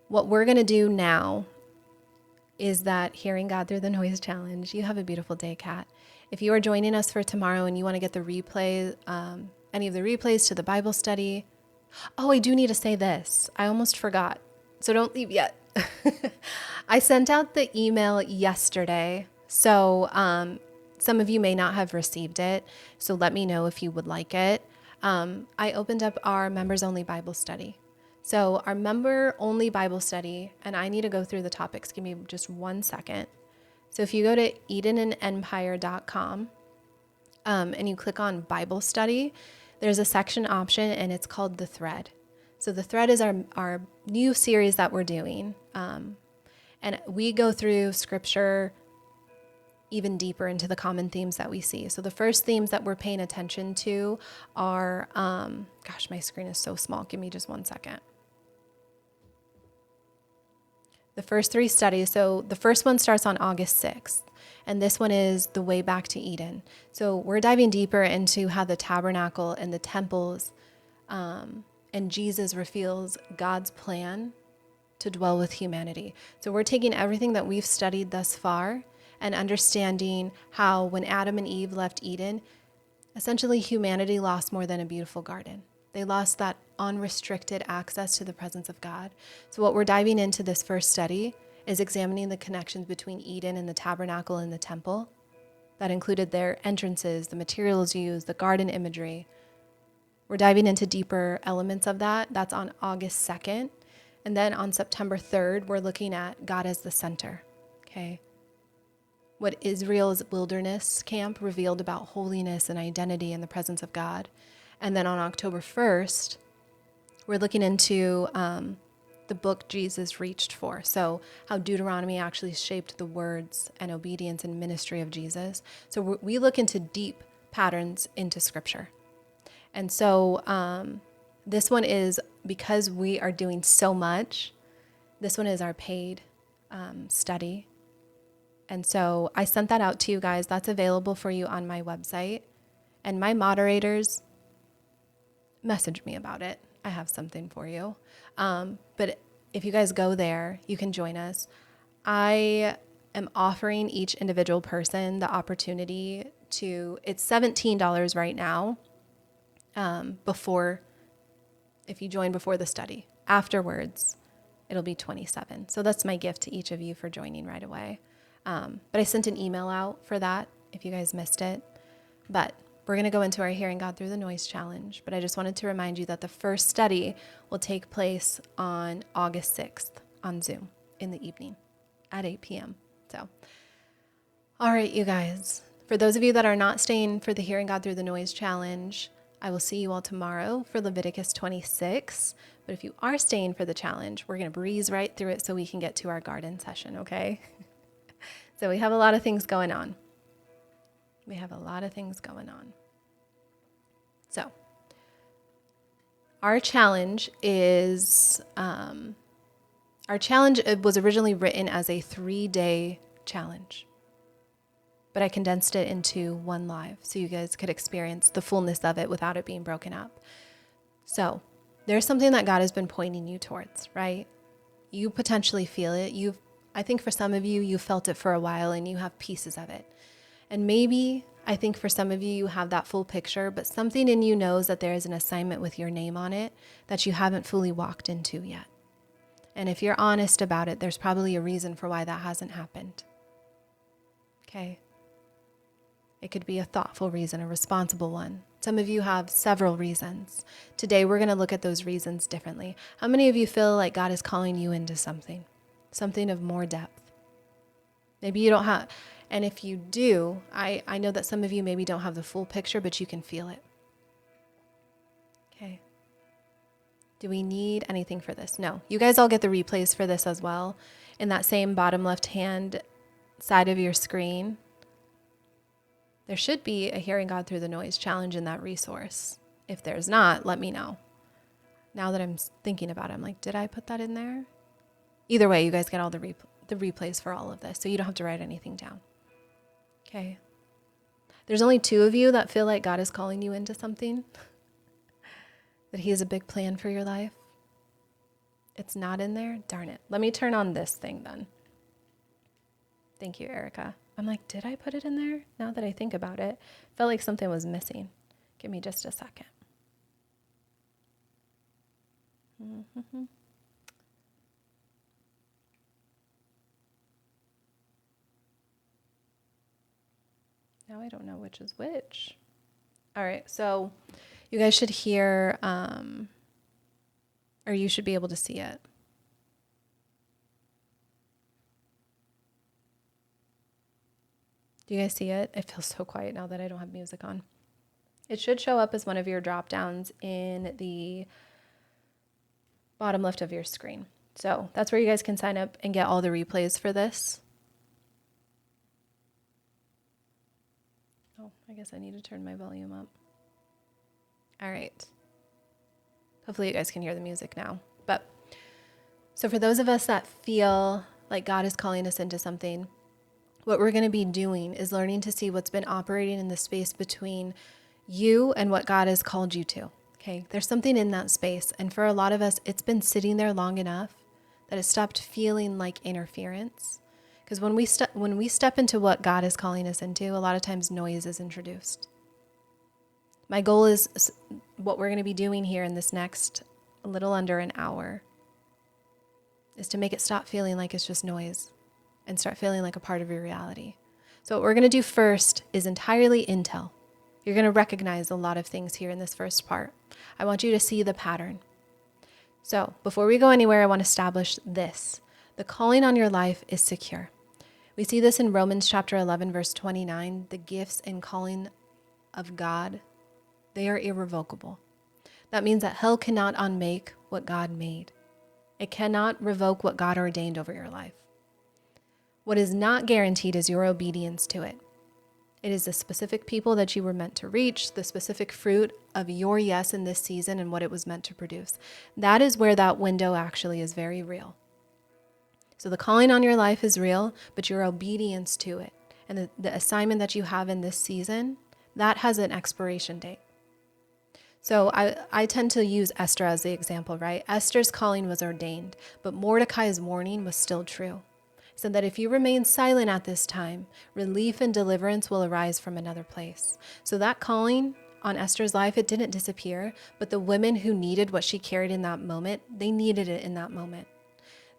What we're going to do now is that Hearing God Through the Noise Challenge. You have a beautiful day, Kat. If you are joining us for tomorrow and you want to get the replay, any of the replays to the Bible study. Oh, I do need to say this. I almost forgot. So don't leave yet. I sent out the email yesterday. So some of you may not have received it. So let me know if you would like it. I opened up our members only Bible study. So our member only Bible study, and I need to go through the topics. Give me just 1 second. So if you go to EdenandEmpire.com and you click on Bible study, there's a section option and it's called the thread. So the thread is our new series that we're doing. And we go through scripture even deeper into the common themes that we see. So the first themes that we're paying attention to are, gosh, my screen is so small. Give me just 1 second. The first 3 studies. So the first one starts on August 6th. And this one is the way back to Eden. So we're diving deeper into how the tabernacle and the temples and Jesus reveals God's plan to dwell with humanity. So we're taking everything that we've studied thus far and understanding how when Adam and Eve left Eden, essentially humanity lost more than a beautiful garden. They lost that unrestricted access to the presence of God. So what we're diving into this first study is examining the connections between Eden and the tabernacle and the temple. That included their entrances, the materials used, the garden imagery. We're diving into deeper elements of that. That's on August 2nd. And then on September 3rd, we're looking at God as the center, okay? What Israel's wilderness camp revealed about holiness and identity in the presence of God. And then on October 1st, we're looking into the book Jesus reached for. So how Deuteronomy actually shaped the words and obedience and ministry of Jesus. So we look into deep patterns into scripture. And so this one is, because we are doing so much, this one is our paid study. And so I sent that out to you guys. That's available for you on my website. And my moderators message me about it. I have something for you. But if you guys go there, you can join us. I am offering each individual person the opportunity to, it's $17 right now, if you join before the study. Afterwards, it'll be $27. So that's my gift to each of you for joining right away. But I sent an email out for that if you guys missed it. But we're going to go into our Hearing God Through the Noise Challenge. But I just wanted to remind you that the first study will take place on August 6th on Zoom in the evening at 8 p.m. So, all right, you guys. For those of you that are not staying for the Hearing God Through the Noise Challenge, I will see you all tomorrow for Leviticus 26. But if you are staying for the challenge, we're going to breeze right through it so we can get to our garden session, okay? So we have a lot of things going on. So our challenge is, was originally written as a 3-day challenge, but I condensed it into one live so you guys could experience the fullness of it without it being broken up. So there's something that God has been pointing you towards, right? You potentially feel it. I think for some of you, you felt it for a while and you have pieces of it. And maybe, I think for some of you, you have that full picture, but something in you knows that there is an assignment with your name on it that you haven't fully walked into yet. And if you're honest about it, there's probably a reason for why that hasn't happened. Okay? It could be a thoughtful reason, a responsible one. Some of you have several reasons. Today, we're going to look at those reasons differently. How many of you feel like God is calling you into something of more depth? Maybe you don't have, and if you do, I know that some of you maybe don't have the full picture, but you can feel it. Do we need anything for this? No. You guys all get the replays for this as well. In that same bottom left-hand side of your screen, there should be a Hearing God Through the Noise challenge in that resource. If there's not, let me know. Now that I'm thinking about it, I'm like, did I put that in there? Either way, you guys get all the replays for all of this, so you don't have to write anything down. Okay. There's only 2 of you that feel like God is calling you into something, that he has a big plan for your life. It's not in there? Darn it. Let me turn on this thing then. Thank you, Erica. I'm like, did I put it in there? Now that I think about it, felt like something was missing. Give me just a second. Mm-hmm. Now I don't know which is which. All right, so you guys should hear, or you should be able to see it. Do you guys see it? It feels so quiet now that I don't have music on. It should show up as one of your drop downs in the bottom left of your screen. So that's where you guys can sign up and get all the replays for this. Oh, I guess I need to turn my volume up. All right. Hopefully you guys can hear the music now. But so for those of us that feel like God is calling us into something, what we're going to be doing is learning to see what's been operating in the space between you and what God has called you to. Okay, there's something in that space. And for a lot of us, it's been sitting there long enough that it stopped feeling like interference. Because when we step into what God is calling us into, a lot of times noise is introduced. My goal is what we're going to be doing here in this next a little under an hour is to make it stop feeling like it's just noise and start feeling like a part of your reality. So what we're going to do first is entirely intel. You're going to recognize a lot of things here in this first part. I want you to see the pattern. So before we go anywhere, I want to establish this. The calling on your life is secure. We see this in Romans chapter 11, verse 29. The gifts and calling of God, they are irrevocable. That means that hell cannot unmake what God made. It cannot revoke what God ordained over your life. What is not guaranteed is your obedience to it. It is the specific people that you were meant to reach, the specific fruit of your yes in this season and what it was meant to produce. That is where that window actually is very real. So the calling on your life is real, but your obedience to it and the assignment that you have in this season, that has an expiration date. So I tend to use Esther as the example, right? Esther's calling was ordained, but Mordecai's warning was still true. So that if you remain silent at this time, relief and deliverance will arise from another place. So that calling on Esther's life, it didn't disappear, but the women who needed what she carried in that moment, they needed it in that moment.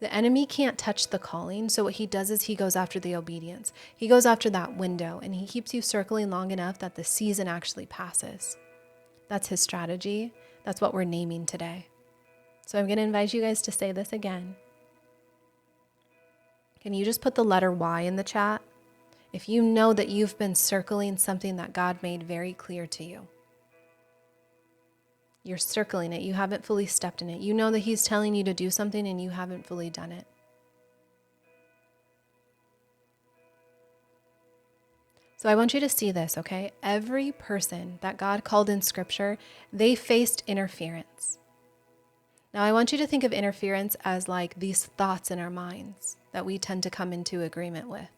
The enemy can't touch the calling, so what he does is he goes after the obedience. He goes after that window, and he keeps you circling long enough that the season actually passes. That's his strategy. That's what we're naming today. So I'm going to invite you guys to say this again. Can you just put the letter Y in the chat if you know that you've been circling something that God made very clear to you? You're circling it. You haven't fully stepped in it. You know that he's telling you to do something and you haven't fully done it. So I want you to see this, okay? Every person that God called in Scripture, they faced interference. Now, I want you to think of interference as like these thoughts in our minds that we tend to come into agreement with.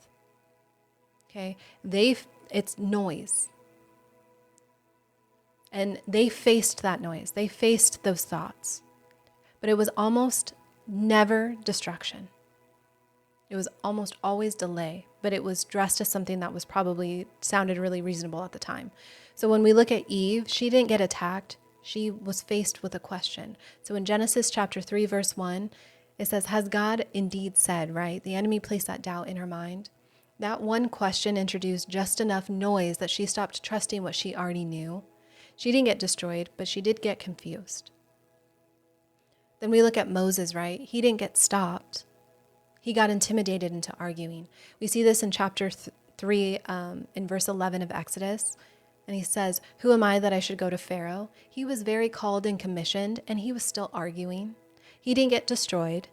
Okay? It's noise. And they faced that noise. They faced those thoughts. But it was almost never destruction. It was almost always delay, but it was dressed as something that was probably sounded really reasonable at the time. So when we look at Eve, she didn't get attacked. She was faced with a question. So in Genesis chapter 3, verse 1, it says, has God indeed said, right? The enemy placed that doubt in her mind. That one question introduced just enough noise that she stopped trusting what she already knew. She didn't get destroyed, but she did get confused. Then we look at Moses, right? He didn't get stopped. He got intimidated into arguing. We see this in chapter 3, in verse 11 of Exodus. And he says, "Who am I that I should go to Pharaoh?" He was very called and commissioned, and he was still arguing. He didn't get destroyed,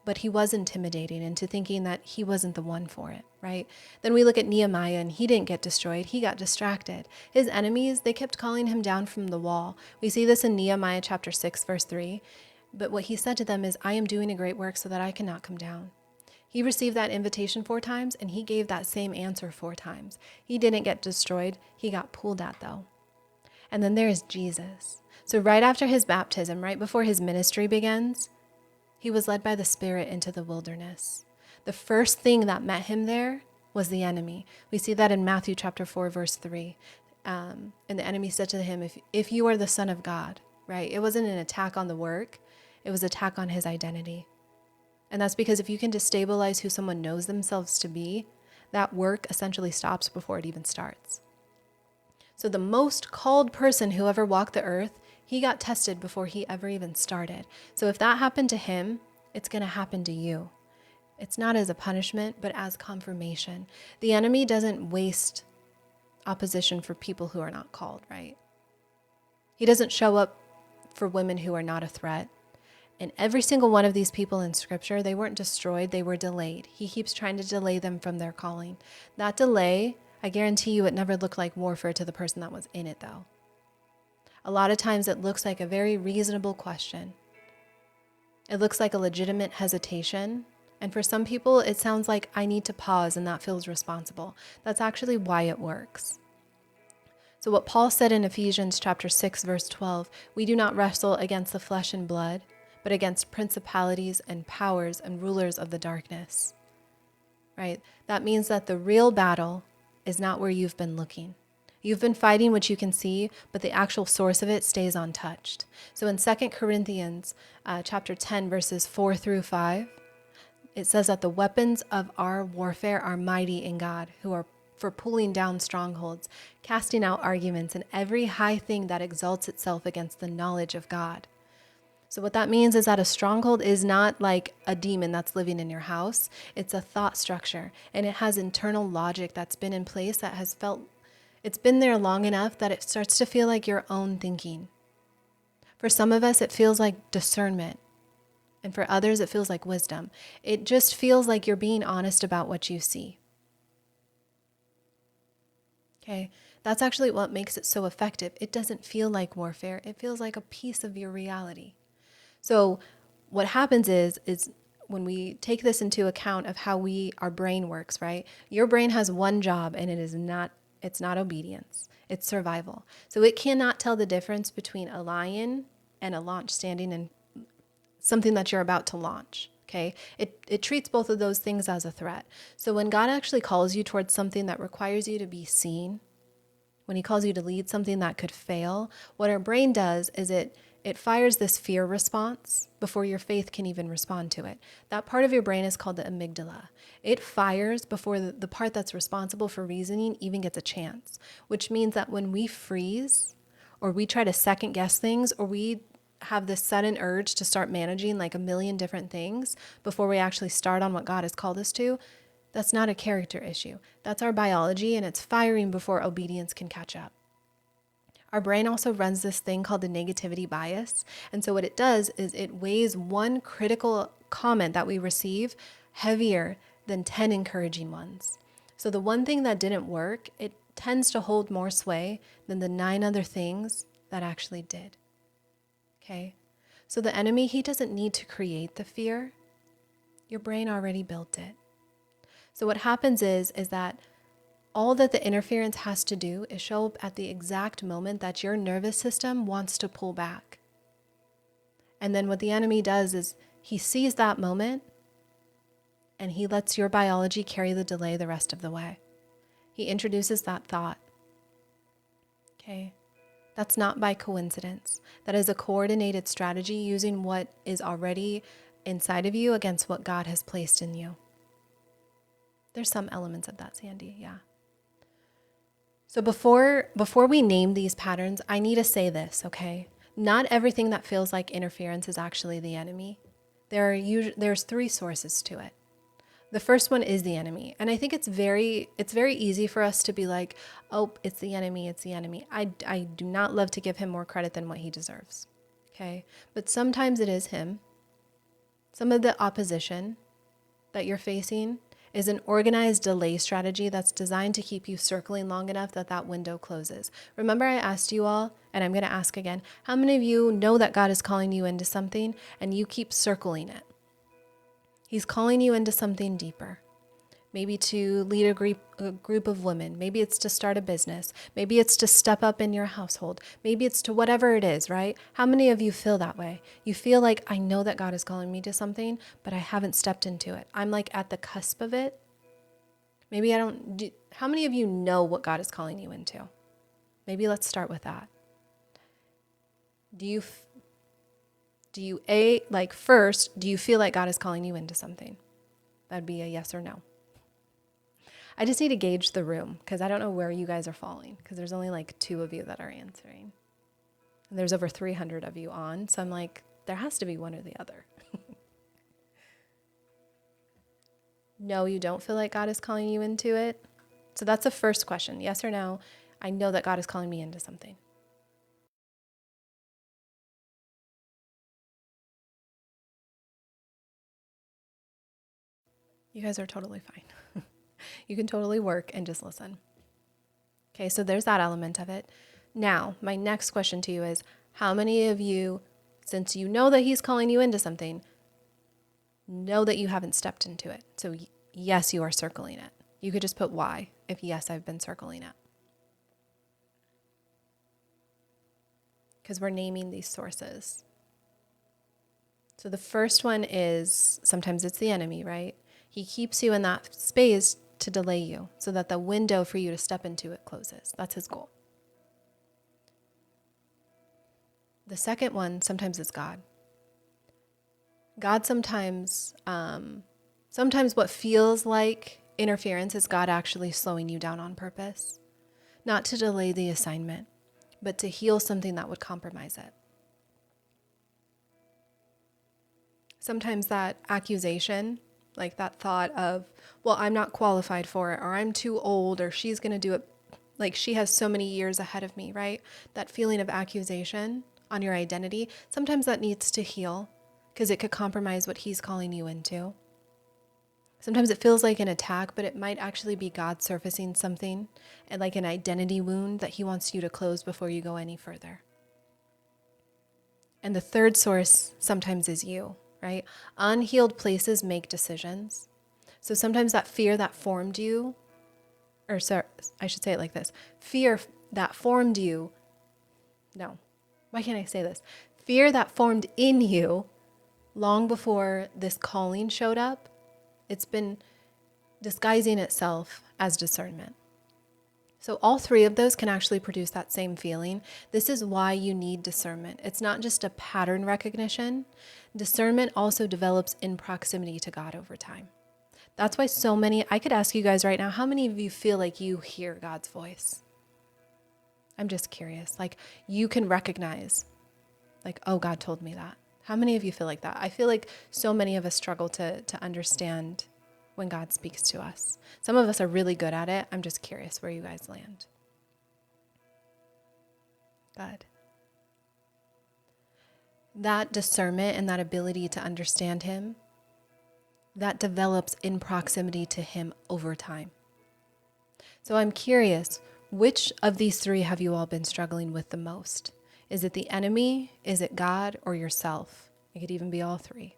but he was intimidating into thinking that he wasn't the one for it, right? Then we look at Nehemiah, and he didn't get destroyed. He got distracted. His enemies, they kept calling him down from the wall. We see this in Nehemiah chapter 6, verse 3. But what he said to them is, "I am doing a great work so that I cannot come down." He received that invitation 4 times, and he gave that same answer 4 times. He didn't get destroyed. He got pulled at, though. And then there's Jesus. So right after his baptism, right before his ministry begins, he was led by the Spirit into the wilderness. The first thing that met him there was the enemy. We see that in Matthew chapter 4, verse 3. And the enemy said to him, if you are the Son of God, right? It wasn't an attack on the work. It was an attack on his identity. And that's because if you can destabilize who someone knows themselves to be, that work essentially stops before it even starts. So the most called person who ever walked the earth, he got tested before he ever even started. So if that happened to him, it's going to happen to you. It's not as a punishment, but as confirmation. The enemy doesn't waste opposition for people who are not called, right? He doesn't show up for women who are not a threat. And every single one of these people in Scripture, they weren't destroyed, they were delayed. He keeps trying to delay them from their calling. That delay, I guarantee you, it never looked like warfare to the person that was in it, though. A lot of times it looks like a very reasonable question. It looks like a legitimate hesitation. And for some people, it sounds like I need to pause and that feels responsible. That's actually why it works. So what Paul said in Ephesians chapter 6, verse 12, we do not wrestle against the flesh and blood, but against principalities and powers and rulers of the darkness, right? That means that the real battle is not where you've been looking. You've been fighting what you can see, but the actual source of it stays untouched. So in 2 Corinthians chapter 10, verses 4 through 5, it says that the weapons of our warfare are mighty in God, who are for pulling down strongholds, casting out arguments, and every high thing that exalts itself against the knowledge of God. So what that means is that a stronghold is not like a demon that's living in your house. It's a thought structure, and it has internal logic that's been in place that has it's been there long enough that it starts to feel like your own thinking. For some of us, it feels like discernment, and for others, it feels like wisdom. It just feels like you're being honest about what you see. Okay, that's actually what makes it so effective. It doesn't feel like warfare. It feels like a piece of your reality. So what happens is when we take this into account of how our brain works, right? Your brain has one job, and it's not obedience. It's survival. So it cannot tell the difference between a lion and a launch standing in something that you're about to launch. Okay. It treats both of those things as a threat. So when God actually calls you towards something that requires you to be seen, when he calls you to lead something that could fail, what our brain does is it fires this fear response before your faith can even respond to it. That part of your brain is called the amygdala. It fires before the part that's responsible for reasoning even gets a chance, which means that when we freeze or we try to second guess things or we have this sudden urge to start managing like a million different things before we actually start on what God has called us to, that's not a character issue. That's our biology, and it's firing before obedience can catch up. Our brain also runs this thing called the negativity bias. And so what it does is it weighs one critical comment that we receive heavier than 10 encouraging ones. So the one thing that didn't work, it tends to hold more sway than the 9 other things that actually did. Okay? So the enemy, he doesn't need to create the fear. Your brain already built it. So what happens is that all that the interference has to do is show up at the exact moment that your nervous system wants to pull back. And then what the enemy does is he sees that moment and he lets your biology carry the delay the rest of the way. He introduces that thought. Okay? That's not by coincidence. That is a coordinated strategy using what is already inside of you against what God has placed in you. There's some elements of that, Sandy, yeah. So before we name these patterns, I need to say this, okay? Not everything that feels like interference is actually the enemy. There's 3 sources to it. The first one is the enemy. And I think it's very easy for us to be like, oh, it's the enemy, it's the enemy. I do not love to give him more credit than what he deserves. Okay? But sometimes it is him. Some of the opposition that you're facing is an organized delay strategy that's designed to keep you circling long enough that that window closes. Remember I asked you all, and I'm going to ask again, how many of you know that God is calling you into something and you keep circling it? He's calling you into something deeper. Maybe to lead a group of women. Maybe it's to start a business. Maybe it's to step up in your household. Maybe it's to whatever it is, right? How many of you feel that way? You feel like, I know that God is calling me to something, but I haven't stepped into it. I'm like at the cusp of it. Maybe I don't. How many of you know what God is calling you into? Maybe let's start with that. Do you first, do you feel like God is calling you into something? That'd be a yes or no. I just need to gauge the room because I don't know where you guys are falling because there's only like 2 of you that are answering. And there's over 300 of you on. So I'm like, there has to be one or the other. No, you don't feel like God is calling you into it. So that's the first question. Yes or no? I know that God is calling me into something. You guys are totally fine. You can totally work and just listen. Okay, so there's that element of it. Now, my next question to you is, how many of you, since you know that he's calling you into something, know that you haven't stepped into it? So yes, you are circling it. You could just put why if yes, I've been circling it. Because we're naming these sources. So the first one is, sometimes it's the enemy, right? He keeps you in that space to delay you so that the window for you to step into it closes. That's his goal. The second one, sometimes it's God. God sometimes what feels like interference is God actually slowing you down on purpose. Not to delay the assignment, but to heal something that would compromise it. Sometimes that accusation, like that thought of, well, I'm not qualified for it, or I'm too old, or she's going to do it, like she has so many years ahead of me, right? That feeling of accusation on your identity, sometimes that needs to heal because it could compromise what he's calling you into. Sometimes it feels like an attack, but it might actually be God surfacing something and like an identity wound that he wants you to close before you go any further. And the third source sometimes is you, right? Unhealed places make decisions. So sometimes that fear that formed you, or sorry, I should say it like this. Fear that formed you, no, why can't I say this? Fear that formed in you long before this calling showed up, it's been disguising itself as discernment. So all 3 of those can actually produce that same feeling. This is why you need discernment. It's not just a pattern recognition. Discernment also develops in proximity to God over time. That's why so many, I could ask you guys right now, how many of you feel like you hear God's voice? I'm just curious. Like you can recognize, like, oh, God told me that. How many of you feel like that? I feel like so many of us struggle to understand when God speaks to us. Some of us are really good at it. I'm just curious where you guys land. Good. That discernment and that ability to understand him, that develops in proximity to him over time. So I'm curious, which of these 3 have you all been struggling with the most? Is it the enemy? Is it God or yourself? It could even be all 3.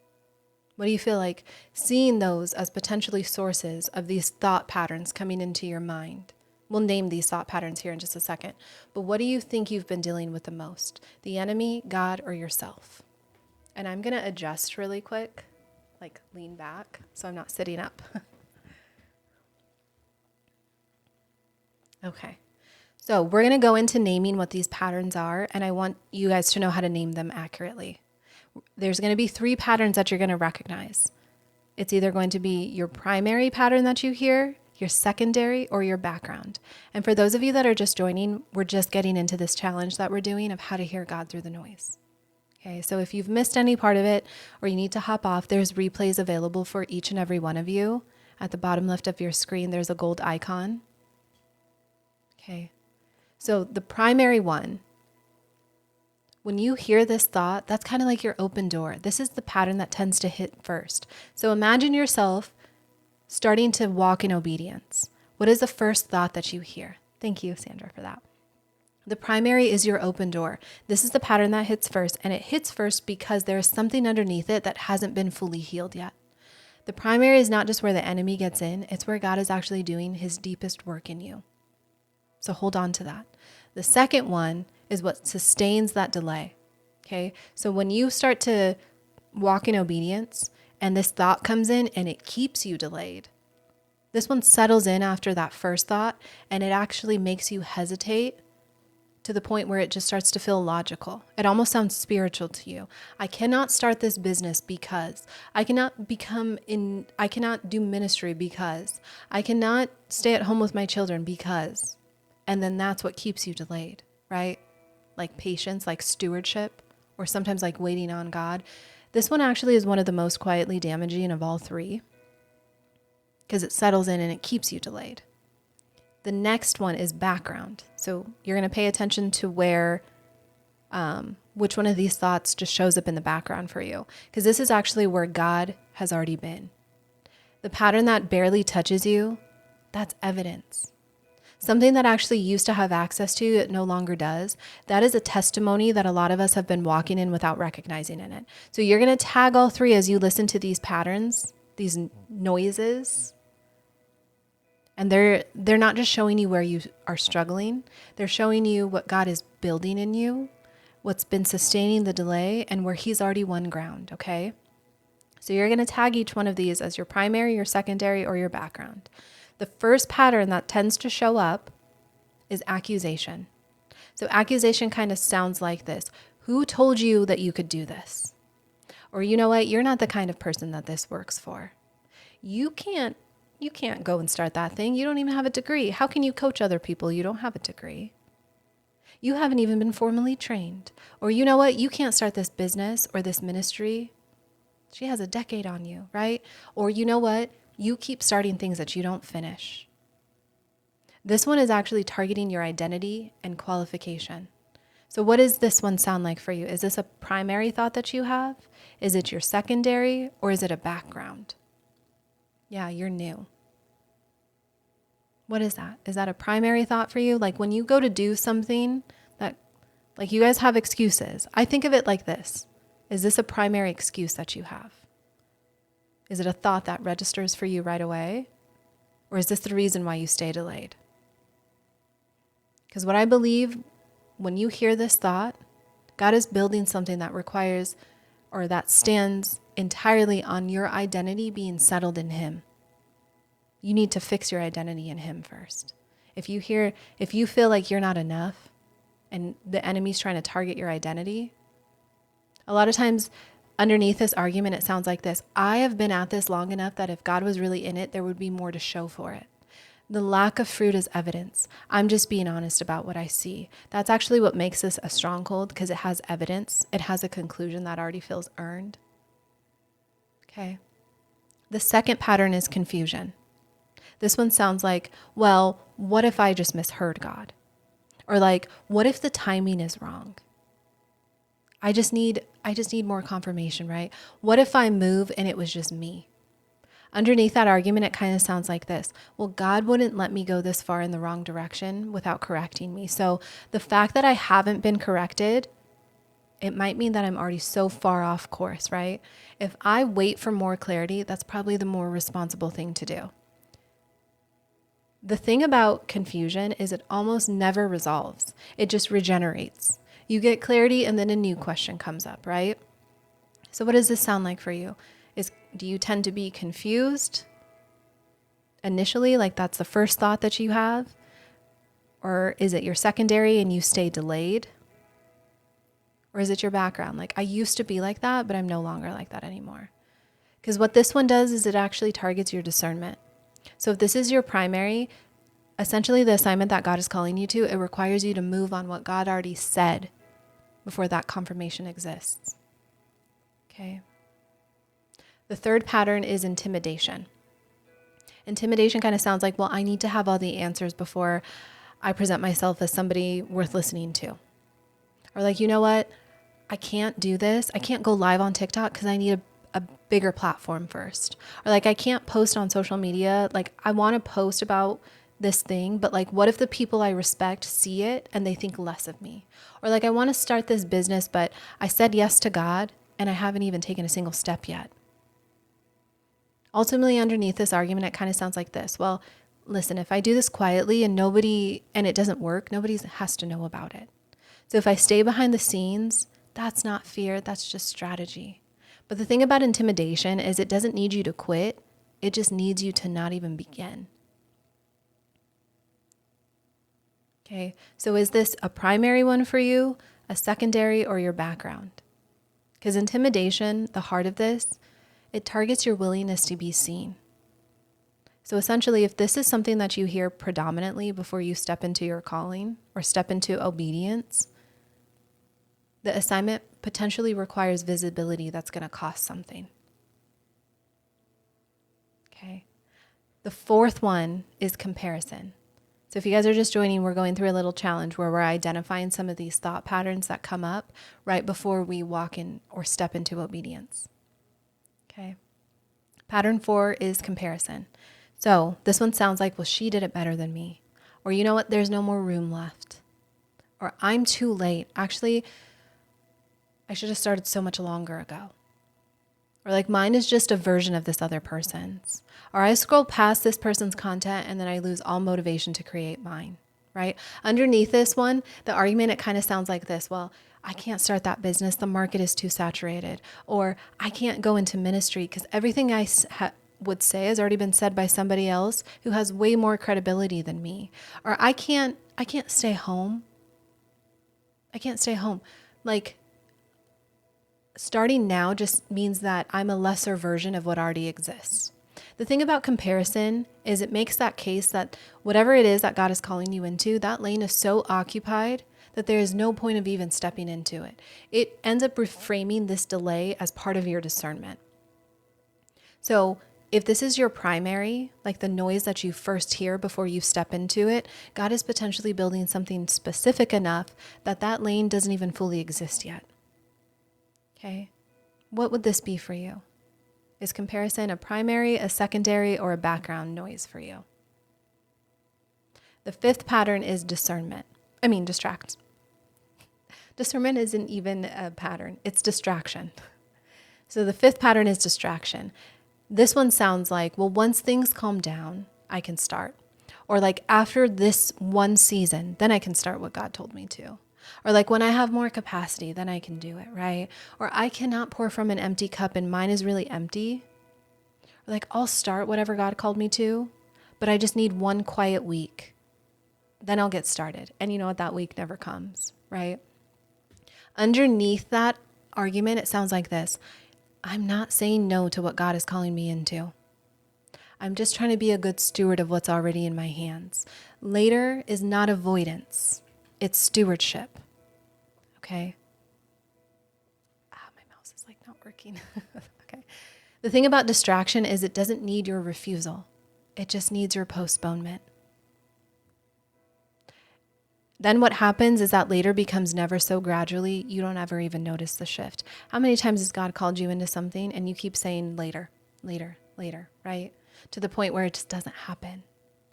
What do you feel like seeing those as potentially sources of these thought patterns coming into your mind? We'll name these thought patterns here in just a second. But what do you think you've been dealing with the most? The enemy, God, or yourself? And I'm going to adjust really quick, like lean back so I'm not sitting up. Okay. So we're going to go into naming what these patterns are, and I want you guys to know how to name them accurately. There's going to be 3 patterns that you're going to recognize. It's either going to be your primary pattern that you hear, your secondary, or your background. And for those of you that are just joining, we're just getting into this challenge that we're doing of how to hear God through the noise. Okay, so if you've missed any part of it or you need to hop off, there's replays available for each and every one of you. At the bottom left of your screen, there's a gold icon. Okay. So the primary one, when you hear this thought, that's kind of like your open door. This is the pattern that tends to hit first. So imagine yourself starting to walk in obedience. What is the first thought that you hear? Thank you, Sandra, for that. The primary is your open door. This is the pattern that hits first, and it hits first because there is something underneath it that hasn't been fully healed yet. The primary is not just where the enemy gets in, it's where God is actually doing his deepest work in you. So hold on to that. The second one is what sustains that delay. Okay? So when you start to walk in obedience and this thought comes in and it keeps you delayed, this one settles in after that first thought and it actually makes you hesitate to the point where it just starts to feel logical. It almost sounds spiritual to you. I cannot start this business because I cannot do ministry because I cannot stay at home with my children because, and then that's what keeps you delayed, right? Like patience, like stewardship, or sometimes like waiting on God. This one actually is one of the most quietly damaging of all three because it settles in and it keeps you delayed. The next one is background. So you're going to pay attention to where, which one of these thoughts just shows up in the background for you. Because this is actually where God has already been. The pattern that barely touches you, that's evidence. Something that actually used to have access to, it no longer does. That is a testimony that a lot of us have been walking in without recognizing in it. So you're going to tag all three as you listen to these patterns, these noises. And they're not just showing you where you are struggling. They're showing you what God is building in you, what's been sustaining the delay, and where he's already won ground, okay? So you're going to tag each one of these as your primary, your secondary, or your background. The first pattern that tends to show up is accusation. So accusation kind of sounds like this. Who told you that you could do this? Or you know what? You're not the kind of person that this works for. You can't go and start that thing. You don't even have a degree. How can you coach other people? You don't have a degree. You haven't even been formally trained. Or you know what? You can't start this business or this ministry. She has a decade on you, right? Or you know what? You keep starting things that you don't finish. This one is actually targeting your identity and qualification. So what does this one sound like for you? Is this a primary thought that you have? Is it your secondary, or is it a background? Yeah, you're new. What is that? Is that a primary thought for you? Like when you go to do something that, like you guys have excuses. I think of it like this. Is this a primary excuse that you have? Is it a thought that registers for you right away? Or is this the reason why you stay delayed? Because what I believe, when you hear this thought, God is building something that requires, or that stands entirely on your identity being settled in him. You need to fix your identity in him first. If you feel like you're not enough and the enemy's trying to target your identity, a lot of times underneath this argument, it sounds like this. I have been at this long enough that if God was really in it, there would be more to show for it. The lack of fruit is evidence. I'm just being honest about what I see. That's actually what makes this a stronghold, because it has evidence. It has a conclusion that already feels earned. Okay. The second pattern is confusion. This one sounds like, well, what if I just misheard God? Or like, what if the timing is wrong? I just need more confirmation, right? What if I move and it was just me? Underneath that argument, it kind of sounds like this. Well, God wouldn't let me go this far in the wrong direction without correcting me. So the fact that I haven't been corrected, it might mean that I'm already so far off course, right? If I wait for more clarity, that's probably the more responsible thing to do. The thing about confusion is it almost never resolves. It just regenerates. You get clarity and then a new question comes up, right? So what does this sound like for you? Do you tend to be confused initially, like that's the first thought that you have? Or is it your secondary and you stay delayed? Or is it your background? Like, I used to be like that, but I'm no longer like that anymore. Because what this one does is it actually targets your discernment. So if this is your primary, essentially the assignment that God is calling you to, it requires you to move on what God already said before that confirmation exists. Okay. The third pattern is intimidation. Intimidation kind of sounds like, well, I need to have all the answers before I present myself as somebody worth listening to. Or like, you know what? I can't do this. I can't go live on TikTok because I need a bigger platform first. Or like, I can't post on social media. Like, I want to post about this thing, but like, what if the people I respect see it and they think less of me? Or like, I want to start this business, but I said yes to God and I haven't even taken a single step yet. Ultimately, underneath this argument, it kind of sounds like this. Well, listen, if I do this quietly and it doesn't work, nobody has to know about it. So if I stay behind the scenes, that's not fear, that's just strategy. But the thing about intimidation is it doesn't need you to quit. It just needs you to not even begin. Okay, so is this a primary one for you, a secondary, or your background? Because intimidation, the heart of this, it targets your willingness to be seen. So essentially, if this is something that you hear predominantly before you step into your calling or step into obedience, the assignment potentially requires visibility that's going to cost something. Okay. The fourth one is comparison. So if you guys are just joining, we're going through a little challenge where we're identifying some of these thought patterns that come up right before we walk in or step into obedience. Okay. Pattern 4 is comparison. So this one sounds like, well, she did it better than me. Or you know what? There's no more room left. Or I'm too late. Actually, I should have started so much longer ago. Or like mine is just a version of this other person's. Or I scroll past this person's content and then I lose all motivation to create mine, right? Underneath this one, the argument, it kind of sounds like this. Well, I can't start that business. The market is too saturated. Or I can't go into ministry because everything I would say has already been said by somebody else who has way more credibility than me. Or I can't stay home. I can't stay home. Like, starting now just means that I'm a lesser version of what already exists. The thing about comparison is it makes that case that whatever it is that God is calling you into, that lane is so occupied that there is no point of even stepping into it. It ends up reframing this delay as part of your discernment. So if this is your primary, like the noise that you first hear before you step into it, God is potentially building something specific enough that that lane doesn't even fully exist yet. Okay, what would this be for you? Is comparison a primary, a secondary, or a background noise for you? The fifth pattern is distract. Discernment isn't even a pattern, it's distraction. So the fifth pattern is distraction. This one sounds like, well, once things calm down, I can start. Or like after this one season, then I can start what God told me to. Or like when I have more capacity, then I can do it, right? Or I cannot pour from an empty cup and mine is really empty. Or like I'll start whatever God called me to, but I just need one quiet week. Then I'll get started. And you know what? That week never comes, right? Underneath that argument, it sounds like this. I'm not saying no to what God is calling me into. I'm just trying to be a good steward of what's already in my hands. Later is not avoidance. It's stewardship. Okay. My mouse is like not working. Okay. The thing about distraction is it doesn't need your refusal. It just needs your postponement. Then what happens is that later becomes never so gradually, you don't ever even notice the shift. How many times has God called you into something and you keep saying later, later, later, right? To the point where it just doesn't happen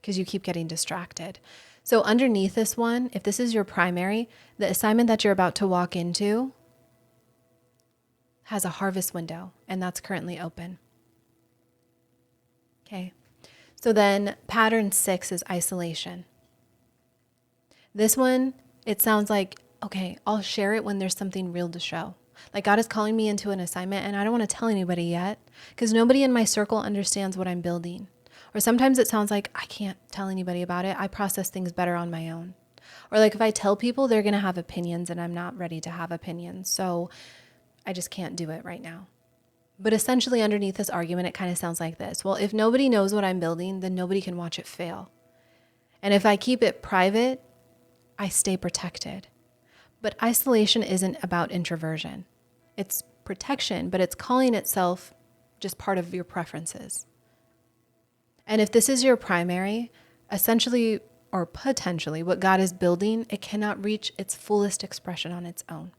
because you keep getting distracted. So underneath this one, if this is your primary, the assignment that you're about to walk into has a harvest window, and that's currently open. Okay. So then pattern 6 is isolation. This one, it sounds like, okay, I'll share it when there's something real to show. Like God is calling me into an assignment and I don't want to tell anybody yet because nobody in my circle understands what I'm building. Or sometimes it sounds like I can't tell anybody about it. I process things better on my own. Or like if I tell people, they're going to have opinions and I'm not ready to have opinions. So I just can't do it right now. But essentially underneath this argument, it kind of sounds like this. Well, if nobody knows what I'm building, then nobody can watch it fail. And if I keep it private, I stay protected. But isolation isn't about introversion. It's protection, but it's calling itself just part of your preferences. And if this is your primary, essentially or potentially what God is building, it cannot reach its fullest expression on its own.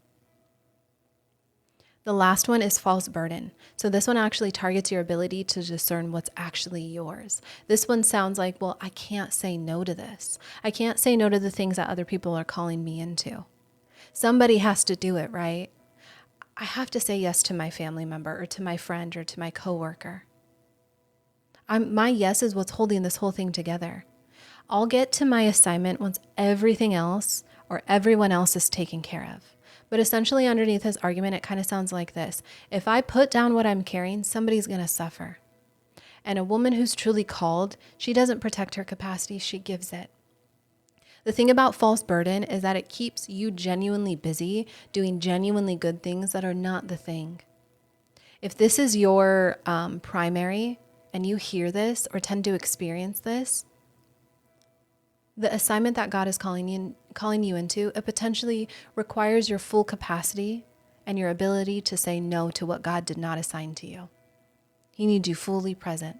The last one is false burden. So this one actually targets your ability to discern what's actually yours. This one sounds like, well, I can't say no to this. I can't say no to the things that other people are calling me into. Somebody has to do it, right? I have to say yes to my family member or to my friend or to my coworker. My yes is what's holding this whole thing together. I'll get to my assignment once everything else or everyone else is taken care of. But essentially underneath his argument, it kind of sounds like this. If I put down what I'm carrying, somebody's going to suffer. And a woman who's truly called, she doesn't protect her capacity, she gives it. The thing about false burden is that it keeps you genuinely busy doing genuinely good things that are not the thing. If this is your primary and you hear this or tend to experience this, the assignment that God is calling you into, it potentially requires your full capacity and your ability to say no to what God did not assign to you. He needs you fully present,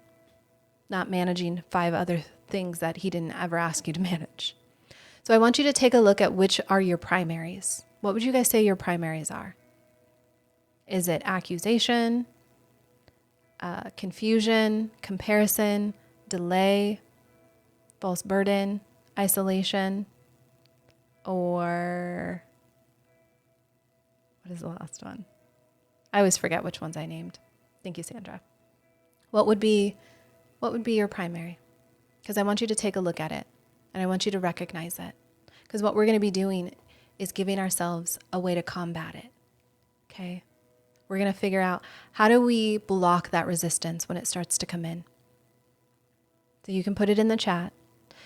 not managing 5 other things that he didn't ever ask you to manage. So I want you to take a look at which are your primaries. What would you guys say your primaries are? Is it accusation, confusion, comparison, delay, false burden, isolation, or what is the last one? I always forget which ones I named. Thank you, Sandra. What would be your primary? Because I want you to take a look at it and I want you to recognize it. Because what we're going to be doing is giving ourselves a way to combat it. Okay? We're going to figure out how do we block that resistance when it starts to come in. So you can put it in the chat.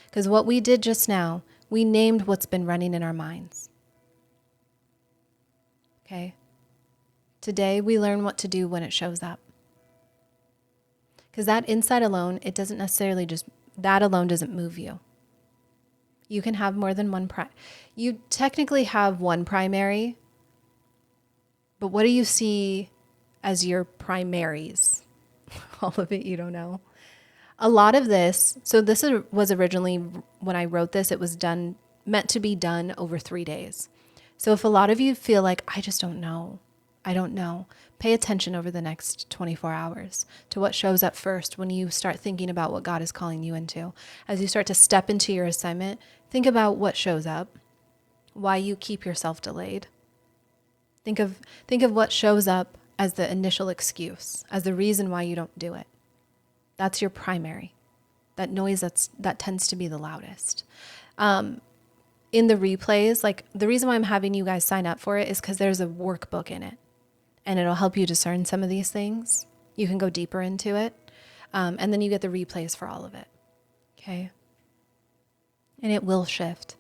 Because what we did just now, we named what's been running in our minds. Okay? Today, we learn what to do when it shows up. Because that insight alone, it doesn't necessarily that alone doesn't move you. You can have more than one you technically have one primary, but what do you see as your primaries? All of it you don't know. A lot of this, so this was originally, when I wrote this, it was meant to be done over 3 days. So if a lot of you feel like, I just don't know, pay attention over the next 24 hours to what shows up first when you start thinking about what God is calling you into. As you start to step into your assignment, think about what shows up, why you keep yourself delayed. Think of what shows up as the initial excuse, as the reason why you don't do it. That's your primary. That noise that tends to be the loudest. In the replays, like the reason why I'm having you guys sign up for it is because there's a workbook in it. And it'll help you discern some of these things. You can go deeper into it. And then you get the replays for all of it. Okay? And it will shift.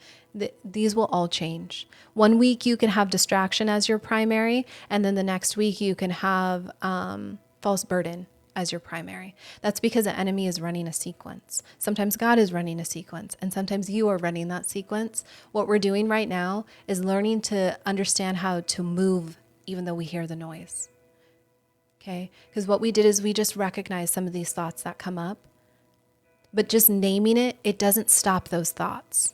These will all change. 1 week you can have distraction as your primary. And then the next week you can have false burden as your primary. That's because the enemy is running a sequence. Sometimes God is running a sequence, and sometimes you are running that sequence. What we're doing right now is learning to understand how to move even though we hear the noise. Okay? Because what we did is we just recognized some of these thoughts that come up, but just naming it doesn't stop those thoughts.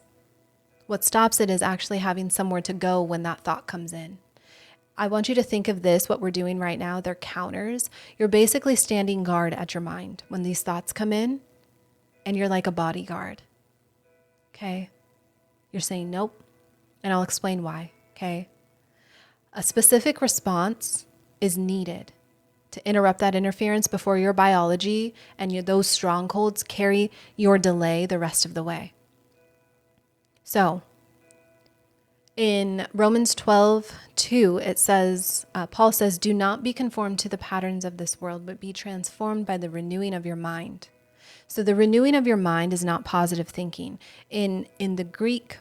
What stops it is actually having somewhere to go when that thought comes in. I want you to think of this, what we're doing right now, they're counters. You're basically standing guard at your mind when these thoughts come in, and you're like a bodyguard. Okay? You're saying nope, and I'll explain why. Okay? A specific response is needed to interrupt that interference before your biology and those strongholds carry your delay the rest of the way. So, in Romans 12:2, it says, Paul says, "Do not be conformed to the patterns of this world, but be transformed by the renewing of your mind." So the renewing of your mind is not positive thinking. In the Greek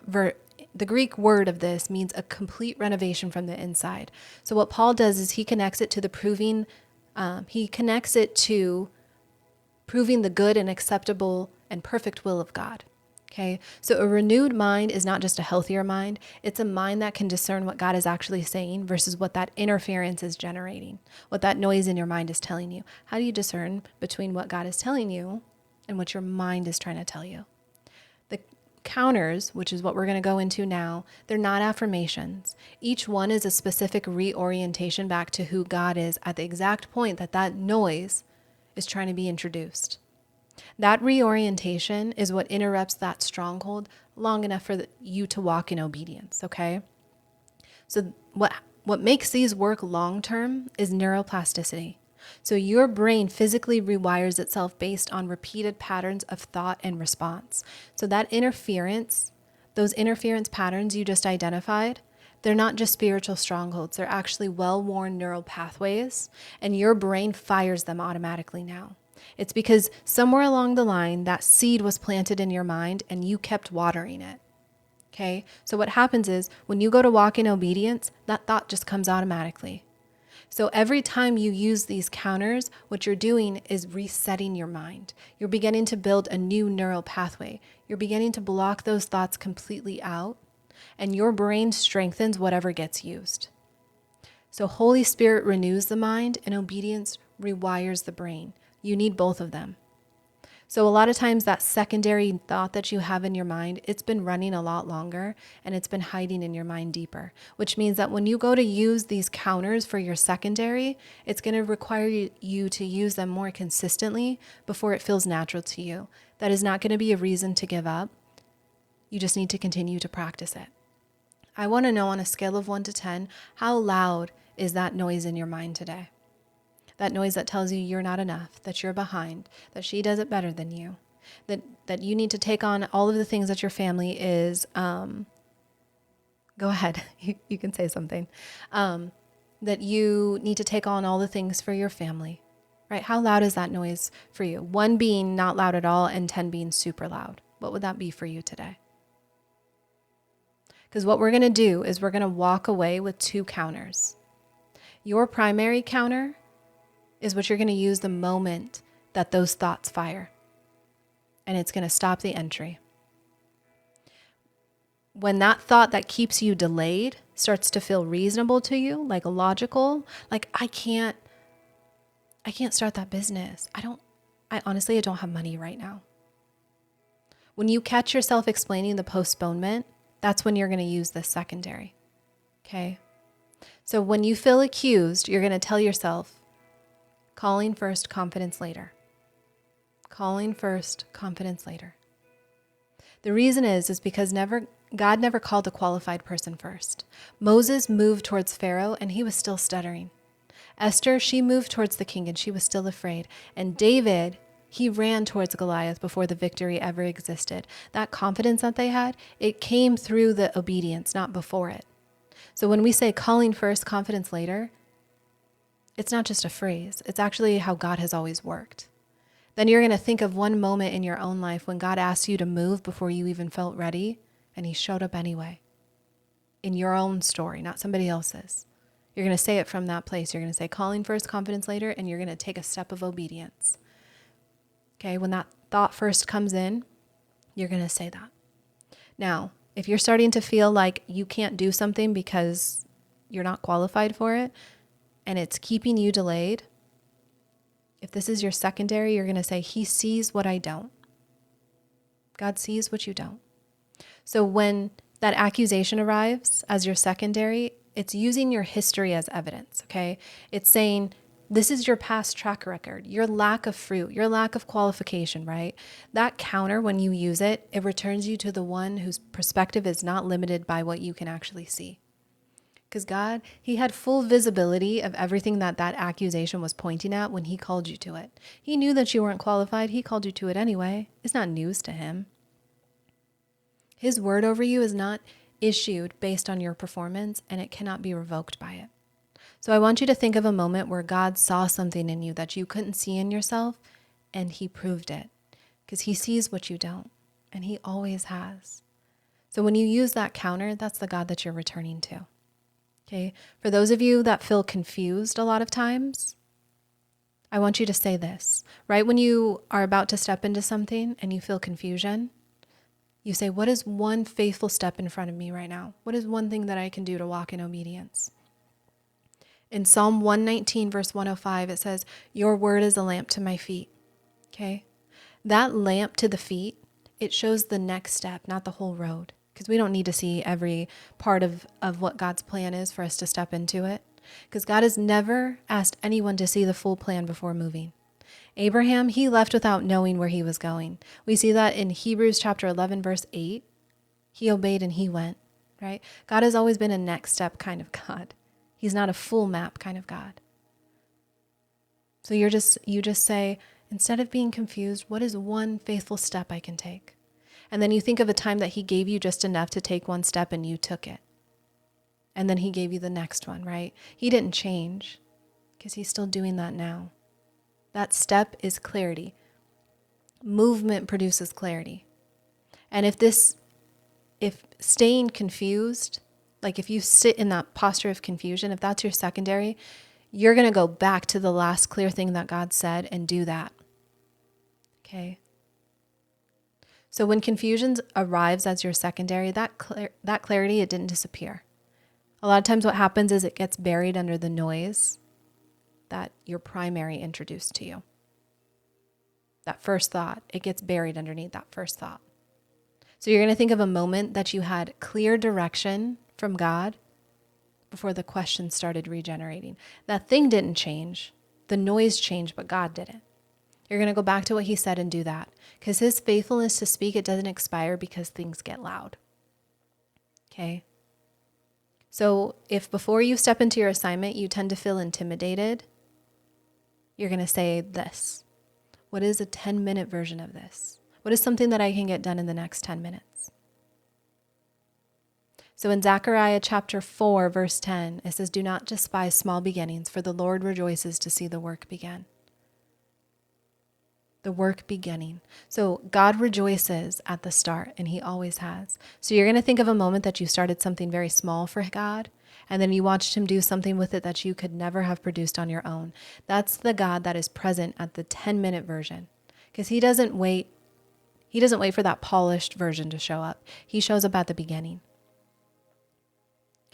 word of this means a complete renovation from the inside. So what Paul does is he connects it to proving the good and acceptable and perfect will of God. Okay, so a renewed mind is not just a healthier mind. It's a mind that can discern what God is actually saying versus what that interference is generating, what that noise in your mind is telling you. How do you discern between what God is telling you and what your mind is trying to tell you. The counters, which is what we're going to go into now, they're not affirmations. Each one is a specific reorientation back to who God is at the exact point that that noise is trying to be introduced. That reorientation is what interrupts that stronghold long enough for you to walk in obedience, okay? So what makes these work long term is neuroplasticity. So your brain physically rewires itself based on repeated patterns of thought and response. So that interference, those interference patterns you just identified, they're not just spiritual strongholds. They're actually well-worn neural pathways, and your brain fires them automatically now. It's because somewhere along the line, that seed was planted in your mind and you kept watering it. Okay? So what happens is when you go to walk in obedience, that thought just comes automatically. So every time you use these counters, what you're doing is resetting your mind. You're beginning to build a new neural pathway. You're beginning to block those thoughts completely out, and your brain strengthens whatever gets used. So Holy Spirit renews the mind, and obedience rewires the brain. You need both of them. So a lot of times that secondary thought that you have in your mind, it's been running a lot longer and it's been hiding in your mind deeper, which means that when you go to use these counters for your secondary, it's going to require you to use them more consistently before it feels natural to you. That is not going to be a reason to give up. You just need to continue to practice it. I want to know on a scale of 1 to 10, how loud is that noise in your mind today? That noise that tells you you're not enough, that you're behind, that she does it better than you, that you need to take on all of the things that your family is, go ahead, you can say something, that you need to take on all the things for your family, right? How loud is that noise for you? 1 being not loud at all and 10 being super loud. What would that be for you today? Because what we're going to do is we're going to walk away with 2 counters. Your primary counter is what you're going to use the moment that those thoughts fire. And it's going to stop the entry. When that thought that keeps you delayed starts to feel reasonable to you, like logical, like I can't start that business. I honestly don't have money right now. When you catch yourself explaining the postponement, that's when you're going to use this secondary. Okay? So when you feel accused, you're going to tell yourself, calling first, confidence later. Calling first, confidence later. The reason is because God never called a qualified person first. Moses moved towards Pharaoh and he was still stuttering. Esther, she moved towards the king and she was still afraid. And David, he ran towards Goliath before the victory ever existed. That confidence that they had, it came through the obedience, not before it. So when we say calling first, confidence later, it's not just a phrase. It's actually how God has always worked. Then you're going to think of one moment in your own life when God asked you to move before you even felt ready, and he showed up anyway. In your own story, not somebody else's. You're going to say it from that place. You're going to say calling first, confidence later, and you're going to take a step of obedience. Okay, when that thought first comes in, you're going to say that. Now, if you're starting to feel like you can't do something because you're not qualified for it, and it's keeping you delayed, if this is your secondary, you're going to say, he sees what I don't. God sees what you don't. So when that accusation arrives as your secondary, it's using your history as evidence, okay? It's saying, this is your past track record, your lack of fruit, your lack of qualification, right? That counter, when you use it, it returns you to the one whose perspective is not limited by what you can actually see. Because God, he had full visibility of everything that accusation was pointing at when he called you to it. He knew that you weren't qualified. He called you to it anyway. It's not news to him. His word over you is not issued based on your performance, and it cannot be revoked by it. So I want you to think of a moment where God saw something in you that you couldn't see in yourself, and he proved it. Because he sees what you don't, and he always has. So when you use that counter, that's the God that you're returning to. Okay, for those of you that feel confused a lot of times, I want you to say this. Right when you are about to step into something and you feel confusion, you say, what is one faithful step in front of me right now? What is one thing that I can do to walk in obedience? In Psalm 119, verse 105, it says, your word is a lamp to my feet. Okay, That lamp to the feet, it shows the next step, not the whole road. Because we don't need to see every part of what God's plan is for us to step into it. Because God has never asked anyone to see the full plan before moving. Abraham, he left without knowing where he was going. We see that in Hebrews chapter 11, verse 8. He obeyed and he went, right? God has always been a next step kind of God. He's not a full map kind of God. So you just say, instead of being confused, what is one faithful step I can take? And then you think of a time that he gave you just enough to take one step and you took it. And then he gave you the next one, right? He didn't change because he's still doing that now. That step is clarity. Movement produces clarity. And if staying confused, like if you sit in that posture of confusion, if that's your secondary, you're going to go back to the last clear thing that God said and do that. Okay? So when confusion arrives as your secondary, that clarity, it didn't disappear. A lot of times what happens is it gets buried under the noise that your primary introduced to you. That first thought, it gets buried underneath that first thought. So you're going to think of a moment that you had clear direction from God before the question started regenerating. That thing didn't change. The noise changed, but God didn't. You're going to go back to what he said and do that. Because his faithfulness to speak, it doesn't expire because things get loud. Okay? So if before you step into your assignment, you tend to feel intimidated, you're going to say this. What is a 10-minute version of this? What is something that I can get done in the next 10 minutes? So in Zechariah chapter 4, verse 10, it says, "Do not despise small beginnings, for the Lord rejoices to see the work begin." The work beginning. So God rejoices at the start, and he always has. So you're going to think of a moment that you started something very small for God, and then you watched him do something with it that you could never have produced on your own. That's the God that is present at the 10-minute version, because he doesn't wait for that polished version to show up. He shows up at the beginning.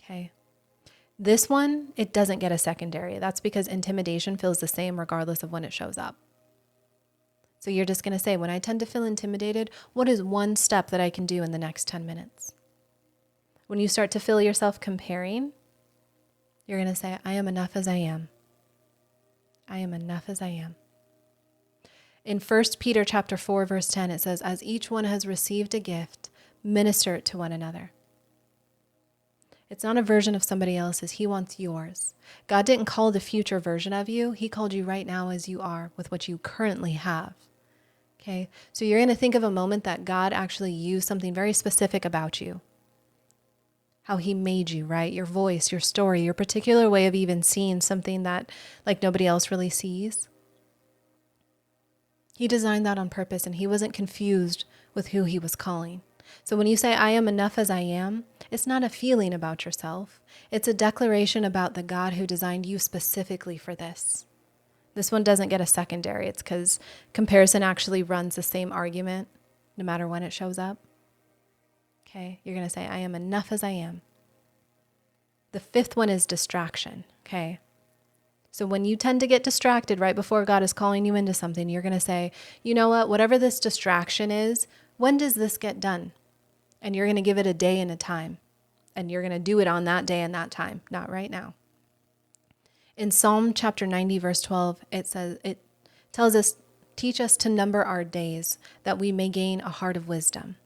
Okay. This one, it doesn't get a secondary. That's because intimidation feels the same regardless of when it shows up. So you're just going to say, when I tend to feel intimidated, what is one step that I can do in the next 10 minutes? When you start to feel yourself comparing, you're going to say, I am enough as I am. I am enough as I am. In 1 Peter chapter 4, verse 10, it says, "As each one has received a gift, minister it to one another." It's not a version of somebody else's. He wants yours. God didn't call the future version of you. He called you right now as you are with what you currently have. Okay, so you're going to think of a moment that God actually used something very specific about you. How he made you, right? Your voice, your story, your particular way of even seeing something that like nobody else really sees. He designed that on purpose, and he wasn't confused with who he was calling. So when you say, I am enough as I am, it's not a feeling about yourself. It's a declaration about the God who designed you specifically for this. This one doesn't get a secondary. It's because comparison actually runs the same argument no matter when it shows up. Okay, you're going to say, I am enough as I am. The fifth one is distraction. Okay, so when you tend to get distracted right before God is calling you into something, you're going to say, you know what, whatever this distraction is, when does this get done? And you're going to give it a day and a time. And you're going to do it on that day and that time, not right now. In Psalm chapter 90, verse 12, it tells us, teach us to number our days that we may gain a heart of wisdom.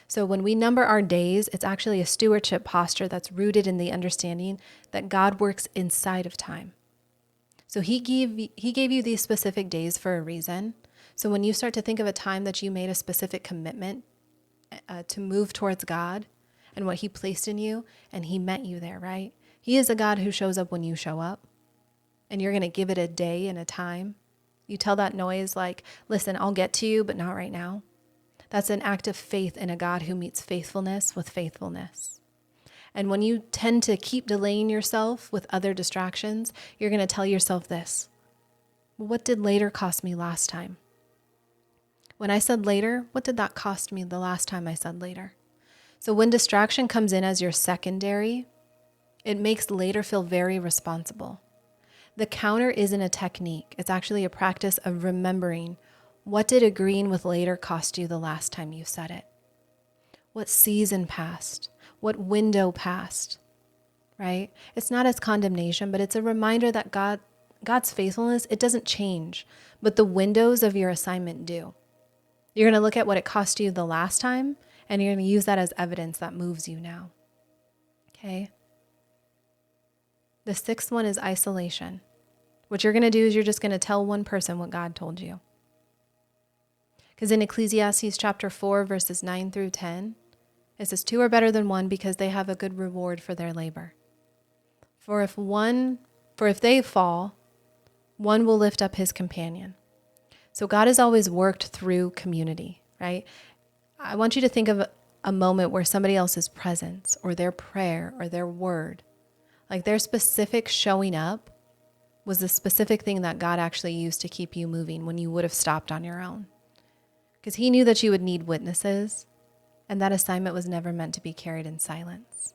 So when we number our days, it's actually a stewardship posture that's rooted in the understanding that God works inside of time. So he gave you these specific days for a reason. So when you start to think of a time that you made a specific commitment to move towards God and what he placed in you, and he met you there, right? He is a God who shows up when you show up, and you're going to give it a day and a time. You tell that noise like, listen, I'll get to you, but not right now. That's an act of faith in a God who meets faithfulness with faithfulness. And when you tend to keep delaying yourself with other distractions, you're going to tell yourself this. What did later cost me last time? When I said later, what did that cost me the last time I said later? So when distraction comes in as your secondary, it makes later feel very responsible. The counter isn't a technique. It's actually a practice of remembering What did agreeing with later cost you the last time you said it? What season passed? What window passed? Right? It's not as condemnation, but it's a reminder that God's faithfulness, it doesn't change, but the windows of your assignment do. You're going to look at what it cost you the last time, and you're going to use that as evidence that moves you now. Okay? The sixth one is isolation. What you're going to do is you're just going to tell one person what God told you. Because in Ecclesiastes chapter 4, verses 9 through 10, it says, 2 are better than 1 because they have a good reward for their labor. For if they fall, one will lift up his companion. So God has always worked through community, right? I want you to think of a moment where somebody else's presence or their prayer or their word, like their specific showing up, was the specific thing that God actually used to keep you moving when you would have stopped on your own. Because he knew that you would need witnesses, and that assignment was never meant to be carried in silence.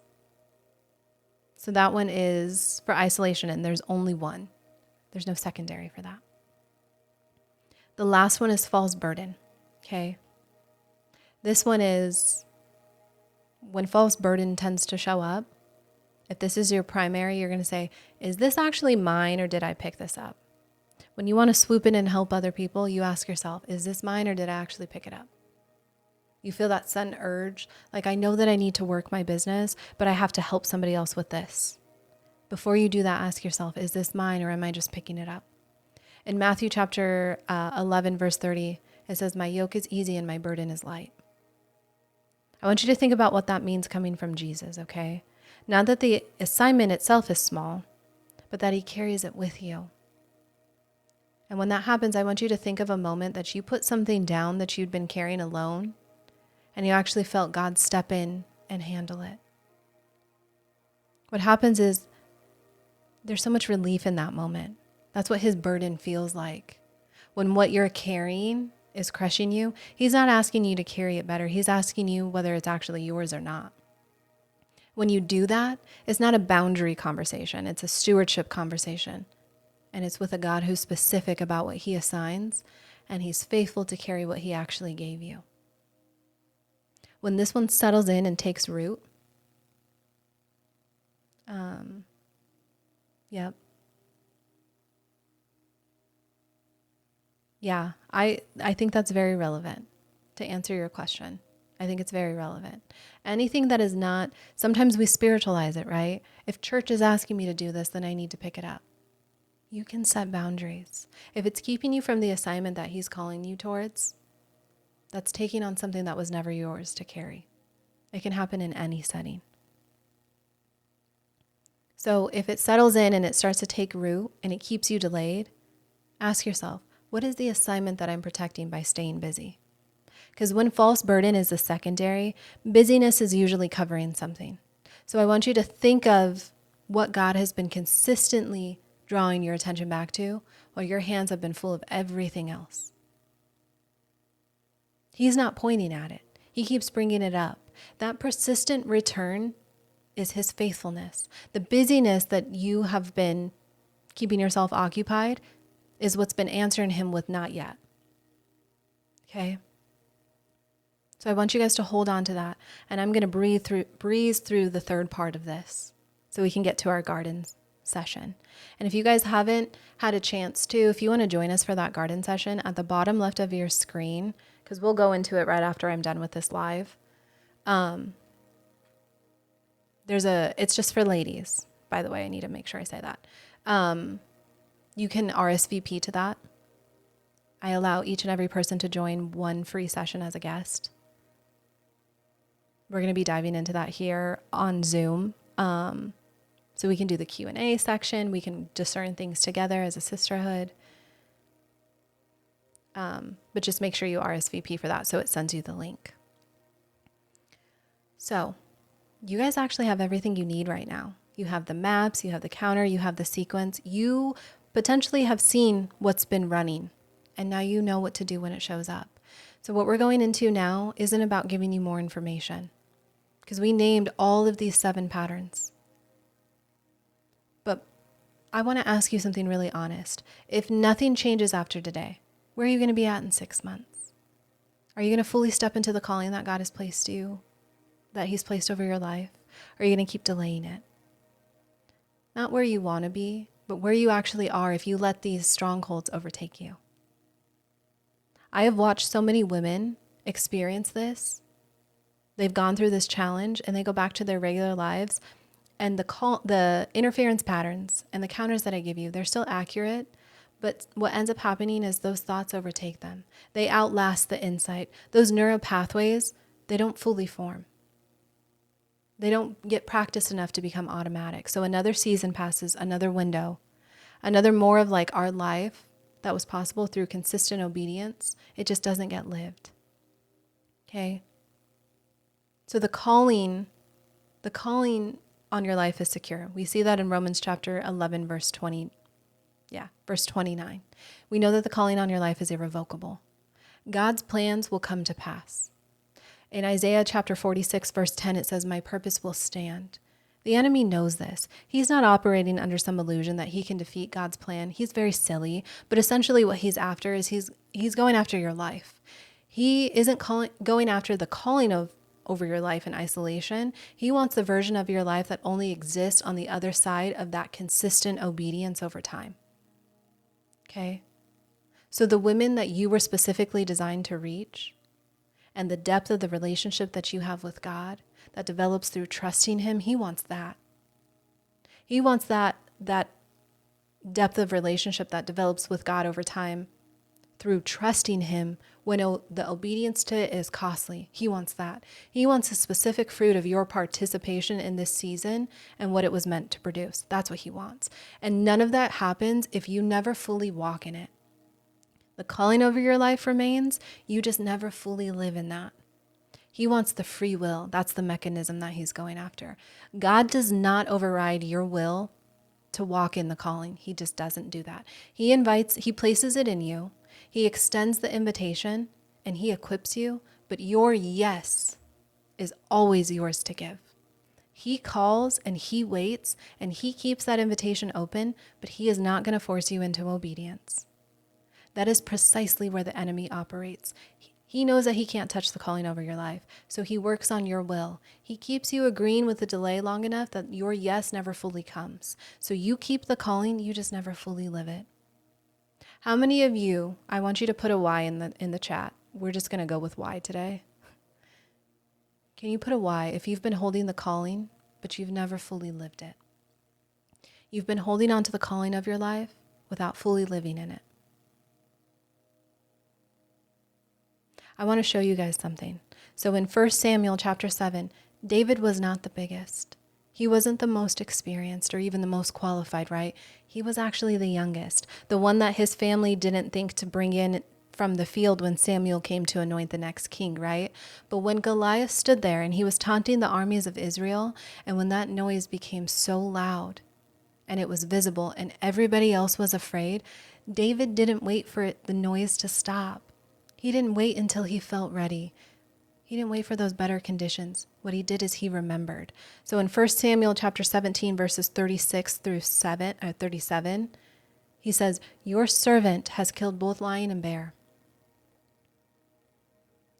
So that one is for isolation, and there's only one. There's no secondary for that. The last one is false burden, okay? This one is when false burden tends to show up. If this is your primary, you're going to say, is this actually mine or did I pick this up? When you want to swoop in and help other people, you ask yourself, is this mine or did I actually pick it up? You feel that sudden urge, like I know that I need to work my business, but I have to help somebody else with this. Before you do that, ask yourself, is this mine or am I just picking it up? In Matthew chapter 11, verse 30, it says, my yoke is easy and my burden is light. I want you to think about what that means coming from Jesus, okay? Not that the assignment itself is small, but that he carries it with you. And when that happens, I want you to think of a moment that you put something down that you'd been carrying alone, and you actually felt God step in and handle it. What happens is there's so much relief in that moment. That's what his burden feels like. When what you're carrying is crushing you, he's not asking you to carry it better. He's asking you whether it's actually yours or not. When you do that, it's not a boundary conversation. It's a stewardship conversation. And it's with a God who's specific about what he assigns, and he's faithful to carry what he actually gave you. When this one settles in and takes root, yep. Yeah, I think that's very relevant to answer your question. I think it's very relevant. Anything that is not, sometimes we spiritualize it, right? If church is asking me to do this, then I need to pick it up. You can set boundaries. If it's keeping you from the assignment that he's calling you towards, that's taking on something that was never yours to carry. It can happen in any setting. So if it settles in and it starts to take root and it keeps you delayed, ask yourself, what is the assignment that I'm protecting by staying busy? Because when false burden is the secondary, busyness is usually covering something. So I want you to think of what God has been consistently drawing your attention back to while your hands have been full of everything else. He's not pointing at it. He keeps bringing it up. That persistent return is his faithfulness. The busyness that you have been keeping yourself occupied is what's been answering him with not yet. Okay? So I want you guys to hold on to that. And I'm going to breeze through the third part of this so we can get to our garden session. And if you guys haven't had a chance to, if you want to join us for that garden session, at the bottom left of your screen, because we'll go into it right after I'm done with this live, it's just for ladies, by the way. I need to make sure I say that. You can RSVP to that. I allow each and every person to join one free session as a guest. We're going to be diving into that here on Zoom. So we can do the Q&A section. We can discern things together as a sisterhood. But just make sure you RSVP for that so it sends you the link. So you guys actually have everything you need right now. You have the maps, you have the counter, you have the sequence. You potentially have seen what's been running, and now you know what to do when it shows up. So what we're going into now isn't about giving you more information, because we named all of these 7 patterns. But I want to ask you something really honest. If nothing changes after today, Where are you going to be at in 6 months? Are you going to fully step into the calling that God has placed you, that he's placed over your life? Or are you going to keep delaying it? Not where you want to be, but where you actually are if you let these strongholds overtake you. I have watched so many women experience this. They've gone through this challenge and they go back to their regular lives, and the interference patterns and the counters that I give you, they're still accurate, but what ends up happening is those thoughts overtake them. They outlast the insight. Those neural pathways, they don't fully form. They don't get practiced enough to become automatic. So another season passes, another window, another more of like our life that was possible through consistent obedience. It just doesn't get lived. Okay? So the calling on your life is secure. We see that in Romans chapter 11, verse 29. We know that the calling on your life is irrevocable. God's plans will come to pass. In Isaiah chapter 46, verse 10, it says, "My purpose will stand." The enemy knows this. He's not operating under some illusion that he can defeat God's plan. He's very silly, but essentially what he's after is he's going after your life. He isn't going after the calling over your life in isolation. He wants the version of your life that only exists on the other side of that consistent obedience over time. Okay? So the women that you were specifically designed to reach, and the depth of the relationship that you have with God that develops through trusting him, he wants that. He wants that depth of relationship that develops with God over time through trusting him when the obedience to it is costly. He wants that. He wants a specific fruit of your participation in this season and what it was meant to produce. That's what he wants. And none of that happens if you never fully walk in it. The calling over your life remains, you just never fully live in that. He wants the free will. That's the mechanism that he's going after. God does not override your will to walk in the calling. He just doesn't do that. He places it in you. He extends the invitation and he equips you, but your yes is always yours to give. He calls and he waits and he keeps that invitation open, but he is not going to force you into obedience. That is precisely where the enemy operates. He knows that he can't touch the calling over your life, so he works on your will. He keeps you agreeing with the delay long enough that your yes never fully comes. So you keep the calling, you just never fully live it. How many of you, I want you to put a Y in the chat. We're just going to go with Y today. Can you put a Y if you've been holding the calling, but you've never fully lived it? You've been holding on to the calling of your life without fully living in it. I want to show you guys something. So in 1 Samuel chapter 7, David was not the biggest. He wasn't the most experienced or even the most qualified, right? He was actually the youngest, the one that his family didn't think to bring in from the field when Samuel came to anoint the next king, right? But when Goliath stood there and he was taunting the armies of Israel, and when that noise became so loud and it was visible and everybody else was afraid, David didn't wait for the noise to stop. He didn't wait until he felt ready. He didn't wait for those better conditions. What he did is he remembered. So in 1 Samuel chapter 17, verses 36 through 37, he says, "Your servant has killed both lion and bear."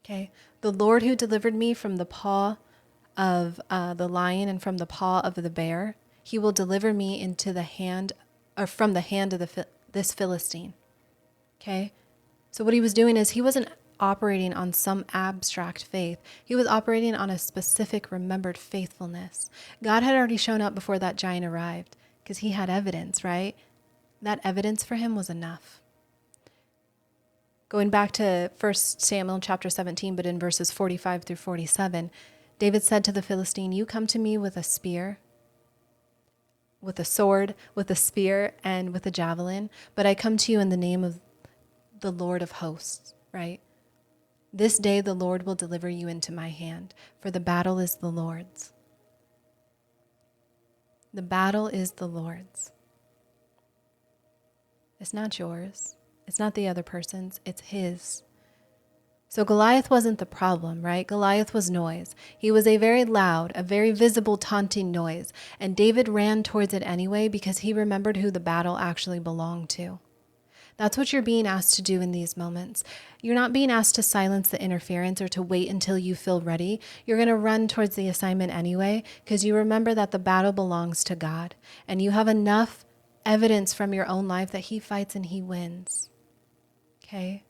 Okay. "The Lord who delivered me from the paw of the lion and from the paw of the bear, he will deliver me into the hand, or from the hand of this Philistine." Okay. So what he was doing is he wasn't operating on some abstract faith. He was operating on a specific remembered faithfulness. God had already shown up before that giant arrived because he had evidence, right? That evidence for him was enough. Going back to 1 Samuel chapter 17, but in verses 45 through 47, David said to the Philistine, "You come to me with a spear, with a sword, with a spear, and with a javelin, but I come to you in the name of the Lord of hosts," right? "This day the Lord will deliver you into my hand, for the battle is the Lord's." The battle is the Lord's. It's not yours. It's not the other person's. It's his. So Goliath wasn't the problem, right? Goliath was noise. He was a very loud, a very visible, taunting noise. And David ran towards it anyway because he remembered who the battle actually belonged to. That's what you're being asked to do in these moments. You're not being asked to silence the interference or to wait until you feel ready. You're going to run towards the assignment anyway, because you remember that the battle belongs to God, and you have enough evidence from your own life that he fights and he wins. Okay?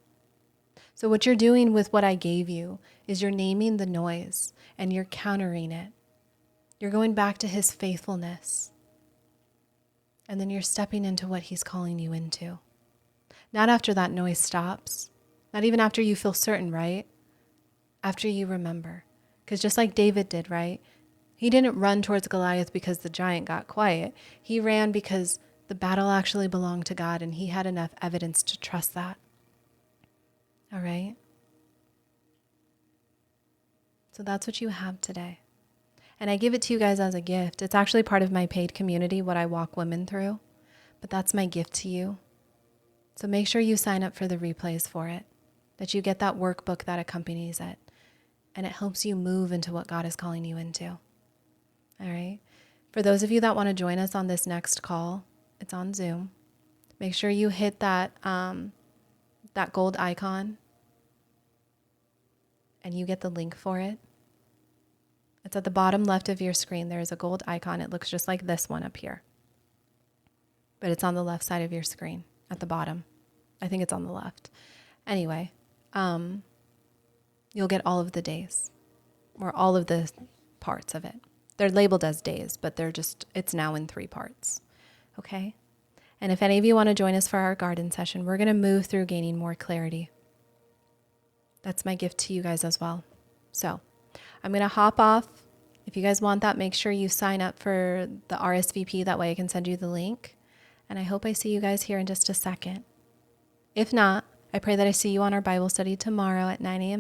So what you're doing with what I gave you is you're naming the noise and you're countering it. You're going back to his faithfulness. And then you're stepping into what he's calling you into. Not after that noise stops. Not even after you feel certain, right? After you remember. Because just like David did, right? He didn't run towards Goliath because the giant got quiet. He ran because the battle actually belonged to God and he had enough evidence to trust that. All right? So that's what you have today. And I give it to you guys as a gift. It's actually part of my paid community, what I walk women through. But that's my gift to you. So make sure you sign up for the replays for it, that you get that workbook that accompanies it, and it helps you move into what God is calling you into. All right? For those of you that want to join us on this next call, it's on Zoom. Make sure you hit that gold icon and you get the link for it. It's at the bottom left of your screen. There is a gold icon. It looks just like this one up here, but it's on the left side of your screen at the bottom. I think it's on the left. Anyway, you'll get all of the days or all of the parts of it. They're labeled as days, but it's now in 3 parts. Okay? And if any of you want to join us for our garden session, we're going to move through gaining more clarity. That's my gift to you guys as well. So I'm going to hop off. If you guys want that, make sure you sign up for the RSVP. That way I can send you the link. And I hope I see you guys here in just a second. If not, I pray that I see you on our Bible study tomorrow at 9 a.m.